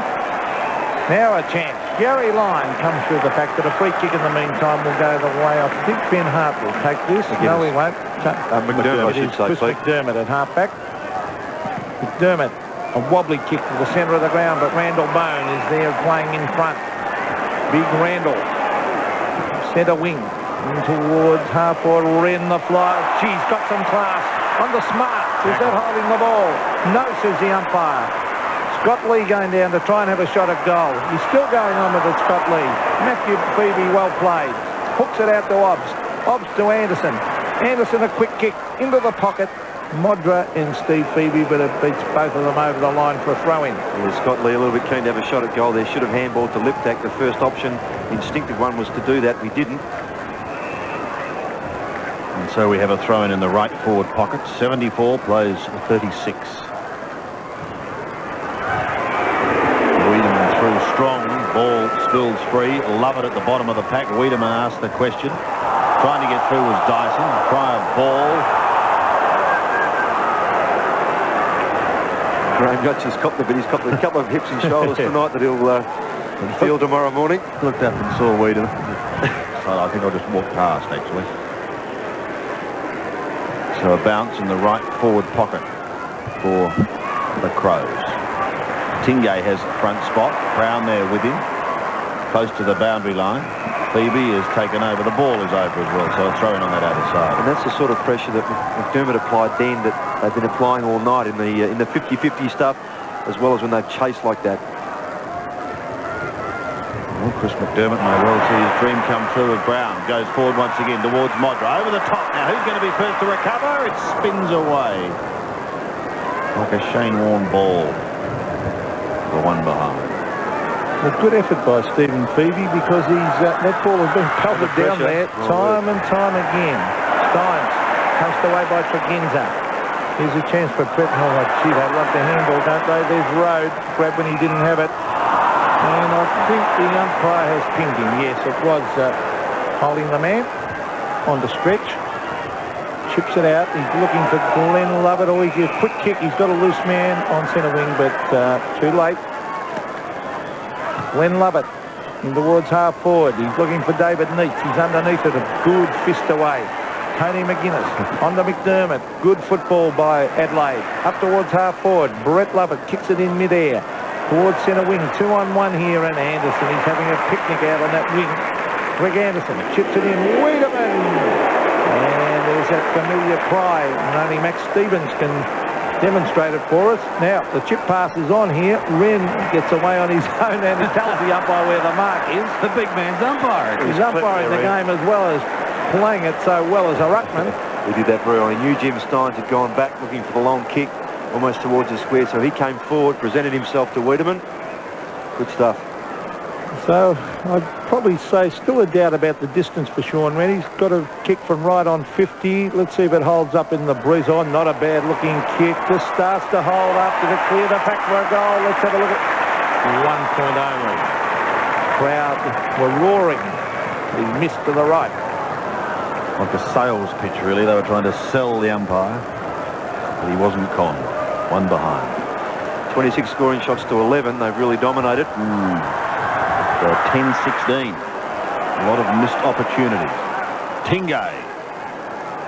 Now a chance. Gary Lyon comes through the fact that a free kick in the meantime will go the way. I think Ben Hart will take this. No, he won't. McDermott, I should say. Chris McDermott at half-back. McDermott, a wobbly kick to the centre of the ground, but Randall Bone is there playing in front. Big Randall. Centre wing. In towards half-forward. Ren the fly. Geez, got some class. On the smart. Is that holding the ball? No, says the umpire. Scott Lee going down to try and have a shot at goal. He's still going on with it, Scott Lee. Matthew Phoebe, well played. Hooks it out to Obbs. Obbs to Anderson. Anderson a quick kick into the pocket. Modra and Steve Phoebe, but it beats both of them over the line for a throw-in. Yeah, Scott Lee a little bit keen to have a shot at goal there. Should have handballed to Liptak. The first option, instinctive one, was to do that. We didn't. And so we have a throw-in in the right forward pocket. 74 plays 36. Wiedemann through strong. Ball spills free. Lovett at the bottom of the pack. Wiedemann asked the question. Trying to get through was Dyson. Try a ball. Graham Gutch's copped a bit. He's copped a couple of hips and shoulders tonight that he'll feel tomorrow morning. Looked up and saw Wiedemann. So I think I'll just walk past, actually. So a bounce in the right forward pocket for the Crows. Tingay has the front spot. Brown there with him. Close to the boundary line. Phoebe is taken over. The ball is over as well, so a throw in on that other side. And that's the sort of pressure that McDermott applied then that they've been applying all night in the 50-50 stuff, as well as when they've chased like that. Well, Chris McDermott may well see his dream come true of Brown. Goes forward once again towards Modra. Over the top now. Who's going to be first to recover? It spins away. Like a Shane Warne ball. The one behind. A good effort by Stephen Phoebe because that ball has been pelted down there time and time again. Steins punched away by Tregenza. Here's a chance for Brett. Oh, gee, they love the handball, don't they? There's Rode. Grab when he didn't have it. And I think the umpire has pinged him. Yes, it was holding the man on the stretch. Chips it out. He's looking for Glenn Lovett. Oh, he's a quick kick. He's got a loose man on centre wing, but too late. Glenn Lovett in towards half forward. He's looking for David Neitz. He's underneath it. A good fist away. Tony McGuinness on to McDermott. Good football by Adelaide. Up towards half forward. Brett Lovett kicks it in midair. Towards centre wing. 2-on-1 here, and Anderson. He's having a picnic out on that wing. Greg Anderson chips it in. Wiedemann. And there's that familiar cry. And only Max Stevens can demonstrate it for us. Now, the chip pass is on here. Wren gets away on his own and he tells the umpire where the mark is. The big man's umpire. He's umpiring the game as well as playing it so well as a ruckman. He did that very well. He knew Jim Steins had gone back looking for the long kick almost towards the square, so he came forward, presented himself to Wiedemann. Good stuff. So I'd probably say still a doubt about the distance for Sean Wren. He's got a kick from right on 50. Let's see if it holds up in the breeze. Oh, not a bad looking kick. Just starts to hold up. Did it clear the pack for a goal? Let's have a look at 1 point only. Crowd were roaring. He missed to the right. Like a sales pitch, really. They were trying to sell the umpire, but he wasn't conned. 1 behind. 26 scoring shots to 11. They've really dominated. 10-16. A lot of missed opportunities. Tingay.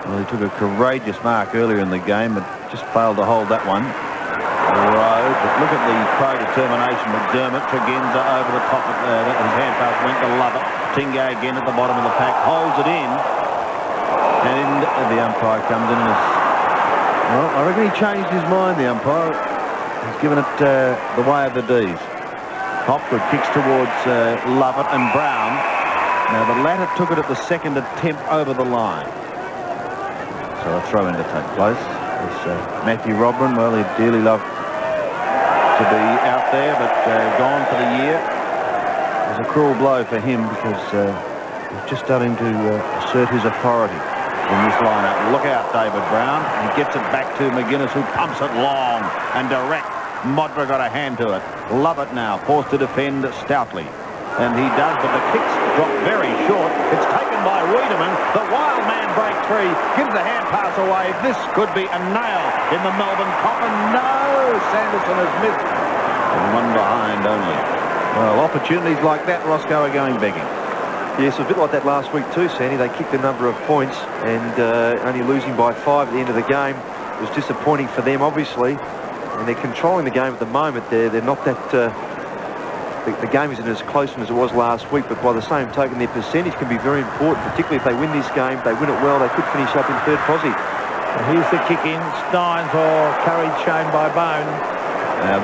Well, he took a courageous mark earlier in the game, but just failed to hold that one. Rowe, but look at the pro determination. McDermott, Tregenza over the top of his hand pass went to Lovett. Tingay again at the bottom of the pack, holds it in, and the umpire comes in and well, I reckon he changed his mind, the umpire. He's given it the way of the D's. Hopgood kicks towards Lovett and Brown. Now the latter took it at the second attempt over the line. So a throw-in to take place. Matthew Robin, well, he'd dearly love to be out there, but gone for the year. It was a cruel blow for him because he's just starting to assert his authority in this lineup. Look out, David Brown. He gets it back to McGuinness, who pumps it long and direct. Modra got a hand to it. Lovett now forced to defend stoutly. And he does, but the kicks drop very short. It's taken by Wiedemann. The wild man break free. Gives the hand pass away. This could be a nail in the Melbourne coffin. No! Sanderson has missed. And one behind only. Well, opportunities like that, Roscoe, are going begging. Yes, it was a bit like that last week too, Sandy. They kicked a number of points and only losing by 5 at the end of the game. It was disappointing for them, obviously. And they're controlling the game at the moment. They're not that... The game isn't as close as it was last week, but by the same token, their percentage can be very important, particularly if they win this game. They win it well, they could finish up in third posse. Here's the kick in. Steins or courage shown by Bone. Now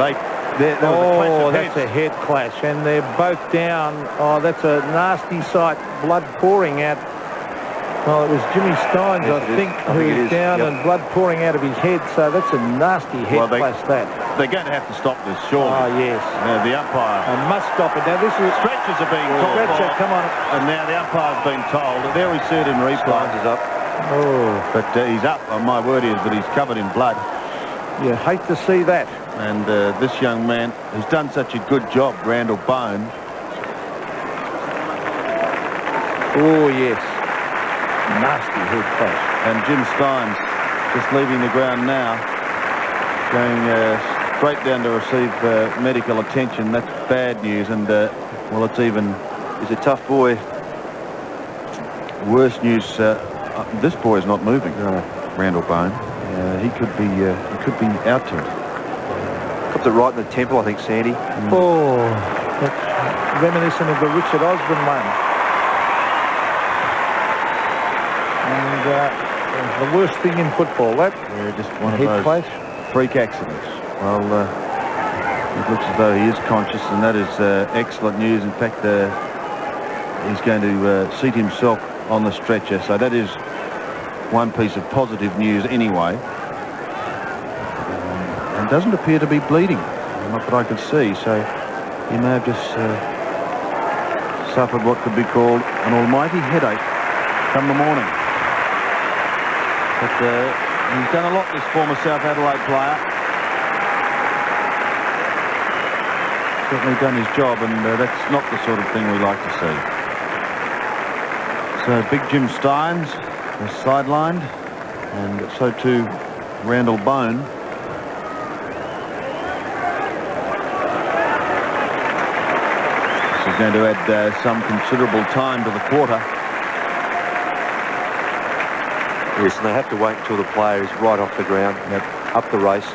that's a head clash, and they're both down. Oh, that's a nasty sight. Blood pouring out. Well, it was Jimmy Steins, yes, I think who's down, and blood pouring out of his head. So that's a nasty head clash. They're going to have to stop this, surely. Oh, yes. The umpire must stop it. Now, this is... Stretchers are being called. Stretcher, come on. And now the umpire's been told. There we see it in replay. Is up. Oh. But he's up. Oh, my word is, but he's covered in blood. You hate to see that. And this young man who's done such a good job, Randall Bone. Oh, yes. Nasty head clash. And Jim Steins just leaving the ground now, going straight down to receive medical attention. That's bad news, and well, it's even... He's a tough boy. Worse news, this boy is not moving. Randall Bone. He could be out to it. Copped it right in the temple, I think, Sandy. Oh, that's reminiscent of the Richard Osborne one. And the worst thing in football, that. Yeah, just one of those freak accidents. Well, it looks as though he is conscious, and that is excellent news. In fact, he's going to seat himself on the stretcher, so that is one piece of positive news anyway. And doesn't appear to be bleeding, not that I could see, so he may have just suffered what could be called an almighty headache come the morning. But he's done a lot, this former South Adelaide player. Certainly done his job, and that's not the sort of thing we like to see. So Big Jim Steins is sidelined, and so too Randall Bone. This is going to add some considerable time to the quarter. Yes, and they have to wait until the player is right off the ground, up the race.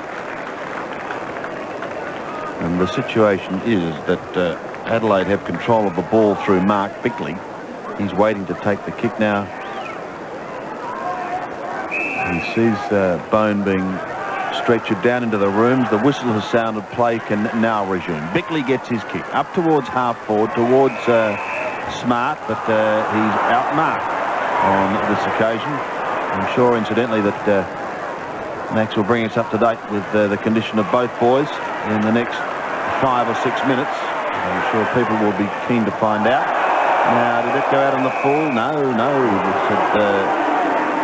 And the situation is that Adelaide have control of the ball through Mark Bickley. He's waiting to take the kick now. He sees Bone being stretchered down into the rooms. The whistle has sounded. Play can now resume. Bickley gets his kick up towards half forward, towards Smart, but he's outmarked on this occasion. I'm sure, incidentally, that Max will bring us up to date with the condition of both boys in the next 5 or 6 minutes. I'm sure people will be keen to find out. Now, did it go out on the full? No.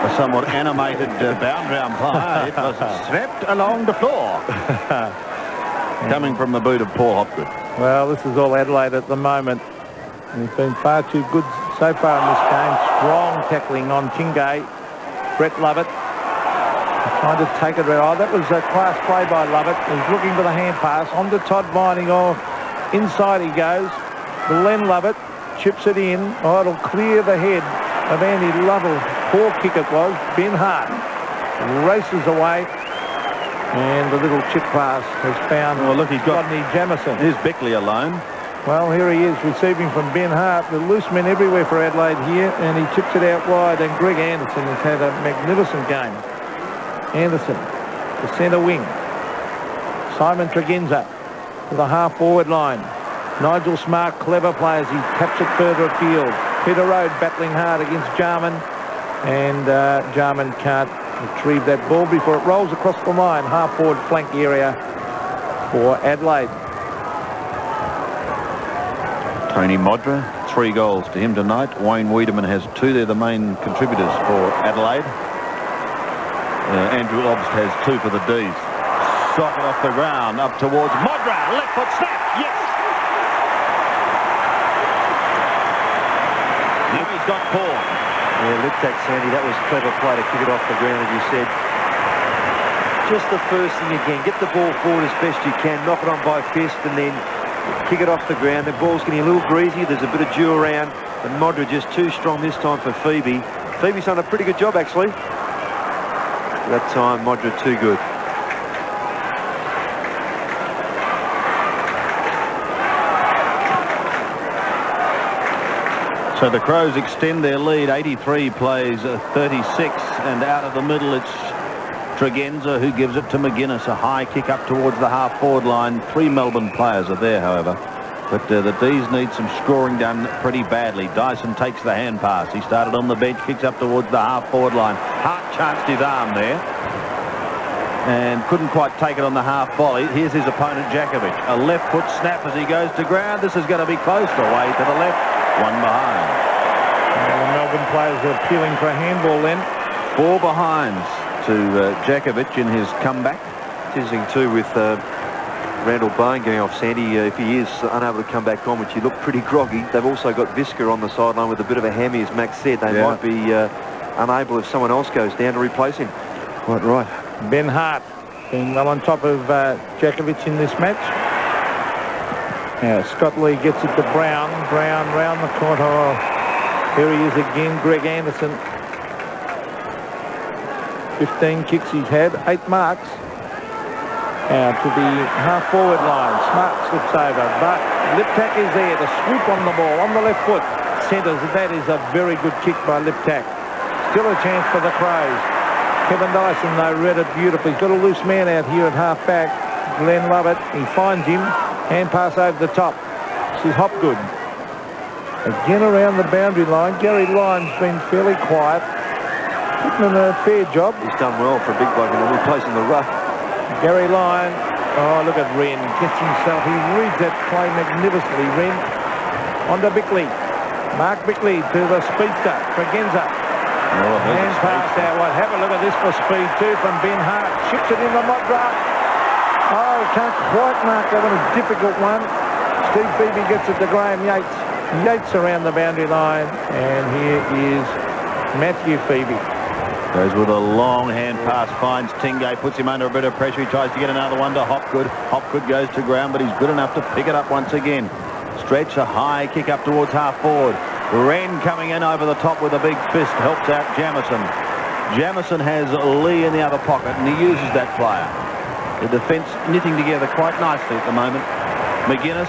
It's a somewhat animated boundary umpire. It was swept along the floor. Coming from the boot of Paul Hopgood. Well, this is all Adelaide at the moment. He's been far too good so far in this game. Strong tackling on Tingay. Brett Lovett trying to take it around. Oh, that was a class play by Lovett. He's looking for the hand pass on to Todd Vining. Oh, inside he goes. Glenn Lovett chips it in. Oh, it'll clear the head of Andy Lovell. Poor kick it was. Ben Hart races away. And the little chip pass has found look, he's got Rodney Jamison. Here's Bickley alone. Well, here he is receiving from Ben Hart. The loose men everywhere for Adelaide here, and he chips it out wide, and Greg Anderson has had a magnificent game. Anderson, the centre wing. Simon Tregenza to the half-forward line. Nigel Smart, clever players. He taps it further afield. Peter Rode battling hard against Jarman, and Jarman can't retrieve that ball before it rolls across the line. Half-forward flank area for Adelaide. Tony Modra, 3 goals to him tonight. Wayne Wiedemann has 2. They're the main contributors for Adelaide. Andrew Obst has 2 for the D's. Socket off the ground, up towards Modra. Left foot snap, yes! Now he's got 4. Yeah, Liptak, Sandy, that was clever play to kick it off the ground, as you said. Just the first thing again, get the ball forward as best you can, knock it on by fist, and then kick it off the ground. The ball's getting a little greasy. There's a bit of dew around. But Modra just too strong this time for Phoebe. Phoebe's done a pretty good job, actually. That time, Modra too good. So the Crows extend their lead. 83 plays 36, and out of the middle it's Tregenza who gives it to McGuinness. A high kick up towards the half-forward line. 3 Melbourne players are there, however. But the D's need some scoring done pretty badly. Dyson takes the hand pass. He started on the bench, kicks up towards the half-forward line. Hart chanced his arm there and couldn't quite take it on the half volley. Here's his opponent, Jakovic. A left foot snap as he goes to ground. This is going to be close. Away to the left. 1 behind. The Melbourne players are appealing for a handball then. 4 behinds to Jakovic in his comeback. It's interesting too with Randall Bone going off, Sandy. If he is unable to come back on, which he looked pretty groggy, they've also got Visca on the sideline with a bit of a hammy, as Max said. They might be unable if someone else goes down to replace him. Quite right. Ben Hart being well on top of Jakovic in this match. Now Scott Lee gets it to Brown. Brown round the corner. Oh, here he is again, Greg Anderson. 15 kicks he's had, 8 marks. Now to the half-forward line. Smart slips over, but Liptak is there. The swoop on the ball, on the left foot. Centres. That is a very good kick by Liptak. Still a chance for the Crows. Kevin Dyson, though, read it beautifully. He's got a loose man out here at half-back. Glenn Lovett. He finds him. Hand pass over the top. This is Hopgood. Again around the boundary line. Gary Lyon's been fairly quiet. Putting in a fair job. He's done well for a big bloke in the place in the rough. Gary Lyon. Oh, look at Wren. Gets himself. He reads that play magnificently. Wren on to Bickley. Mark Bickley to the speedster. Tregenza. Hand pass out. What? Have a look at this for speed too from Ben Hart. Ships it in the Modra. Oh, can't quite mark that one. A difficult one. Steve Phoebe gets it to Graham Yates. Yates around the boundary line. And here is Matthew Phoebe. Goes with a long hand pass, finds Tingay, puts him under a bit of pressure. He tries to get another one to Hopgood. Hopgood goes to ground, but he's good enough to pick it up once again. Stretch, a high kick up towards half forward. Wren coming in over the top with a big fist, helps out Jamison. Jamison has Lee in the other pocket, and he uses that player. The defence knitting together quite nicely at the moment. McGuinness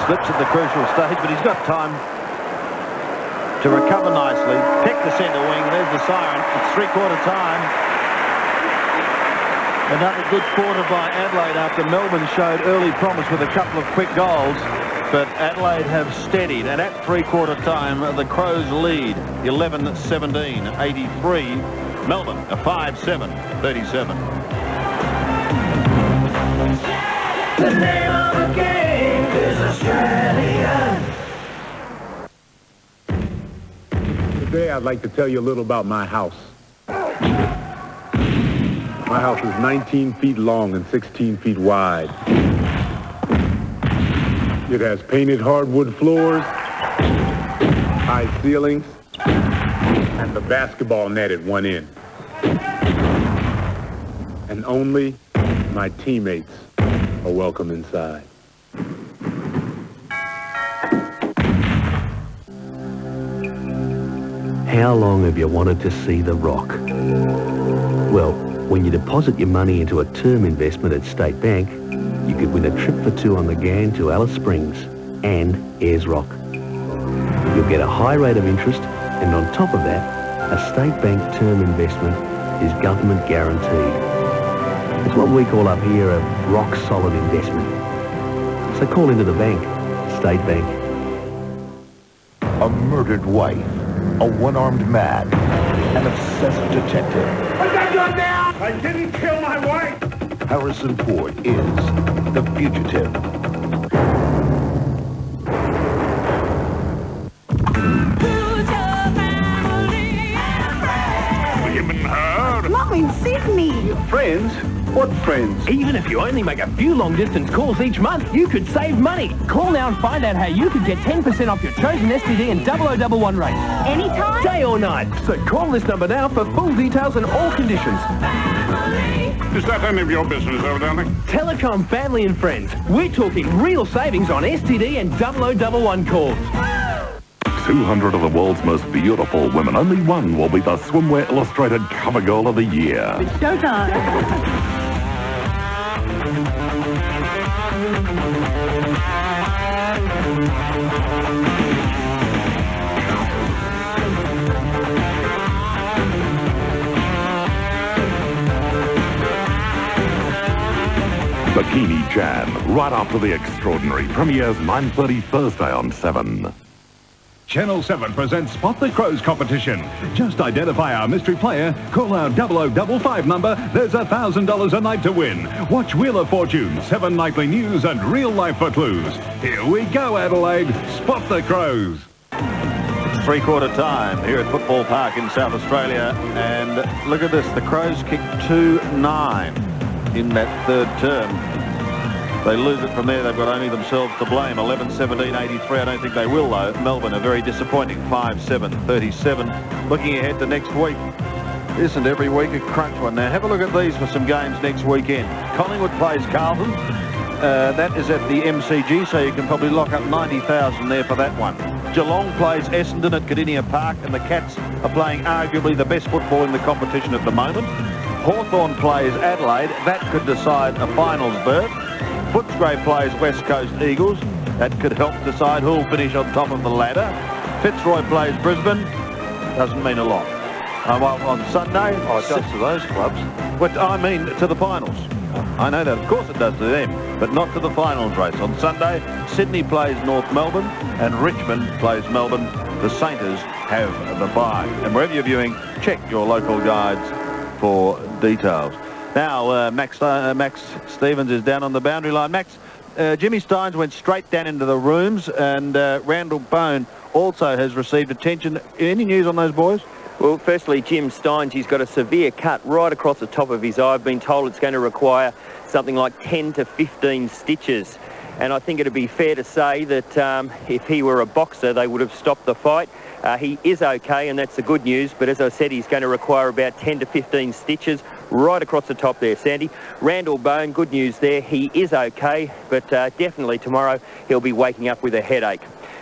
slips at the crucial stage, but he's got time to recover nicely. Pick the centre wing. There's the siren. It's 3/4 time. Another good quarter by Adelaide after Melbourne showed early promise with a couple of quick goals. But Adelaide have steadied. And at 3/4 time, the Crows lead 11-17, 83. Melbourne, a 5-7, 37. The name of the game is Australia. Today I'd like to tell you a little about my house. My house is 19 feet long and 16 feet wide. It has painted hardwood floors, high ceilings, and the basketball net at one end. And only my teammates are welcome inside. How long have you wanted to see the Rock? Well, when you deposit your money into a term investment at State Bank, you could win a trip for two on the Gan to Alice Springs and Ayers Rock. You'll get a high rate of interest, and on top of that, a State Bank term investment is government guaranteed. It's what we call up here a rock-solid investment. So call into the bank, State Bank. A murdered wife, a one-armed man, an obsessed detective. Put that gun down! I didn't kill my wife! Harrison Ford is the fugitive. Mommy, Sydney! Friends? What friends? Even if you only make a few long-distance calls each month, you could save money. Call now and find out how you could get 10% off your chosen STD and 0011 rates. Anytime? Day or night. So call this number now for full details and all conditions. Is that any of your business, evidently? Telecom Family and Friends. We're talking real savings on STD and 0011 calls. 200 of the world's most beautiful women. Only one will be the Swimwear Illustrated Cover Girl of the Year. It's showtime. Bikini Jam, right after The Extraordinary. Premieres 9:30 Thursday on 7. Channel 7 presents Spot the Crows competition. Just identify our mystery player, call our 0055 number, there's $1,000 a night to win. Watch Wheel of Fortune, 7 nightly news and real life for clues. Here we go, Adelaide. Spot the Crows. It's three-quarter time here at Football Park in South Australia, and look at this, the Crows kicked 2-9 in that third term. They lose it from there, they've got only themselves to blame. 11-17-83, I don't think they will though. Melbourne are very disappointing, 5-7-37. Looking ahead to next week. Isn't every week a crunch one? Now have a look at these for some games next weekend. Collingwood plays Carlton. That is at the MCG, so you can probably lock up 90,000 there for that one. Geelong plays Essendon at Cardinia Park, and the Cats are playing arguably the best football in the competition at the moment. Hawthorn plays Adelaide. That could decide a finals berth. Footscray plays West Coast Eagles. That could help decide who'll finish on top of the ladder. Fitzroy plays Brisbane. Doesn't mean a lot. On Sunday... Oh, it does to those clubs. But I mean to the finals. I know that, of course it does to them, but not to the finals race. On Sunday, Sydney plays North Melbourne and Richmond plays Melbourne. The Sainters have the bye. And wherever you're viewing, check your local guides for details. Now, Max Stevens is down on the boundary line. Max, Jimmy Steins went straight down into the rooms, and Randall Bone also has received attention. Any news on those boys? Well, firstly, Jim Steins, he's got a severe cut right across the top of his eye. I've been told it's going to require something like 10 to 15 stitches. And I think it'd be fair to say that if he were a boxer, they would have stopped the fight. He is okay, and that's the good news. But as I said, he's going to require about 10 to 15 stitches right across the top there, Sandy. Randall Bone, good news there. He is okay, but definitely tomorrow he'll be waking up with a headache.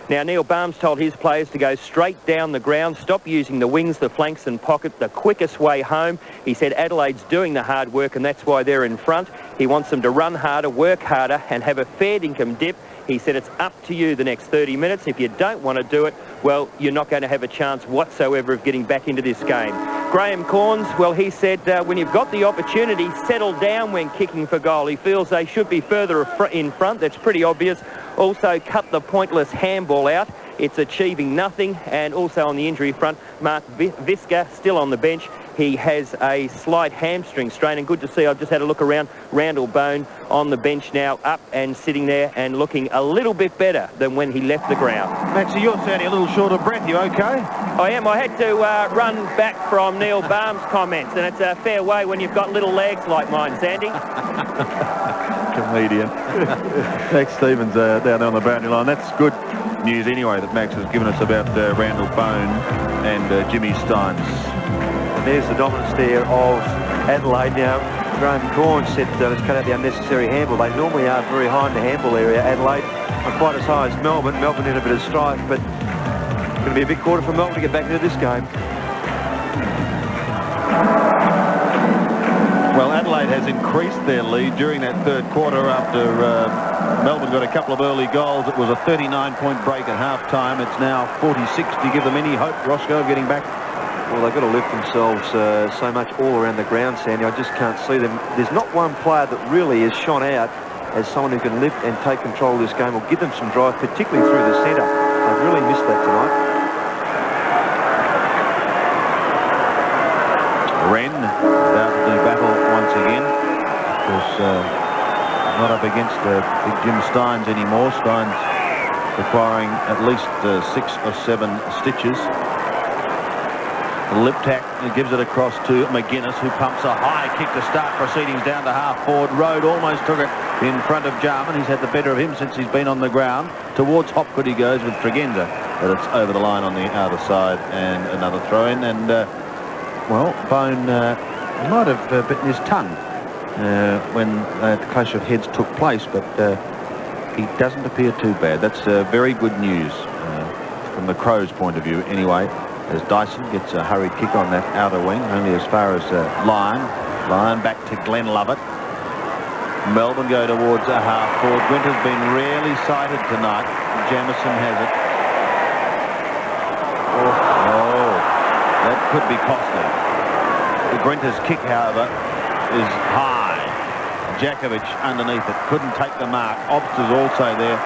Now, Neil Barnes told his players to go straight down the ground, stop using the wings, the flanks and pocket, the quickest way home. He said Adelaide's doing the hard work, and that's why they're in front. He wants them to run harder, work harder and have a fair dinkum dip. He said it's up to you the next 30 minutes. If you don't want to do it, well, you're not going to have a chance whatsoever of getting back into this game. Graham Corns, well, he said when you've got the opportunity, settle down when kicking for goal. He feels they should be further in front. That's pretty obvious. Also, cut the pointless handball out. It's achieving nothing. And also on the injury front, Mark Visca still on the bench. He has a slight hamstring strain, and good to see. I've just had a look around. Randall Bone on the bench now, up and sitting there and looking a little bit better than when he left the ground. Maxie, you're sounding a little short of breath. You okay? I am. I had to run back from Neil Barnes' comments, and it's a fair way when you've got little legs like mine, Sandy. Comedian. Max Stevens down on the boundary line. That's good news anyway that Max has given us about Randall Bone and Jimmy Steins. And there's the dominance there of Adelaide now. Graham Corn said let's cut out the unnecessary handball. They normally are very high in the handball area, Adelaide. Not quite as high as Melbourne. Melbourne in a bit of strife, but It's going to be a big quarter for Melbourne to get back into this game. Well, Adelaide has increased their lead during that third quarter after Melbourne got a couple of early goals. It was a 39-point break at half-time. It's now 46. Do you give them any hope, Roscoe, of getting back? Well, they've got to lift themselves so much all around the ground, Sandy. I just can't see them. There's not one player that really has shone out as someone who can lift and take control of this game or give them some drive, particularly through the centre. They've really missed that tonight. Wren about to do battle once again. Of course, not up against big Jim Steins anymore. Steins requiring at least 6 or 7 stitches. Liptak gives it across to McGuinness, who pumps a high kick to start proceedings down to half forward. Road almost took it in front of Jarman. He's had the better of him since he's been on the ground. Towards Hopgood he goes with Tregenza, but it's over the line on the outer side and another throw in. And well, Bone might have bitten his tongue when the clash of heads took place, but he doesn't appear too bad. That's very good news from the Crows' point of view anyway, as Dyson gets a hurried kick on that outer wing, only as far as Lyon. Lyon back to Glenn Lovett. Melbourne go towards a half forward. Gwent has been rarely sighted tonight. Jamison has it. Oh, that could be costly. The Grenter's kick, however, is high. Djakovic underneath it. Couldn't take the mark. Obst is also there.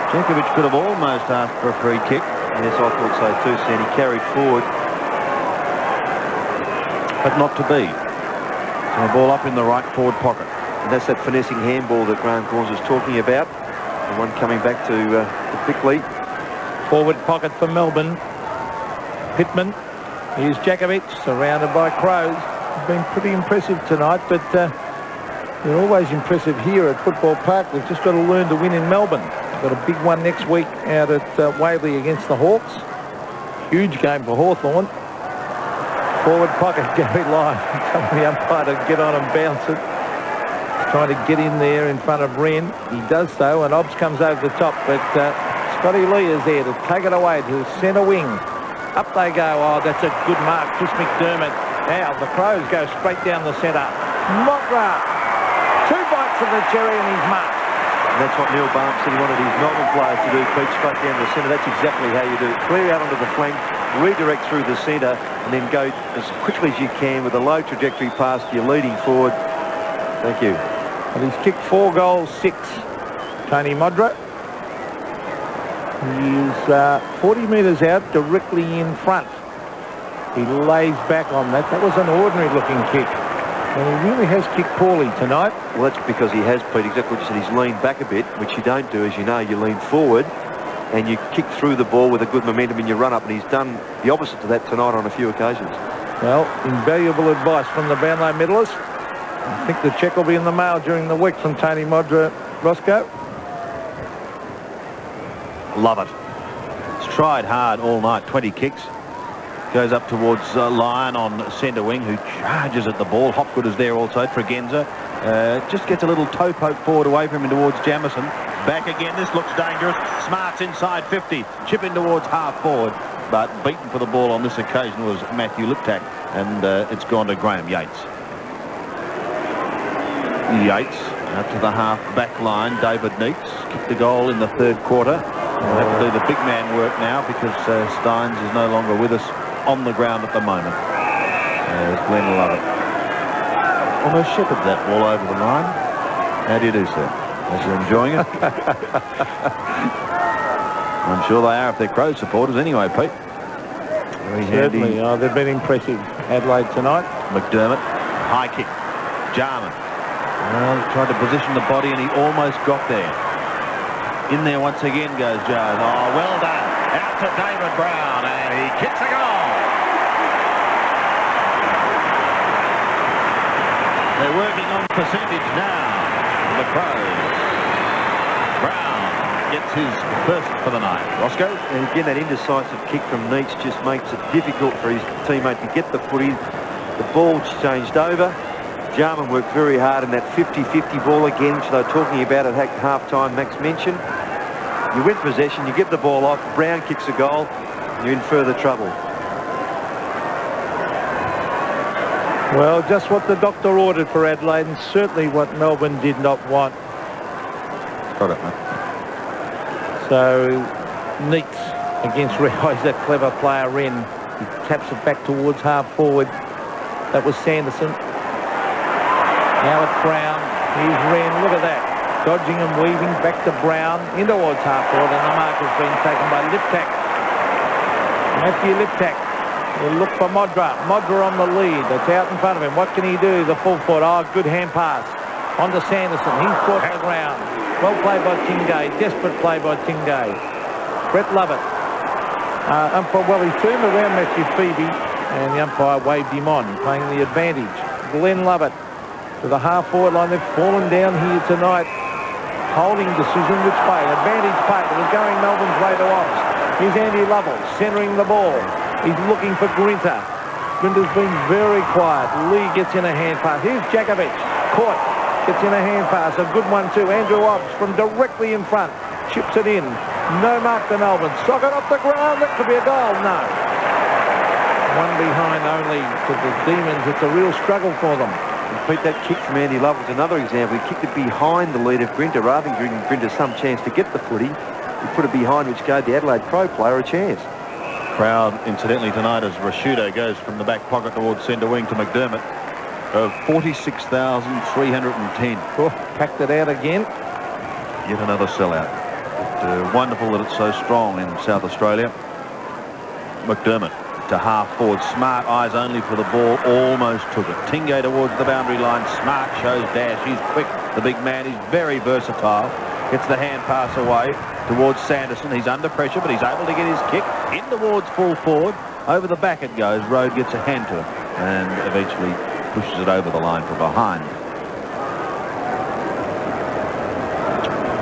Djakovic could have almost asked for a free kick. Yes, I thought so too, Sandy. Carried forward. But not to be. So the ball up in the right forward pocket. And that's that finessing handball that Graham Corns was talking about. The one coming back to Bickley. Forward pocket for Melbourne. Pittman. Here's Djakovic, surrounded by Crows. Been pretty impressive tonight, but they're always impressive here at Football Park. We've just got to learn to win in Melbourne. We've got a big one next week out at Waverley against the Hawks. Huge game for Hawthorn. Forward pocket, Gary Lyon. Telling the umpire to get on and bounce it. Trying to get in there in front of Wren. He does so, and Obbs comes over the top, but Scotty Lee is there to take it away to centre wing. Up they go. Oh, that's a good mark. Chris McDermott. Now the Crows go straight down the centre. Mogra. 2 bites of the cherry and he's marked. And that's what Neil Baum said he wanted his Melbourne players to do, Pete, straight down the centre. That's exactly how you do it. Clear out onto the flank, redirect through the centre, and then go as quickly as you can with a low trajectory pass to your leading forward. Thank you. And he's kicked 4 goals, 6. Tony Modra. He's 40 metres out, directly in front. He lays back on that. That was an ordinary looking kick. And he really has kicked poorly tonight. Well, that's because he has, Pete, exactly what you said. He's leaned back a bit, which you don't do, as you know. You lean forward and you kick through the ball with a good momentum in your run-up, and he's done the opposite to that tonight on a few occasions. Well, invaluable advice from the Brownlow medalist. I think the cheque will be in the mail during the week from Tony Modra. Roscoe? Love it. He's tried hard all night. 20 kicks. Goes up towards Lyon on centre wing, who charges at the ball. Hopgood is there also. Tregenza just gets a little toe poke forward away from him towards Jamison. Back again. This looks dangerous. Smart's inside 50. Chip in towards half forward. But beaten for the ball on this occasion was Matthew Liptak. And it's gone to Graham Yates. Yates out to the half back line. David Neitz kicked the goal in the third quarter. We'll have to do the big man work now because Steins is no longer with us on the ground at the moment. There's Glenn Lovett. Almost shepherded that ball over the line. How do you do, sir? As you're enjoying it? I'm sure they are if they're Crow supporters anyway, Pete. Very Certainly. handy. Oh, they've been impressive, Adelaide, tonight. McDermott. High kick. Jarman. Well, tried to position the body and he almost got there. In there once again goes Jones. Oh, well done. Out to David Brown, and he kicks a goal. They're working on percentage now. The Crows. Brown gets his first for the night. Roscoe? And again, that indecisive kick from Neitz just makes it difficult for his teammate to get the footy. The ball's changed over. Jarman worked very hard in that 50-50 ball again, which they were talking about at half-time, Max mentioned. You win possession, you give the ball off, Brown kicks a goal. you're in further trouble. Well, just what the doctor ordered for Adelaide, and certainly what Melbourne did not want. Got it, mate. So, Neats against Rio, that clever player Wren. He taps it back towards half forward. That was Sanderson. Now it's Brown. Here's Wren. Look at that. Dodging and weaving back to Brown. In towards half forward, and the mark has been taken by Liptak. Matthew Liptak. He'll look for Modra. Modra on the lead. That's out in front of him. What can he do? The full foot. Oh, good hand pass. On to Sanderson. He's caught the ground. Well played by Tingay. Desperate play by Tingay. Brett Lovett. Well, he turned around Matthew Phoebe, and the umpire waved him on, playing the advantage. Glenn Lovett to the half-forward line. They've fallen down here tonight. Holding decision which way. Advantage play. It was going Melbourne's way to Ops. Here's Andy Lovell centering the ball. He's looking for Grinter. Grinter's been very quiet. Lee gets in a hand pass. Here's Jakovic. Caught. Gets in a hand pass. A good one too. Andrew Ops from directly in front. Chips it in. No mark to Melbourne. Socket off the ground. That could be a goal. No. One behind only to the Demons. It's a real struggle for them. And Pete, that kick from Andy Lovell is another example. He kicked it behind the lead of Grinter rather than giving Grinter some chance to get the footy. He put it behind, which gave the Adelaide Crow player a chance. Crowd, incidentally, tonight as Rashudo goes from the back pocket towards centre wing to McDermott of 46,310. Oh, packed it out again. Yet another sellout. But, wonderful that it's so strong in South Australia. McDermott to half forward. Smart, eyes only for the ball. Almost took it. Tingay towards the boundary line. Smart shows dash. He's quick. The big man is very versatile. Gets the hand pass away towards Sanderson. He's under pressure, but he's able to get his kick in towards full forward. Over the back it goes. Road gets a hand to it and eventually pushes it over the line from behind.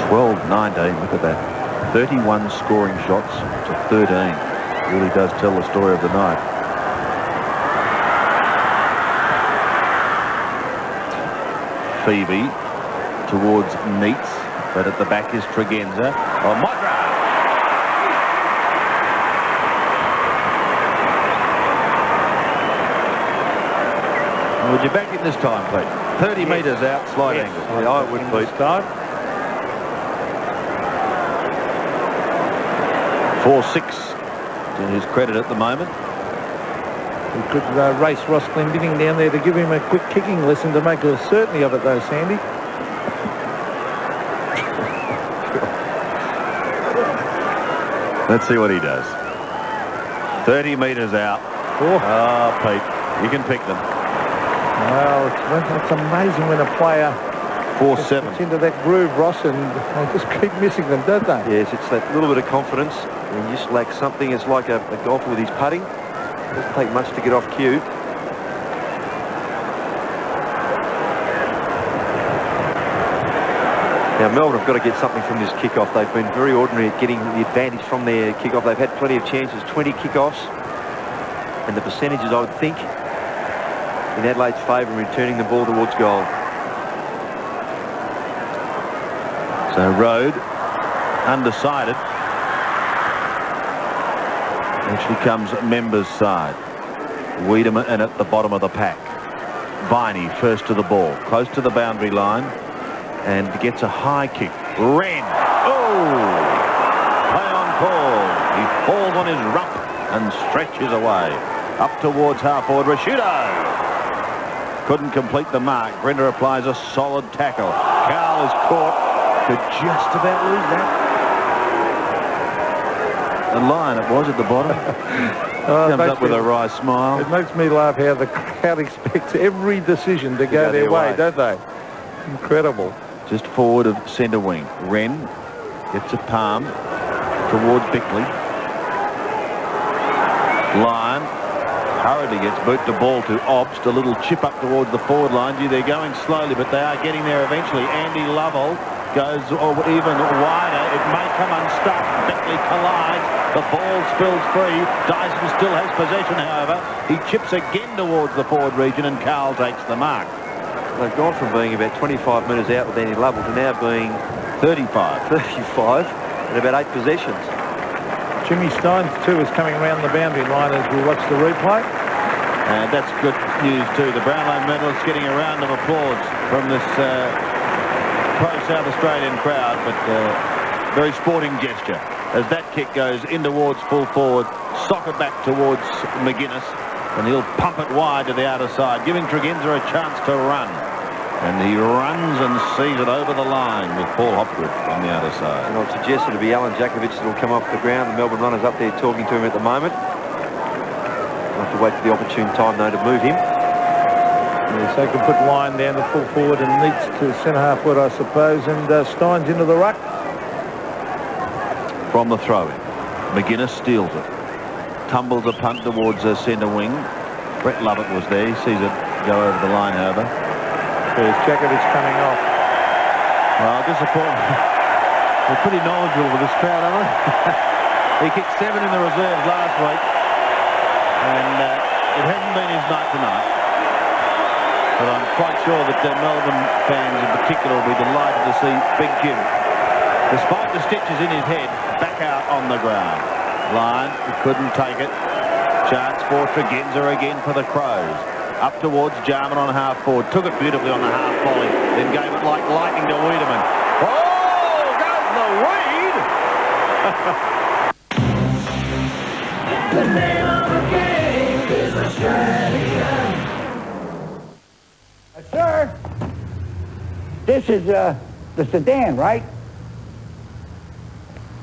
12-19. Look at that. 31 scoring shots to 13. Really does tell the story of the night. Phoebe towards Neats. But at the back is Tregenza. Oh, Modra! Would you back it this time, Pete? 30 metres out, slide angle. Yeah, I would, Pete. 4-6 to his credit at the moment. We could race Ross Glendinning down there to give him a quick kicking lesson to make a certainty of it, though, Sandy. Let's see what he does. 30 metres out. Oh, Pete, you can pick them. Well, it's amazing when a player 4-7 gets into that groove, Ross, and they just keep missing them, don't they? Yes, it's that little bit of confidence. And you just lack something. It's like a golfer with his putting. It doesn't take much to get off cue. Now, Melbourne have got to get something from this kickoff. They've been very ordinary at getting the advantage from their kickoff. They've had plenty of chances, 20 kickoffs. And the percentages, I would think, in Adelaide's favour in returning the ball towards goal. So Road, undecided. Actually comes Members' side. Wiedemann and at the bottom of the pack. Viney first to the ball, close to the boundary line. And gets a high kick. Wren. Oh! Play on call. He falls on his rump and stretches away. Up towards half forward. Rashudo. Couldn't complete the mark. Grinter applies a solid tackle. Carl is caught. Could just about lose that. The line it was at the bottom. Comes up with a wry smile. It makes me laugh how the crowd expects every decision to go their way, don't they? Incredible. Just forward of centre wing. Wren gets a palm towards Bickley. Lyon hurriedly gets boot the ball to Obst. A little chip up towards the forward line. Gee, they're going slowly, but they are getting there eventually. Andy Lovell goes even wider. It may come unstuck. Bickley collides. The ball spills free. Dyson still has possession, however. He chips again towards the forward region, and Carl takes the mark. They've gone from being about 25 metres out with Andy Lovell to now being 35 in about 8 possessions. Jimmy Steins, too, is coming around the boundary line as we watch the replay. And that's good news too. The Brownlow medalist getting a round of applause from this pro-South Australian crowd, but very sporting gesture as that kick goes in towards full forward, soccer back towards McGuinness, and he'll pump it wide to the outer side, giving Tregenza a chance to run. And he runs and sees it over the line with Paul Hopgood on the outer side. And I'd suggest it'll be Alan Jakovic that will come off the ground. The Melbourne runners up there talking to him at the moment. We'll have to wait for the opportune time, though, to move him. Yes, they can put Lyon down to full forward and Neitz to centre-half forward, I suppose, and Steins into the ruck. From the throw-in, McGuinness steals it. Tumbles a punt towards centre wing. Brett Lovett was there. He sees it go over the line, however. There's Jakovic coming off. Well, disappointing. They're pretty knowledgeable with this crowd, aren't they? He kicked 7 in the reserves last week, and it hasn't been his night tonight. But I'm quite sure that Melbourne fans in particular will be delighted to see Big Jim, despite the stitches in his head, back out on the ground. Lyon, he couldn't take it. Chance for Tregenza again for the Crows. Up towards Jarman on half forward. Took it beautifully on the half volley. Then gave it like lightning to Wiedemann. Oh, goes the Weed! The name of the game is Australia. Sir, this is the sedan, right?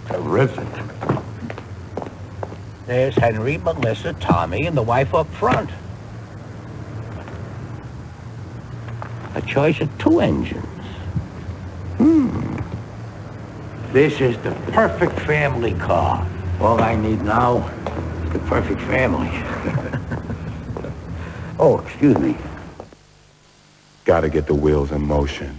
Terrific. There's Henry, Melissa, Tommy, and the wife up front. A choice of 2 engines. This is the perfect family car. All I need now is the perfect family. Oh, excuse me. Gotta get the wheels in motion.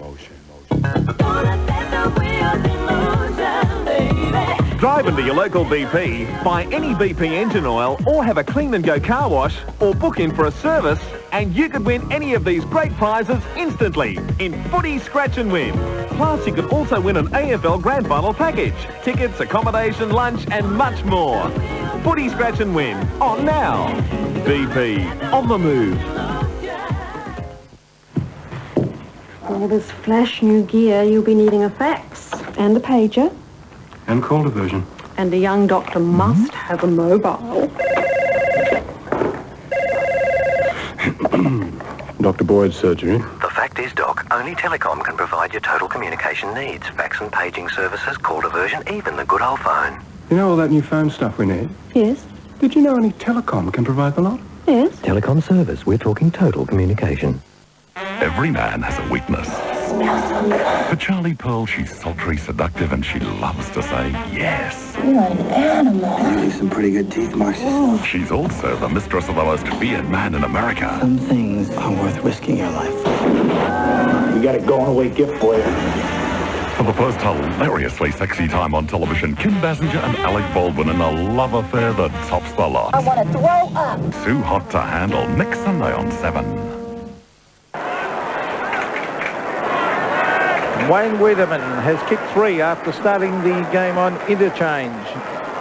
Drive into your local BP, buy any BP engine oil, or have a clean and go car wash, or book in for a service, and you could win any of these great prizes instantly in Footy Scratch and Win. Plus, you could also win an AFL Grand Final package, tickets, accommodation, lunch, and much more. Footy Scratch and Win, on now. BP, on the move. All this flash new gear, you'll be needing a fax and a pager. And call diversion. And a young doctor must have a mobile. Dr. Boyd's surgery. The fact is, Doc, only Telecom can provide your total communication needs. Fax and paging services, call diversion, even the good old phone. You know all that new phone stuff we need? Yes. Did you know only Telecom can provide the lot? Yes. Telecom service, we're talking total communication. Every man has a weakness. For Charlie Pearl, she's sultry, seductive, and she loves to say yes. You're an animal. You leave some pretty good teeth marks yourself. She's also the mistress of the most feared man in America. Some things are worth risking your life for. We got a going-away gift for you. For the first hilariously sexy time on television, Kim Basinger and Alec Baldwin in a love affair that tops the lot. I want to throw up. Too Hot to Handle, next Sunday on 7. Wayne Wiedemann has kicked 3 after starting the game on interchange.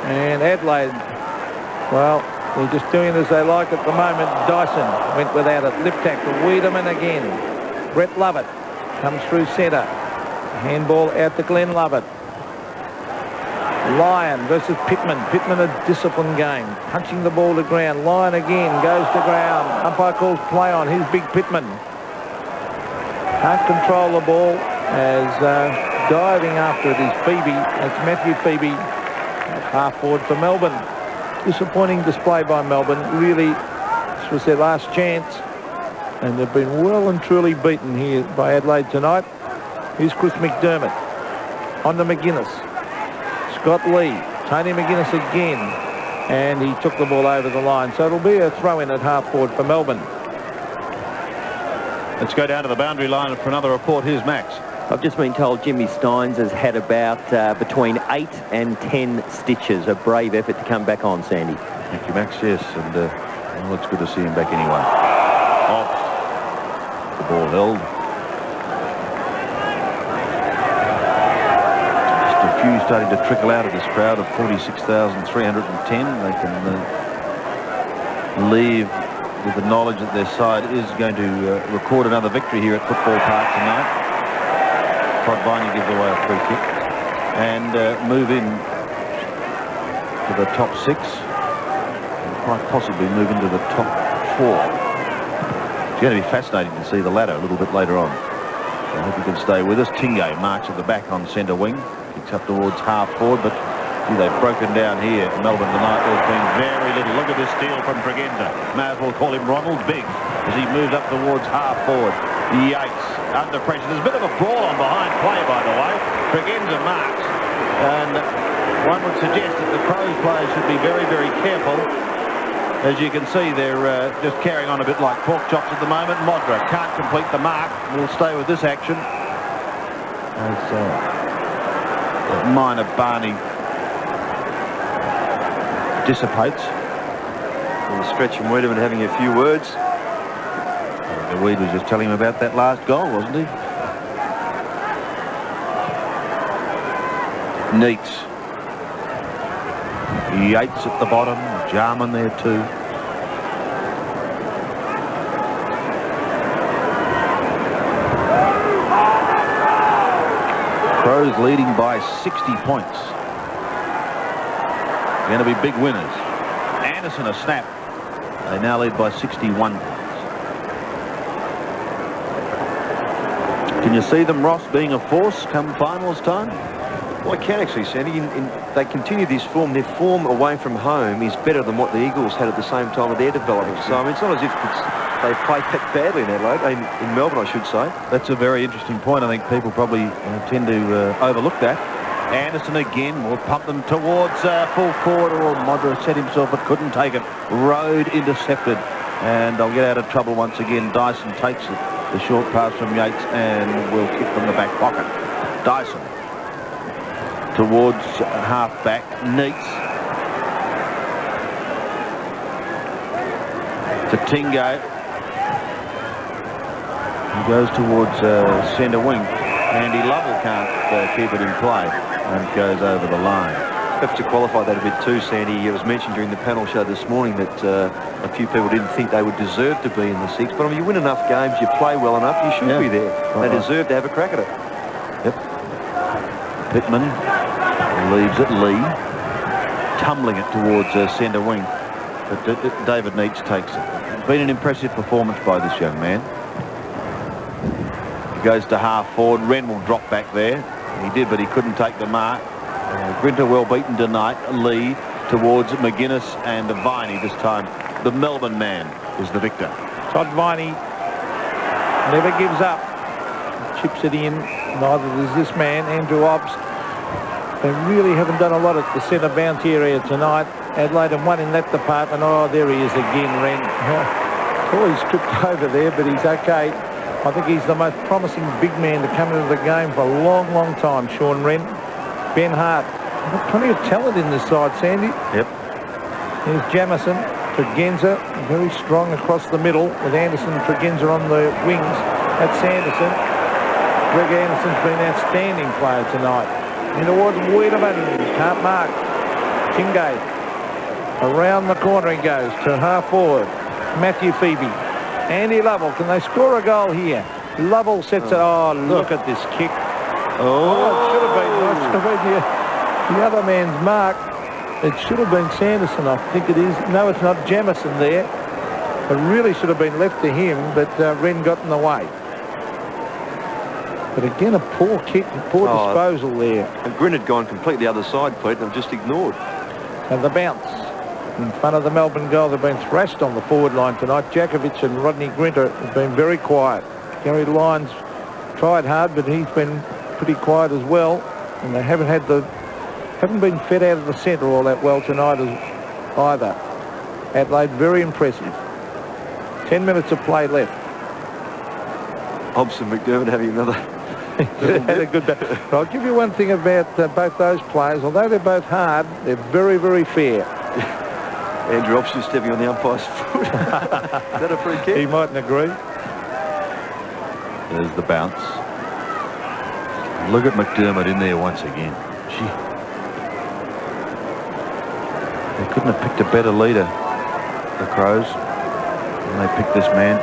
And Adelaide, well, they're just doing as they like at the moment. Dyson went without it. Lip tackle. Wiedemann again. Brett Lovett comes through centre. Handball out to Glenn Lovett. Lyon versus Pittman. Pittman a disciplined game. Punching the ball to ground. Lyon again goes to ground. Umpire calls play on. Here's Big Pittman. Can't control the ball. As diving after it is Phoebe. That's Matthew Phoebe, half forward for Melbourne. Disappointing display by Melbourne. Really, this was their last chance, and they've been well and truly beaten here by Adelaide tonight. Here's Chris McDermott on to McGuinness. Scott Lee, Tony McGuinness again, and he took the ball over the line. So it'll be a throw-in at half forward for Melbourne. Let's go down to the boundary line for another report. Here's Max. I've just been told Jimmy Steins has had about between 8 and 10 stitches. A brave effort to come back on, Sandy. Thank you, Max. Yes, and well, it's good to see him back anyway. Off. The ball held. Just a few starting to trickle out of this crowd of 46,310. They can leave with the knowledge that their side is going to record another victory here at Football Park tonight. Todd Viney gives away a free kick and move in to the top 6 and quite possibly move into the top 4. It's going to be fascinating to see the ladder a little bit later on. I hope you can stay with us. Tingay marks at the back on centre wing. Kicks up towards half forward, but gee, they've broken down here. Melbourne tonight, there's been very little. Look at this steal from Tregenza. May as well call him Ronald Biggs as he moves up towards half forward. Yates under pressure. There's a bit of a brawl on behind play, by the way. Tregenza marks, and one would suggest that the Crows players should be very, very careful. As you can see, they're just carrying on a bit like pork chops at the moment. Modra can't complete the mark. We'll stay with this action. As minor Barney dissipates. And Stretch and Wiedemann having a few words. The Weed was just telling him about that last goal, wasn't he? Neats. Yates at the bottom. Jarman there too. Crows leading by 60 points. Going to be big winners. Anderson a snap. They now lead by 61 points. Can you see them, Ross, being a force come finals time? Well, I can actually, Sandy. They continue this form. Their form away from home is better than what the Eagles had at the same time of their development. So, I mean, it's not as if they played that badly in Adelaide, in Melbourne, I should say. That's a very interesting point. I think people probably tend to overlook that. Anderson again will pump them towards full forward. Or Modra set himself but couldn't take it. Road intercepted. And they'll get out of trouble once again. Dyson takes it. The short pass from Yates and will kick from the back pocket. Dyson towards half-back. Neats to Tingo. He goes towards centre wing. Andy Lovell can't keep it in play and goes over the line. Have to qualify that a bit too, Sandy. It was mentioned during the panel show this morning that a few people didn't think they would deserve to be in the 6. But I mean, you win enough games, you play well enough, you should be there. They deserve to have a crack at it. Yep. Pittman leaves it. Lee tumbling it towards centre wing. But David Neitz takes it. It's been an impressive performance by this young man. He goes to half forward. Wren will drop back there. He did, but he couldn't take the mark. Grinter well beaten tonight. Lee towards McGuinness and Viney this time. The Melbourne man is the victor. Todd Viney never gives up. Chips it in. Neither does this man, Andrew Obbs. They really haven't done a lot at the centre bounce area tonight. Adelaide have won in that department. Oh, there he is again, Wren. Oh, he's tripped over there, but he's okay. I think he's the most promising big man to come into the game for a long, long time, Sean Wren. Ben Hart. Plenty of talent in this side, Sandy. Yep. Here's Jamison. Tregenza, very strong across the middle with Anderson and Tregenza on the wings. That's Anderson. Greg Anderson's been an outstanding player tonight. In towards Wiedemann. Can't mark. Tingay. Around the corner he goes to half forward. Matthew Phoebe. Andy Lovell. Can they score a goal here? Lovell sets it. Oh, look at this kick. Oh, it should have been the other man's mark. It should have been Sanderson, I think it is. No, it's not. Jamison there. It really should have been left to him, but Wren got in the way. But again, a poor kick, poor disposal there. And Grin had gone completely other side, Pete, and just ignored. And the bounce in front of the Melbourne goal. They've been thrashed on the forward line tonight. Jakovic and Rodney Grinter have been very quiet. Gary Lyons tried hard, but he's been pretty quiet as well. And they haven't been fed out of the centre all that well tonight either. Adelaide, very impressive. 10 minutes of play left. Hobson McDermott having another. Had a good battle. I'll give you one thing about both those players. Although they're both hard, they're very, very fair. Andrew Hobson stepping on the umpire's foot. Is that a free kick? He mightn't agree. There's the bounce. Look at McDermott in there once again. Gee. They couldn't have picked a better leader, the Crows. And they picked this man.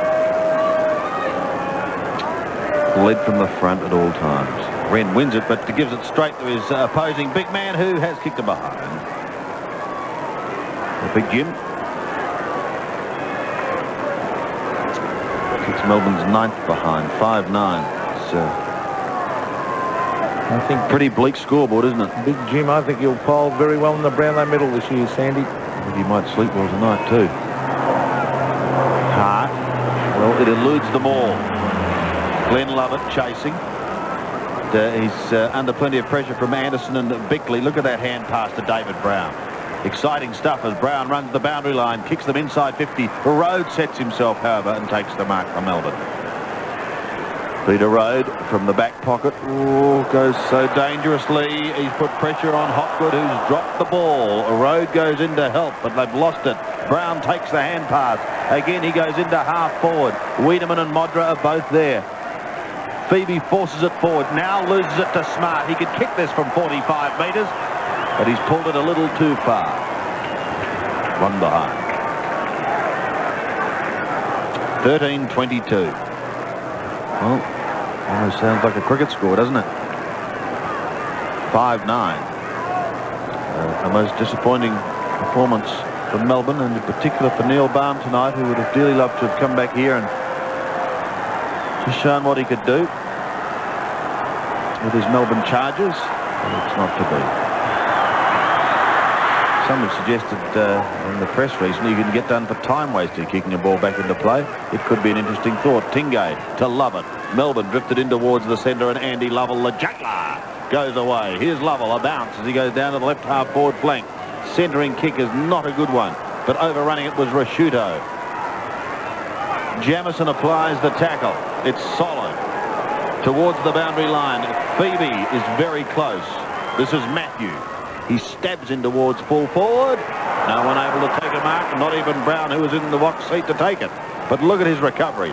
Led from the front at all times. Wren wins it, but gives it straight to his opposing big man, who has kicked it behind. The big Jim. Kicks Melbourne's 9th behind, 5-9. It's I think pretty bleak scoreboard, isn't it? Big Jim, I think he'll poll very well in the Brownlow medal this year, Sandy. I think he might sleep well tonight too. Hart. Well, it eludes them all. Glenn Lovett chasing. He's under plenty of pressure from Anderson and Bickley. Look at that hand pass to David Brown. Exciting stuff as Brown runs the boundary line, kicks them inside 50. Rhodes sets himself, however, and takes the mark for Melbourne. Peter Rode from the back pocket. Oh, goes so dangerously. He's put pressure on Hopgood, who's dropped the ball. Rode goes in to help, but they've lost it. Brown takes the hand pass. Again, he goes into half forward. Wiedemann and Modra are both there. Phoebe forces it forward, now loses it to Smart. He could kick this from 45 metres, but he's pulled it a little too far. One behind. 13-22. Well, almost sounds like a cricket score, doesn't it? 5-9. A most disappointing performance from Melbourne, and in particular for Neil Baum tonight, who would have dearly loved to have come back here and just shown what he could do with his Melbourne Chargers, and it's not to be. Some have suggested in the press recently you can get done for time wasted kicking a ball back into play. It could be an interesting thought. Tingay to Lovett. Melbourne drifted in towards the centre, and Andy Lovell, the juggler, goes away. Here's Lovell, a bounce as he goes down to the left half forward flank. Centering kick is not a good one, but overrunning it was Rasciuto. Jamison applies the tackle. It's solid towards the boundary line. Phoebe is very close. This is Matthew. He stabs in towards full forward. No one able to take a mark, not even Brown, who was in the box seat to take it. But look at his recovery.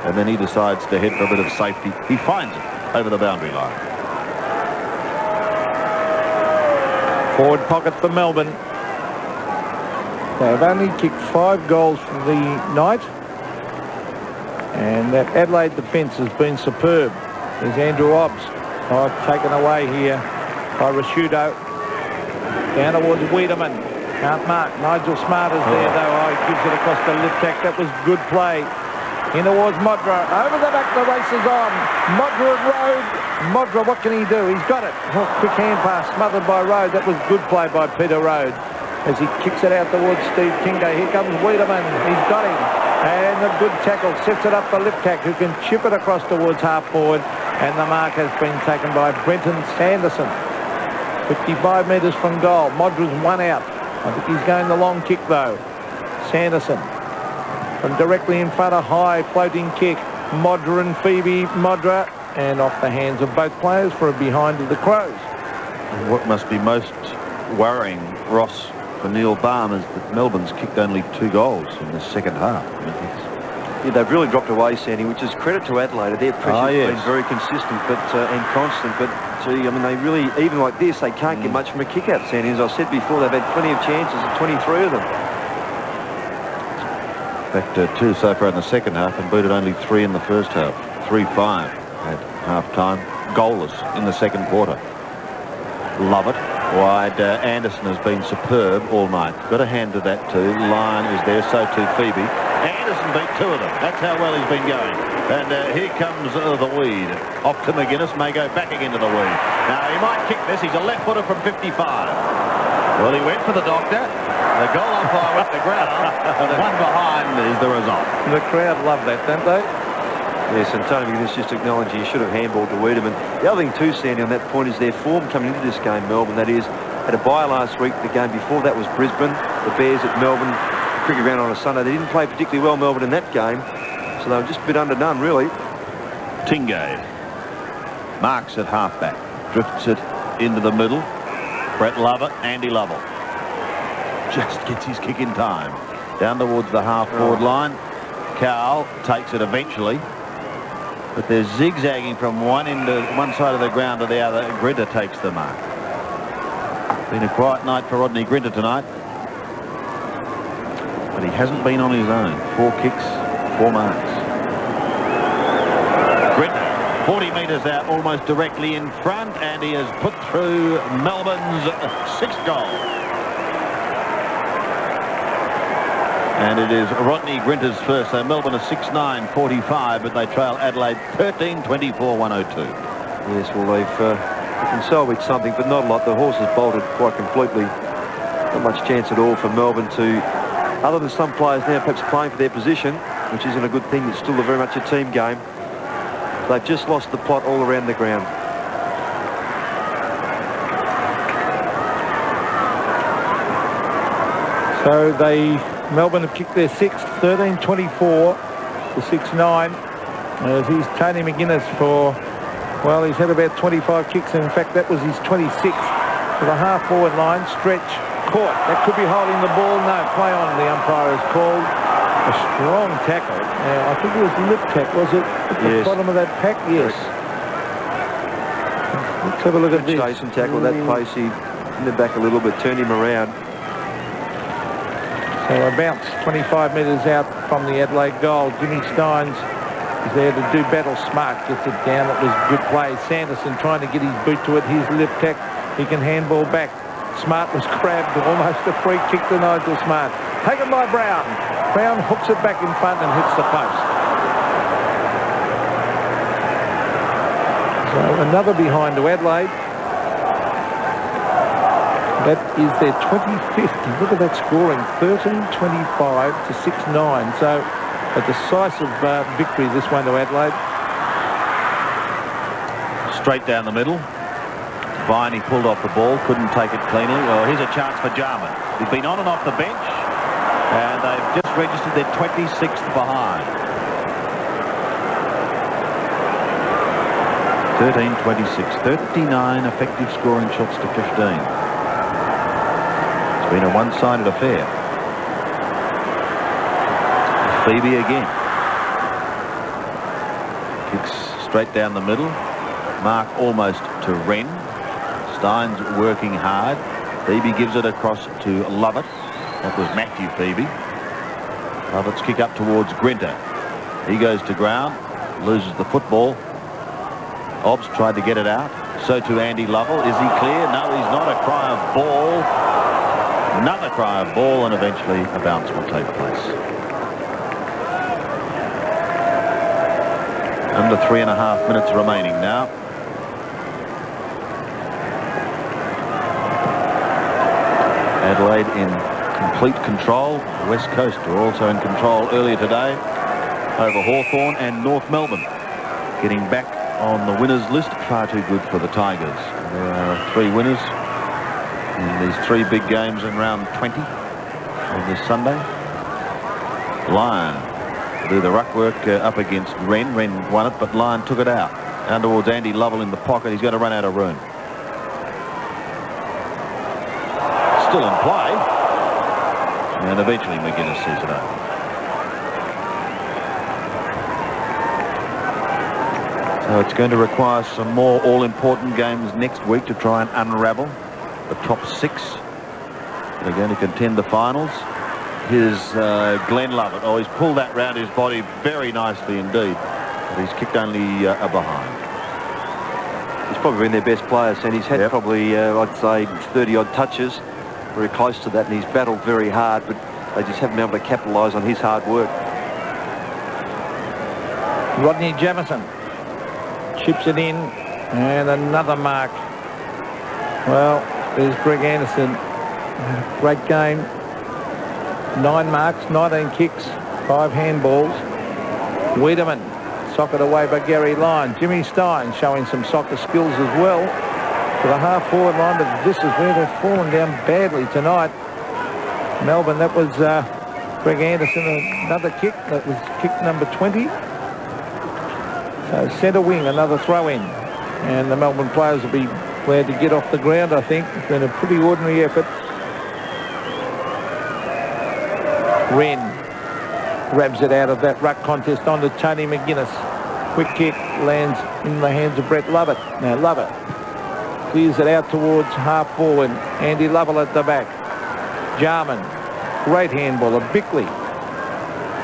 And then he decides to head for a bit of safety. He finds it over the boundary line. Forward pocket for Melbourne. They've only kicked 5 goals for the night. And that Adelaide defence has been superb. There's Andrew Obbs. Taken away here by Rasciuto. Down towards Wiedemann. Can't mark. Nigel Smart is there though. He gives it across the lip tack. That was good play. In towards Modra. Over the back, the race is on. Modra and Rode. Modra, what can he do? He's got it. Quick hand pass smothered by Rode. That was good play by Peter Rode as he kicks it out towards Steve Tingay. Here comes Wiedemann. He's got him. And a good tackle. Sets it up for Liptak, who can chip it across towards half forward. And the mark has been taken by Brenton Sanderson. 55 metres from goal. Modra's one out. I think he's going the long kick though. Sanderson from directly in front, a high floating kick. Modra and Phoebe. Modra, and off the hands of both players for a behind of the Crows. What must be most worrying, Ross, for Neil Baum is that Melbourne's kicked only 2 goals in the second half. Yeah, they've really dropped away, Sandy, which is credit to Adelaide. Their pressure's been very consistent and constant. But, gee, I mean, they really, even like this, they can't get much from a kick-out, Sandy. As I said before, they've had plenty of chances, 23 of them. In fact, 2 so far in the second half, and booted only 3 in the first half. 3-5 at half-time. Goalless in the second quarter. Love it. Wide. Anderson has been superb all night. Got a hand to that too. Lyon is there, so too Phoebe. Anderson beat 2 of them. That's how well he's been going. And here comes the weed. Off to McGuinness, may go back again to the weed. Now, he might kick this. He's a left footer from 55. Well, he went for the doctor. The goal umpire went to the ground. And the one behind is the result. The crowd love that, don't they? Yes, and Tony McGuinness just acknowledging he should have handballed to Wiedemann. The other thing too, Sandy, on that point is their form coming into this game, Melbourne. That is, had a bye last week. The game before that was Brisbane. The Bears at Melbourne. Cricket ground on a Sunday. They didn't play particularly well, Melbourne, in that game. So they were just a bit underdone, really. Tingay marks at halfback. Drifts it into the middle. Brett Lovett, Andy Lovell. Just gets his kick in time. Down towards the half-forward line. Cowell takes it eventually. But they're zigzagging from one side of the ground to the other. Gridder takes the mark. Been a quiet night for Rodney Grinter tonight. But he hasn't been on his own. 4 kicks, 4 marks. Grinter, 40 metres out, almost directly in front, and he has put through Melbourne's 6th goal. And it is Rodney Grinter's first. So Melbourne are 6-9-45, but they trail Adelaide 13-24-102. Yes, well, they can salvage something, but not a lot. The horses bolted quite completely. Not much chance at all for Melbourne to, other than some players now perhaps playing for their position, which isn't a good thing. It's still very much a team game. They've just lost the plot all around the ground. So Melbourne have kicked their 6th, 13-24 to 6-9. As he's Tony McGuinness for, well, he's had about 25 kicks. In fact, that was his 26th. To the half-forward line, stretch, caught. That could be holding the ball. No, play on, the umpire has called. A strong tackle. I think it was lip tack, was it? At the bottom of that pack? Yes. Let's have a look at this. Chase and tackle that pace. He in the back a little bit, turned him around. So a bounce 25 metres out from the Adelaide goal. Jimmy Steins is there to do battle smart. Gets it down. It was good play. Sanderson trying to get his boot to it. His lip tack. He can handball back. Smart was grabbed. Almost a free kick to Nigel Smart. Taken by Brown. Brown hooks it back in front and hits the post. So another behind to Adelaide. That is their 25th. Look at that scoring. 13-25 to 6-9. So a decisive victory, this one to Adelaide. Straight down the middle. Viney pulled off the ball, couldn't take it cleanly. Well, here's a chance for Jarman. He's been on and off the bench, and they've just registered their 26th behind. 13-26, 39 effective scoring shots to 15. It's been a one-sided affair. Phoebe again. Kicks straight down the middle. Mark almost to Wren. Steins working hard. Phoebe gives it across to Lovett. That was Matthew Phoebe. Lovett's kick up towards Grinter. He goes to ground, loses the football. Obbs tried to get it out. So to Andy Lovell. Is he clear? No, he's not. A cry of ball. Another cry of ball, and eventually a bounce will take place. Under 3.5 minutes remaining now. Adelaide in complete control. The West Coast were also in control earlier today over Hawthorn and North Melbourne. Getting back on the winners list, far too good for the Tigers. There are 3 winners in these 3 big games in round 20 on this Sunday. Lyon to do the ruck work up against Wren. Wren won it, but Lyon took it out. Down towards Andy Lovell in the pocket. He's going to run out of room. Still in play, and eventually McGuinness sees it over. So it's going to require some more all-important games next week to try and unravel the top 6. They're going to contend the finals. Here's Glenn Lovett. Oh, he's pulled that round his body very nicely indeed, but he's kicked only a behind. He's probably been their best player, and he's had probably, I'd say, 30-odd touches. Very close to that, and he's battled very hard, but they just haven't been able to capitalise on his hard work. Rodney Jamieson chips it in, and another mark. Well, there's Greg Anderson. Great game. 9 marks, 19 kicks, 5 handballs. Wiedemann socked away by Gary Lyon. Jimmy Stein showing some soccer skills as well. To the half-forward line, but this is where they've fallen down badly tonight. Melbourne, that was Greg Anderson, another kick. That was kick number 20. So centre wing, another throw-in. And the Melbourne players will be glad to get off the ground, I think. It's been a pretty ordinary effort. Wren grabs it out of that ruck contest onto Tony McGuinness. Quick kick lands in the hands of Brett Lovett. Now Lovett clears it out towards half forward. Andy Lovell at the back. Jarman, great handball of Bickley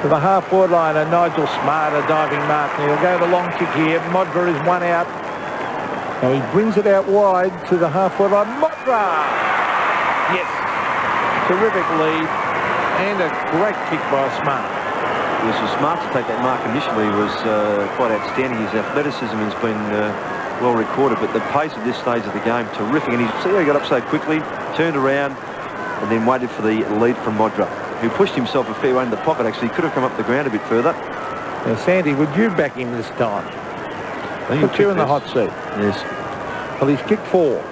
to the half forward line, and Nigel Smart, a diving mark. And he'll go the long kick here. Modra is one out. Now he brings it out wide to the half forward line. Modra! Yes. Terrific lead and a great kick by Smart. Yes, so Smart to take that mark initially was quite outstanding. His athleticism has been well recorded, but the pace at this stage of the game, terrific. And see how he got up so quickly, turned around, and then waited for the lead from Modra, who pushed himself a fair way in the pocket. Actually, could have come up the ground a bit further. Now, Sandy, would you back him this time? Put you in the hot seat. Yes. Well, he's kicked 4.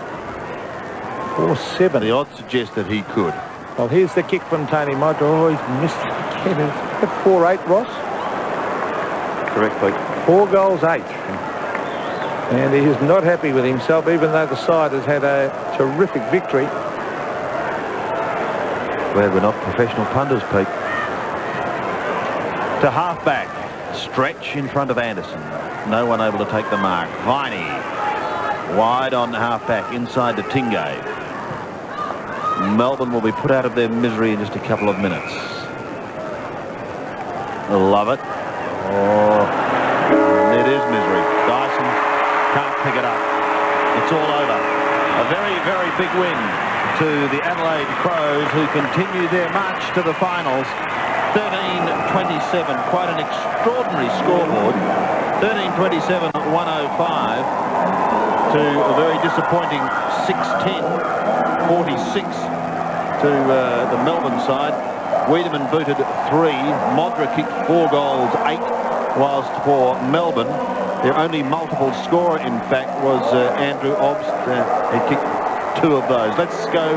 4-7. The odds suggest that he could. Well, here's the kick from Tony Modra. Oh, he's missed it again. At 4-8, Ross? Correct, Pete. 4 goals, 8. And he is not happy with himself, even though the side has had a terrific victory. Glad we're not professional punters, Pete. To half-back. Stretch in front of Anderson. No one able to take the mark. Viney. Wide on half-back. Inside to Tingay. Melbourne will be put out of their misery in just a couple of minutes. Love it. Oh, it is misery. Dyson can't pick it up. It's all over. A very, very big win to the Adelaide Crows, who continue their march to the finals. 13-27, quite an extraordinary scoreboard. 13-27, 105 to a very disappointing 6-10, 46 to the Melbourne side. Wiedemann booted 3. Modra kicked 4 goals, 8, whilst for Melbourne, their only multiple scorer, in fact, was Andrew Obst. He kicked 2 of those. Let's go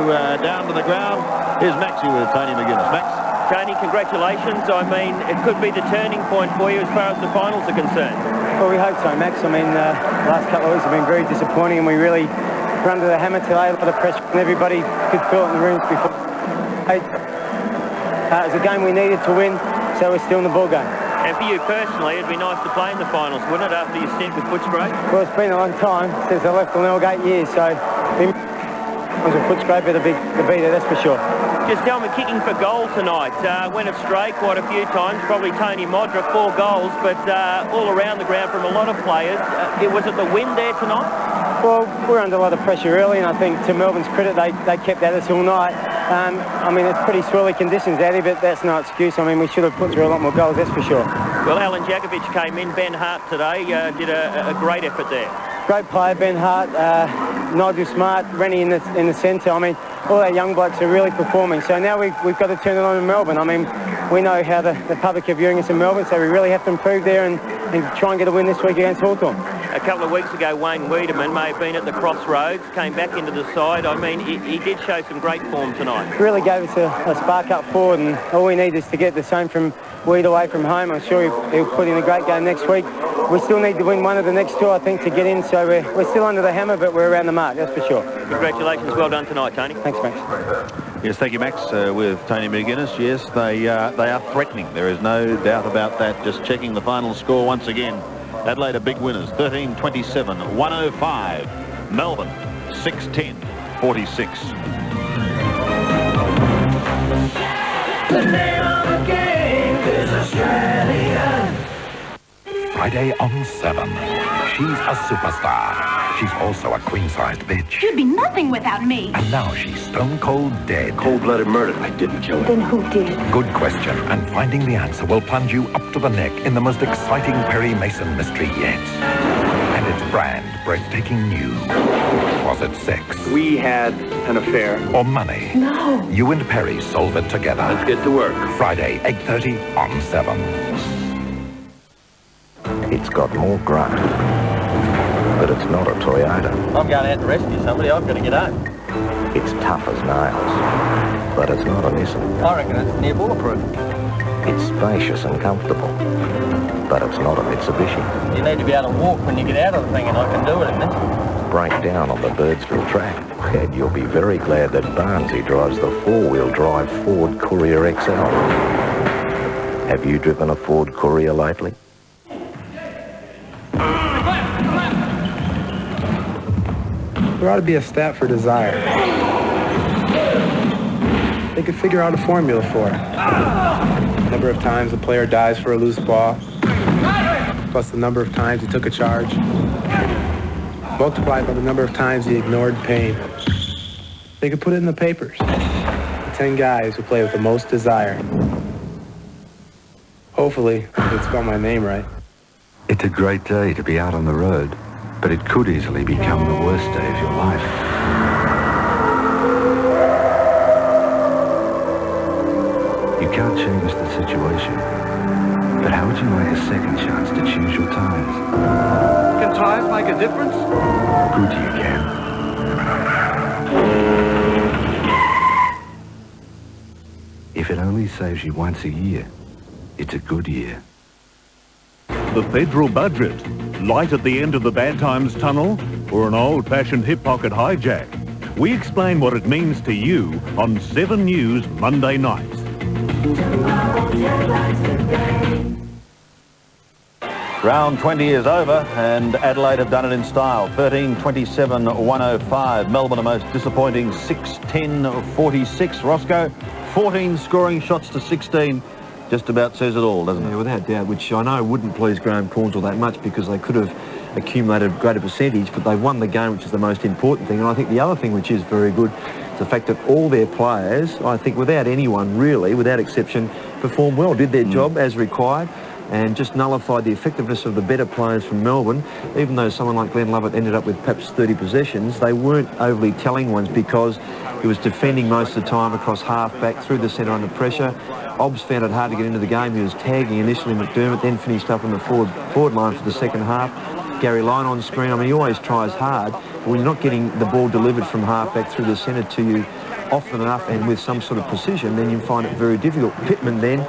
down to the ground. Here's Maxie with Tony McGuinness. Max? Tony, congratulations. I mean, it could be the turning point for you as far as the finals are concerned. Well, we hope so, Max. I mean, the last couple of weeks have been very disappointing, and we really were under the hammer today. A lot of pressure, and everybody could feel it in the rooms before. It was a game we needed to win, so we're still in the ball game. And for you personally, it'd be nice to play in the finals, wouldn't it, after your stint with Footscray? Well, it's been a long time since I left Glenelg, 8 years, so with Footscray, but the beater, that's for sure. Just tell me, kicking for goal tonight, went astray quite a few times, probably Tony Modra, 4 goals, but all around the ground from a lot of players. Was it the wind there tonight? Well, we're under a lot of pressure early, and I think to Melbourne's credit, they kept at us all night. I mean, it's pretty swirly conditions out here, but that's no excuse. I mean, we should have put through a lot more goals, that's for sure. Well, Alan Jakovic came in. Ben Hart today did a great effort there. Great player, Ben Hart, Nigel Smart, Rennie in the centre. I mean, all our young blokes are really performing. So now we've got to turn it on in Melbourne. I mean, we know how the public are viewing us in Melbourne, so we really have to improve there and try and get a win this week against Hawthorn. A couple of weeks ago, Wayne Wiedemann may have been at the crossroads, came back into the side. I mean, he did show some great form tonight. Really gave us a spark up forward, and all we need is to get the same from Weed away from home. I'm sure he'll put in a great game next week. We still need to win one of the next 2, I think, to get in, so we're still under the hammer, but we're around the mark, that's for sure. Congratulations, well done tonight, Tony. Thanks, Max. Yes, thank you, Max. With Tony McGuinness, yes, they are threatening. There is no doubt about that. Just checking the final score once again. Adelaide are big winners, 13-27, 105. Melbourne, 6-10, 46. The name of the game is Australia. Friday on 7. She's a superstar. She's also a queen-sized bitch. You'd be nothing without me. And now she's stone cold dead. Cold-blooded murder. I didn't kill her. Then who did? Good question. And finding the answer will plunge you up to the neck in the most exciting Perry Mason mystery yet. And it's brand breathtaking new. Was it sex? We had an affair. Or money? No. You and Perry solve it together. Let's get to work. Friday, 8:30 on 7. It's got more grunt, but it's not a Toyota. I'm going out to rescue somebody. I've got to get home. It's tough as nails, but it's not a Nissan. I reckon it's near bulletproof. It's spacious and comfortable, but it's not a Mitsubishi. You need to be able to walk when you get out of the thing, and I can do it in this. Break down on the Birdsville track, and you'll be very glad that Barnesy drives the 4-wheel drive Ford Courier XL. Have you driven a Ford Courier lately? There ought to be a stat for desire. They could figure out a formula for it. Number of times the player dies for a loose ball, plus the number of times he took a charge, multiplied by the number of times he ignored pain. They could put it in the papers. The 10 guys who play with the most desire. Hopefully, they'd spell my name right. It's a great day to be out on the road, but it could easily become the worst day of your life. You can't change the situation, but how would you like a second chance to choose your tires? Can tires make a difference? Good you can. If it only saves you once a year, it's a good year. The federal budget, light at the end of the Bad Times Tunnel, or an old-fashioned hip pocket hijack. We explain what it means to you on 7 News Monday nights. Round 20 is over and Adelaide have done it in style. 13-27-105. Melbourne a most disappointing 6-10-46. Roscoe, 14 scoring shots to 16. Just about says it all, doesn't it? Yeah, without doubt, which I know wouldn't please Graham Cornsall that much because they could have accumulated a greater percentage, but they've won the game, which is the most important thing. And I think the other thing which is very good is the fact that all their players, I think without anyone really, without exception, performed well, did their job as required, and just nullified the effectiveness of the better players from Melbourne. Even though someone like Glenn Lovett ended up with perhaps 30 possessions, they weren't overly telling ones because he was defending most of the time across half-back, through the centre under pressure. Obbs found it hard to get into the game. He was tagging initially McDermott, then finished up on the forward line for the second half. Gary Lyon on screen. I mean, he always tries hard, but when you're not getting the ball delivered from half-back through the centre to you often enough and with some sort of precision, then you find it very difficult. Pittman then,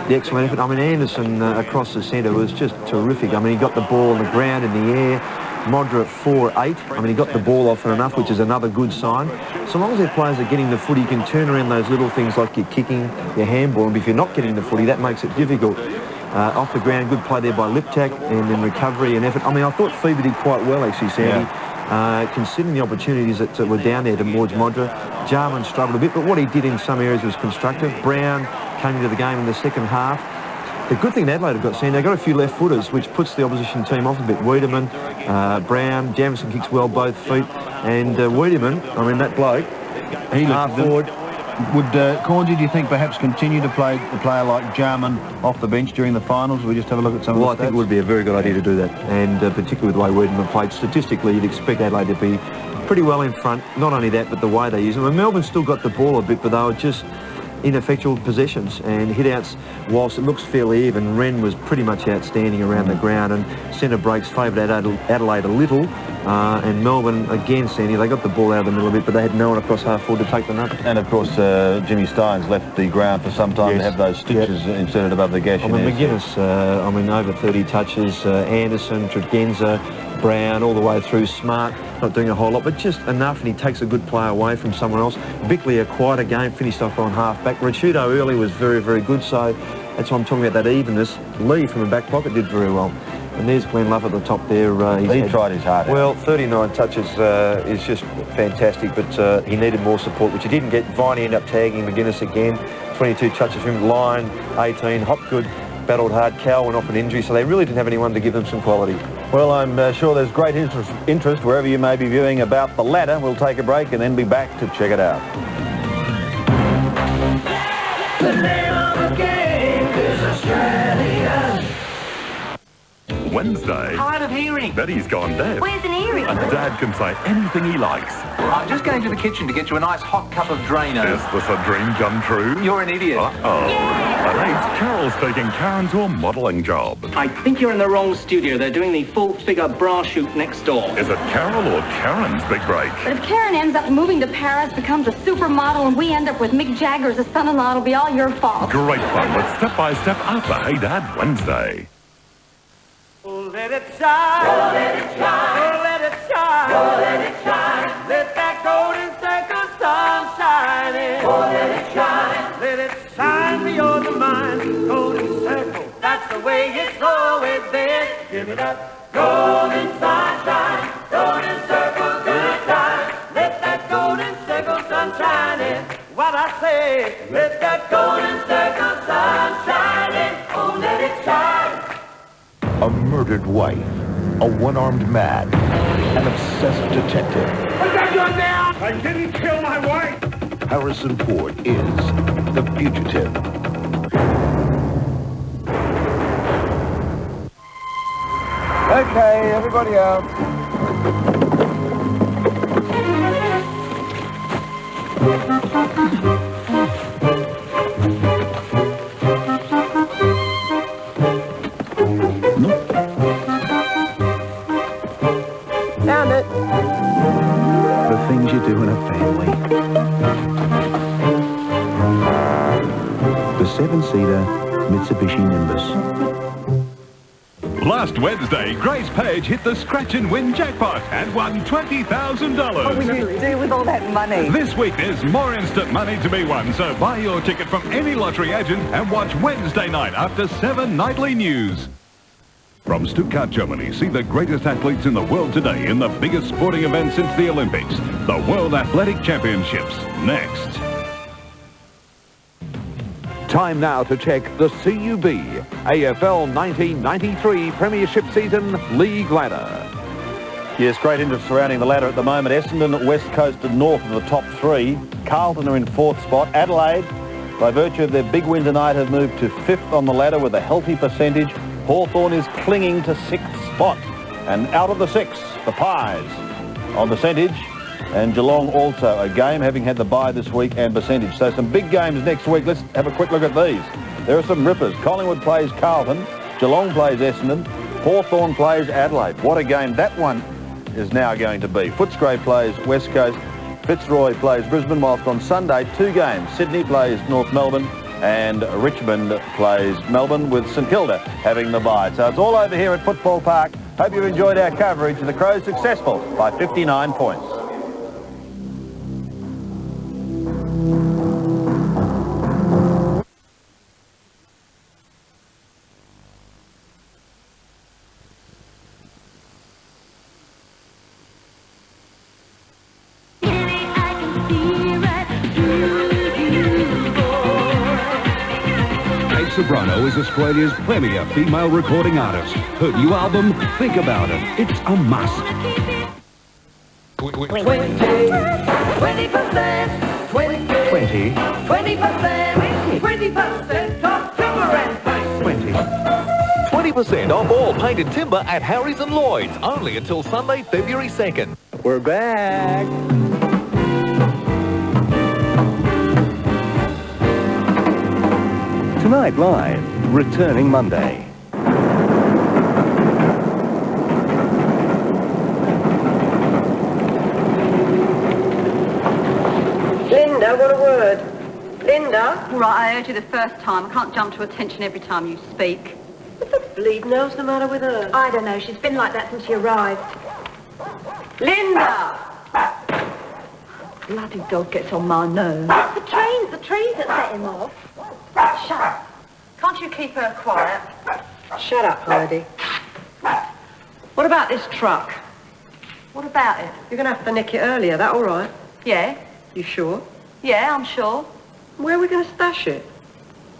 the excellent effort. I mean, Anderson across the centre was just terrific. I mean, he got the ball on the ground, in the air. Modra at 4-8. I mean, he got the ball often enough, which is another good sign. So long as their players are getting the footy, you can turn around those little things like your kicking, your handball, and if you're not getting the footy, that makes it difficult. Off the ground, good play there by Liptak, and then recovery and effort. I mean, I thought Phoebe did quite well, actually, Sandy. Yeah. Considering the opportunities that were down there towards Modra. Jarman struggled a bit, but what he did in some areas was constructive. Brown came into the game in the second half. The good thing Adelaide have got, Sandy, they've got a few left footers, which puts the opposition team off a bit. Wiedemann, Brown, Jamison kicks well both feet, and Wiedemann, I mean, that bloke, he half forward. Would Cornsey, do you think, perhaps continue to play a player like Jarman off the bench during the finals? We just have a look at some of the stats? Well, I think it would be a very good idea to do that, and particularly with the way Wiedemann played. Statistically, you'd expect Adelaide to be pretty well in front. Not only that, but the way they use them. And Melbourne still got the ball a bit, but they were just ineffectual possessions and hit-outs. Whilst it looks fairly even, Wren was pretty much outstanding around the ground, and centre breaks favoured Adelaide a little, and Melbourne, again, Sandy, they got the ball out of the middle a bit, but they had no one across half-forward to take them up. And, of course, Jimmy Steins left the ground for some time to have those stitches inserted above the gash. I mean, McGuinness, I mean, over 30 touches, Anderson, Tregenza, Brown, all the way through. Smart, not doing a whole lot, but just enough, and he takes a good player away from someone else. Bickley, a quieter game, finished off on half-back. Ricciuto early was very, very good, so that's why I'm talking about that evenness. Lee from the back pocket did very well. And there's Glenn Love at the top there. He tried his hardest. Well, 39 touches is just fantastic, but he needed more support, which he didn't get. Viney ended up tagging McGuinness again. 22 touches from Lyon, 18. Hopgood battled hard. Cow went off an injury, so they really didn't have anyone to give them some quality. Well, I'm sure there's great interest wherever you may be viewing about the ladder. We'll take a break and then be back to check it out. The name of the game is Australia. Wednesday. Hard of hearing. Betty's gone deaf. Where's an earring? And Dad can say anything he likes. I'm just going to the kitchen to get you a nice hot cup of Drano. Is this a dream come true? You're an idiot. Uh-oh. Adelaide's Carol's taking Karen to a modelling job. I think you're in the wrong studio. They're doing the full-figure bra shoot next door. Is it Carol or Karen's big break? But if Karen ends up moving to Paris, becomes a supermodel, and we end up with Mick Jagger as a son-in-law, it'll be all your fault. Great fun with Step by Step after Hey Dad Wednesday. Oh, let it shine. Oh, let it shine. Oh, let it shine. Oh, let it shine. Let that golden circle sun shine in. Oh, let it shine. Let it shine beyond the mind. Golden circle, that's the way it's always been. Give it up. Golden sunshine. Golden circle, good time. what I say. Let that golden circle sun shine in. Oh, let it shine. A murdered wife, a one-armed man, an obsessed detective. What are you doing now? I didn't kill my wife. Harrison Ford is the fugitive. Okay, everybody out. Found it. The things you do in a family. The seven-seater Mitsubishi Nimbus. Last Wednesday, Grace Page hit the scratch and win jackpot and won $20,000. What will you do with all that money? This week there's more instant money to be won, so buy your ticket from any lottery agent and watch Wednesday night after 7 nightly news. From Stuttgart, Germany, see the greatest athletes in the world today in the biggest sporting event since the Olympics, the World Athletic Championships. Next. Time now to check the CUB AFL 1993 Premiership Season League ladder. Yes, great interest surrounding the ladder at the moment. Essendon, West Coast and North are the top three. Carlton are in 4th spot. Adelaide, by virtue of their big win tonight, have moved to 5th on the ladder with a healthy percentage. Hawthorn is clinging to 6th spot. And out of the 6, the Pies on percentage. And Geelong also a game, having had the bye this week and percentage. So some big games next week. Let's have a quick look at these. There are some rippers. Collingwood plays Carlton. Geelong plays Essendon. Hawthorn plays Adelaide. What a game that one is now going to be. Footscray plays West Coast. Fitzroy plays Brisbane, whilst on Sunday, 2 games. Sydney plays North Melbourne and Richmond plays Melbourne, with St Kilda having the bye. So it's all over here at Football Park. Hope you've enjoyed our coverage. The Crows successful by 59 points. Soprano is Australia's premier female recording artist. Her new album, Think About It. It's a must. 20%, 20%, 20% off timber and paint. 20% off all painted timber at Harry's and Lloyd's, only until Sunday, February 2nd. We're back. Tonight Live, returning Monday. Linda, what a word. Linda? All right, I heard you the first time. I can't jump to attention every time you speak. What the bleeding hell's the matter with her? I don't know. She's been like that since she arrived. Linda! Bloody dog gets on my nerves. The trees that set him off. Shut up. Can't you keep her quiet? Shut up, Heidi. What about this truck? What about it? You're going to have to nick it earlier, that all right? Yeah. You sure? Yeah, I'm sure. Where are we going to stash it?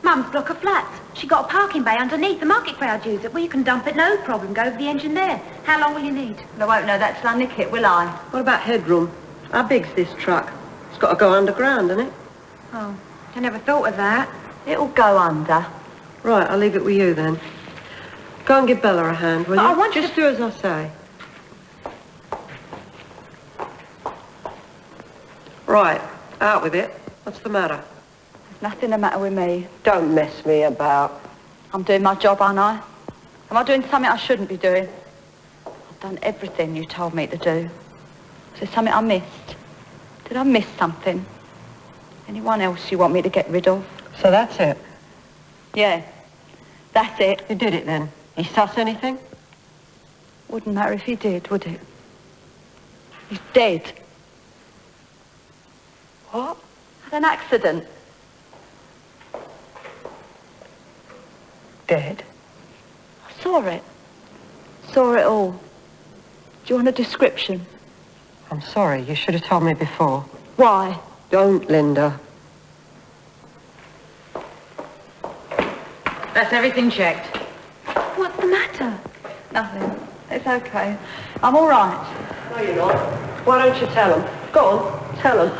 Mum's block of flats. She got a parking bay underneath. The market crowd use it. Well, you can dump it, no problem. Go over the engine there. How long will you need? Well, I won't know that till I nick it, will I? What about headroom? How big's this truck? It's got to go underground, hasn't it? Oh, I never thought of that. It'll go under. Right, I'll leave it with you then. Go and give Bella a hand, will you? I want Just do as I say. Right, out with it. What's the matter? There's nothing the matter with me. Don't mess me about. I'm doing my job, aren't I? Am I doing something I shouldn't be doing? I've done everything you told me to do. Is there something I missed? Did I miss something? Anyone else you want me to get rid of? So that's it? Yeah, that's it. You did it then. He suss anything? Wouldn't matter if he did, would it? He's dead. What? Had an accident. Dead? I saw it. Saw it all. Do you want a description? I'm sorry, you should have told me before. Why? Don't, Linda. That's everything checked. What's the matter? Nothing. It's okay. I'm all right. No, you're not. Why don't you tell them? Go on, tell them.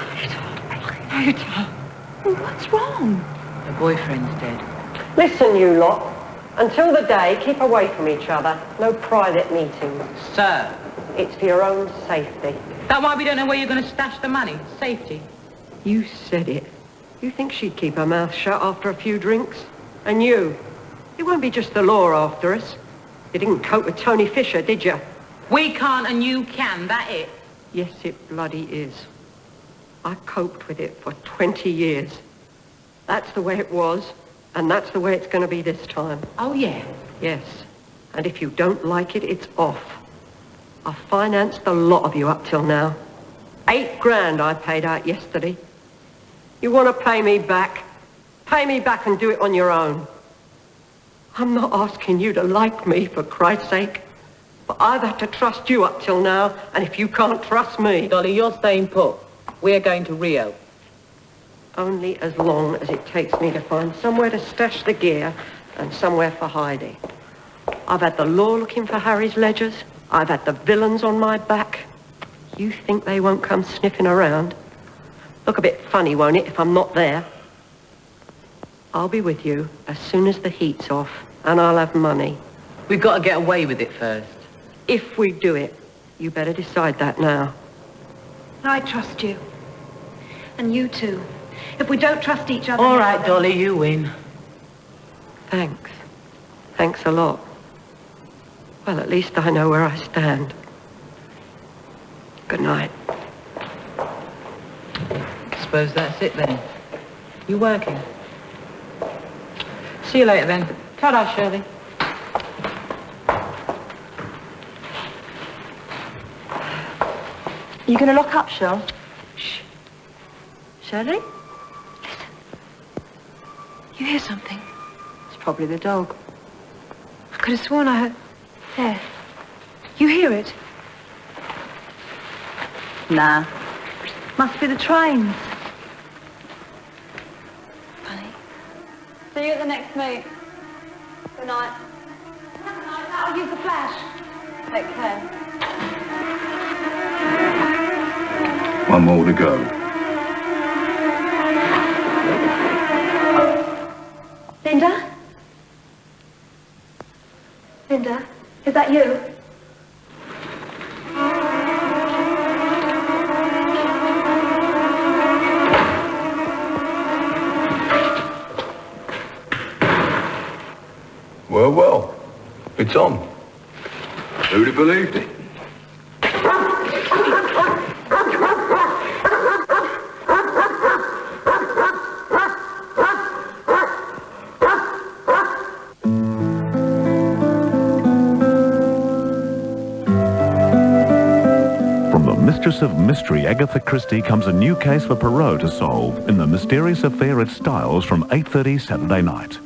What's wrong? Her boyfriend's dead. Listen, you lot. Until the day, keep away from each other. No private meetings. Sir. It's for your own safety. That's why we don't know where you're going to stash the money. Safety. You said it. You think she'd keep her mouth shut after a few drinks? And you? It won't be just the law after us. You didn't cope with Tony Fisher, did you? We can't and you can, that it? Yes, it bloody is. I coped with it for 20 years. That's the way it was, and that's the way it's going to be this time. Oh, yeah? Yes. And if you don't like it, it's off. I financed the lot of you up till now. $8,000 I paid out yesterday. You want to pay me back? Pay me back and do it on your own. I'm not asking you to like me, for Christ's sake. But I've had to trust you up till now, and if you can't trust me... Dolly, you're staying put. We're going to Rio. Only as long as it takes me to find somewhere to stash the gear and somewhere for Heidi. I've had the law looking for Harry's ledgers. I've had the villains on my back. You think they won't come sniffing around? Look a bit funny, won't it, if I'm not there? I'll be with you as soon as the heat's off, and I'll have money. We've got to get away with it first. If we do it, you better decide that now. I trust you. And you too. If we don't trust each other... All right, Dolly, you win. Thanks. Thanks a lot. Well, at least I know where I stand. Good night. I suppose that's it then. You working? See you later then. Ta-da, Shirley. You going to lock up, Shirl? Shh. Shirley? Listen. You hear something? It's probably the dog. I could have sworn I heard... There. You hear it? Nah. Must be the trains. Funny. See you at the next meet. Good night. I'll use the flash. Take care. One more to go. Linda? Linda, is that you? Well, well, it's on. Who'd have believed it? From the mistress of mystery, Agatha Christie, comes a new case for Poirot to solve in The Mysterious Affair at Styles from 8:30 Saturday night.